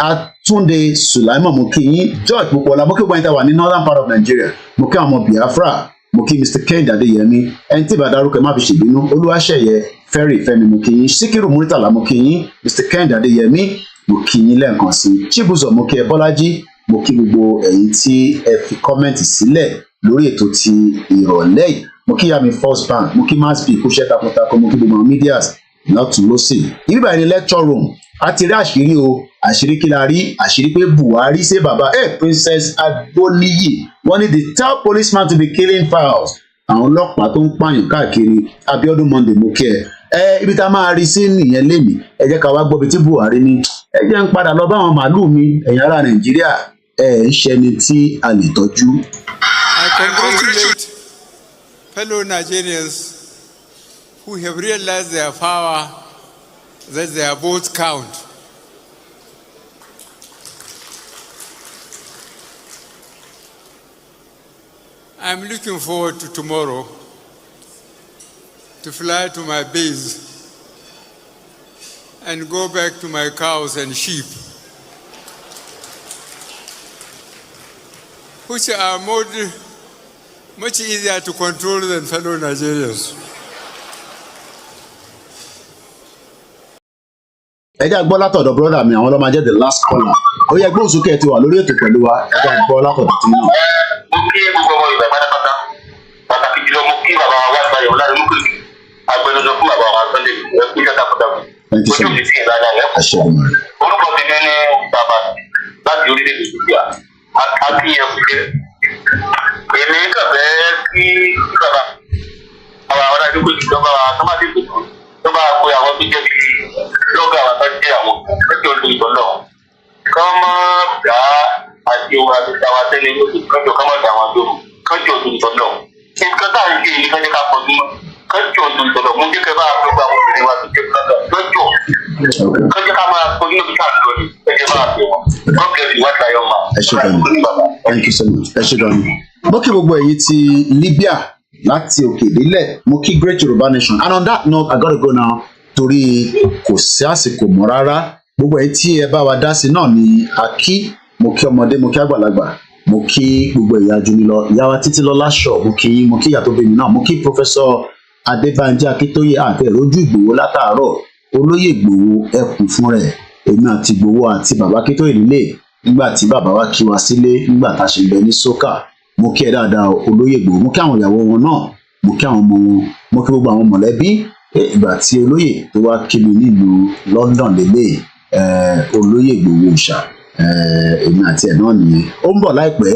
Atúndé Sùláìmọ̀ mo kí yín, George Pupola mo kí gbọ́n ìta wà ní northern part of Nigeria, mo kí àwọn ọmọ Biafra, mo kí Mr. Kẹ́hìndé Adéyẹmí, ẹni tí ìbàdàrúkọ ẹ má fi ṣèbínú, Olúwaṣeyẹ Fẹ́rì Fẹ́mi mo kí yín, Síkírù Múrítàlá mo kí yín, Mr. Kẹ́hìndé Adéyẹmí mo kí yín lẹ́ẹ̀kan sí, Chibuzor mo kí ẹ Bọ́lájí, mo kí gbogbo ẹ̀yin tí ẹ fi kọ́mẹ́ǹtì sílẹ̀ lórí ètò ti ìrọ̀lẹ́ yìí, mo kí yàmi First Bank, mo kí Masbi kúṣẹ́ takuntakun, mo kí gbogbo àwọn medias lọ́tún lọ́sì. Ibi báyìí ni lecture room a ti rí àṣírí o, àṣírí kí la rí, àṣírí pé Buhari ṣe bàbá Princess Agboniyi wọ́n ní they tell policeman to be killing fowls. Àwọn ọlọ́pàá tó ń pààyàn káàkiri, Abiodun Monday mo kí ẹ. Ibi tá a máa rí sí nìyẹn lénìí, ẹ jẹ́ ká wá gbọ́ bí tí Buhari ní ẹ jẹ́ ń padà lọ bá àwọn màálù mi, ẹ̀yin ará Nàìjíríà ń ṣẹni tí a lè tọ́jú. I congratulate fellow Nigerians who have realized their power, that their votes count. I'm looking forward to tomorrow to fly to my base and go back to my cows and sheep, which are much easier to control than fellow Nigerians. Ẹ jẹ́ gbọ́ látọ̀dọ̀ brọ́dà mi, àwọn ọlọ́mọ jẹ́ the last caller. Ó yẹ gbóhùn sókè ti wà lórí ètò pẹ̀lú wa, ẹ jẹ́ gbọ́ látọ̀dọ̀ tí náà. Mo kí gbogbo ọmọ Yorùbá pátápátá, pàtàkì jùlọ mo kí bàbá wa Gbáyé Ọlárẹ̀mú agbẹnusọ fún bàbá wa Sunday ẹkú iṣẹ́ takuntakun. Ojú mi sí ìlànà ẹ̀kọ́. Orúkọ ti ní bàbá láti orílẹ̀-èdè Nàìjíríà, Akínyẹ̀kúṣẹ́. Èmi kàfẹ́ kí bàbá àwọn aráàlú kò jùlọ bá wa sọ́mádé tuntun tó bá pe àwọn tó jẹ́ bí lọ́gà àwọn tó jẹ́ àwọn ẹgbẹ́ olóyìnbó náà. Kọ́mọ́ dá àti ohun àti tàwa tẹ́lẹ̀ ní oṣù kọjọ kọ́mọ́ dá àwọn àdó kọjọ olóyìnbó náà. Nǹkan tá à ń ṣe yìí kọ́jọ́ ká pọ̀jù mọ́ kọjọ olóyìnbó náà. Mo jẹ́ kẹ́ bá a gbọ́ àwọn obìnrin wa tó jẹ́ lọ́jọ́ kọjọ́ ká máa pọ̀jù níbi ká àdó ni ẹ̀jẹ̀ máa fi wọn. Gọ́ọ̀kẹ́ ìwádìí ayọ̀ máa. Ẹ ṣe gan ni. Thank you so much. Ẹ ṣe gan ni. Mo kí gbogbo èyí ti Libya láti òkè délẹ̀, mo kí Great Yoruba Nation, and on that note I gotta go now torí kò sí àsìkò mọ́ rárá. Gbogbo èyí tí ẹ bá wa dá sí náà ni a kí, mo kí ọmọdé, mo kí àgbàlagbà, mo kí gbogbo ìyá jù mí lọ, ìyá wa Títílọlá Shaw mo kí yín, mo kí ìyá tó bí mi náà, mo kí Professor Adébánjí Akíntóyè àti ìrójú Ìgbòho látàárọ̀ olóyè Ìgbòho ẹkùn fún rẹ̀ èmi àti Ìgbòho àti bàbá Akíntóyè nílé nígbà tí bàbá wa kí wa sílé nígbà tá a ṣe bẹ ní sókà mo kí ẹ dáadáa olóyè Ìgbòho mo kí àwọn ìyàwó wọn náà mo kí àwọn ọmọ wọn mo kí gbogbo àwọn mọ̀lẹ́bí ìgbà tí olóyè tó wá kí mi nílùú London lélẹ̀ olóyè Ìgbòho ṣá èmi àti ẹ̀ náà nìyẹn ó ń bọ̀ láìpẹ́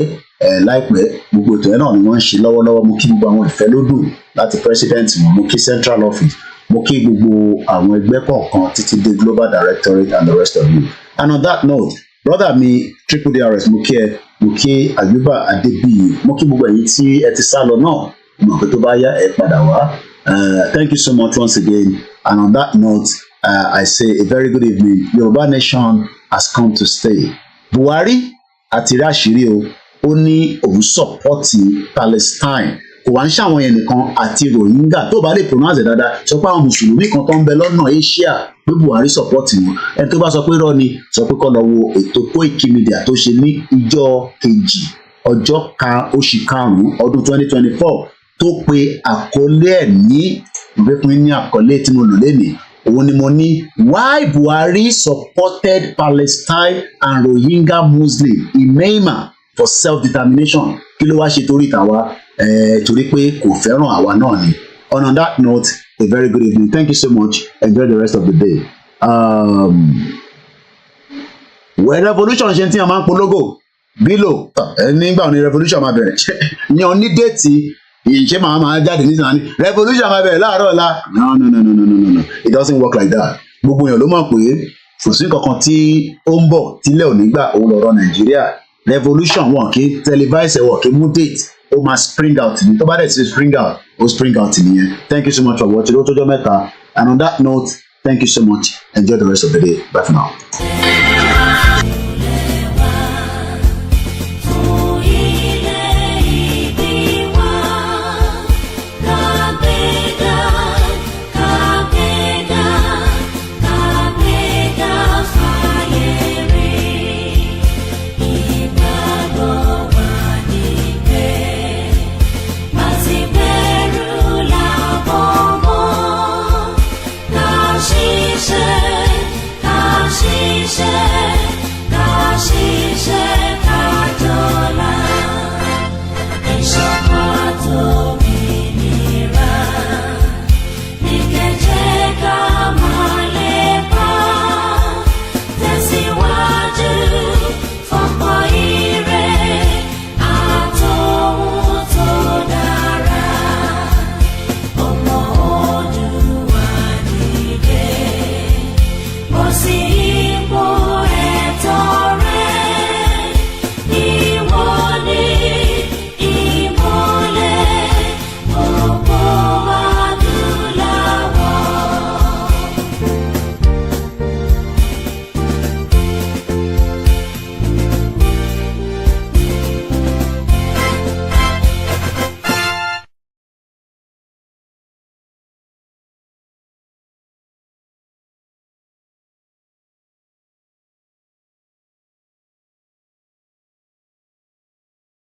gbogbo ètò ẹ̀ náà ni wọ́n ń ṣe lọ́wọ́lọ́wọ́ mo kí gbogbo àwọn ìfẹ́ lódùn láti president mo kí central office mo kí gbogbo àwọn ẹgbẹ́ kọ̀ọ̀kan títí dé global directorate and the rest of you and on that note brother mi triple DRS mo kí Ayuba Adebiyi mo kí gbogbo ẹ̀yin tí ẹ ti sá lọ náà mo pé tó bá yá ẹ padà wá thank you so much once again and on that note I say a very good evening. Yoruba nation has come to stay. Buhari àti rashiri ó ní òun sọpọ́tì Palestine kò wá ń ṣàwọn yẹn nìkan àti Rohingya tó bá lè pronounce ẹ̀ dáadáa sọ pé àwọn mùsùlùmí kan tó ń bẹ lọ́nà Asia pé Buhari sọpọ́tì wọn ẹni tó bá sọ pé rọ́ ni sọ pé kó lọ wo ètò Koiki Media tó ṣe ní ìjọ kejì ọjọ́ oṣù karùn-ún ọdún 2024 tó pe àkọlé ẹ̀ ní ìgbẹ́pin ní àkọlé tí mo lò lénìí òun ni mo ní why Buhari supported Palestine and Rohingya Muslims in Myanmar for self-determination kí ló wá ṣe torí tàwa torí pé kò fẹ́ràn àwa náà ni. On that note, a very good evening. Thank you so much. Enjoy the rest of the day. Well, revolution ṣe tí a máa ń polongo bílò nígbà òní revolution máa bẹ̀rẹ̀ yan ní déètì ìṣe máa jáde nígbà ní revolution máa bẹ̀rẹ̀ láàárọ̀ ọ̀la no it doesn't work like that. Gbogbo èèyàn ló mọ̀ pé kò sí kankan tí ó ń bọ̀ tílẹ̀ ò ní gbà òun lọ̀rọ̀ Nàìjíríà revolution wọn kì í televise wọn kì í mú date ó máa spring out ní tó bá dẹ̀ ti spring out ó spring out nìyẹn. Thank you so much for watching ó tọ́jọ́ mẹ́ta and on that note thank you so much enjoy the rest of the day bye for now.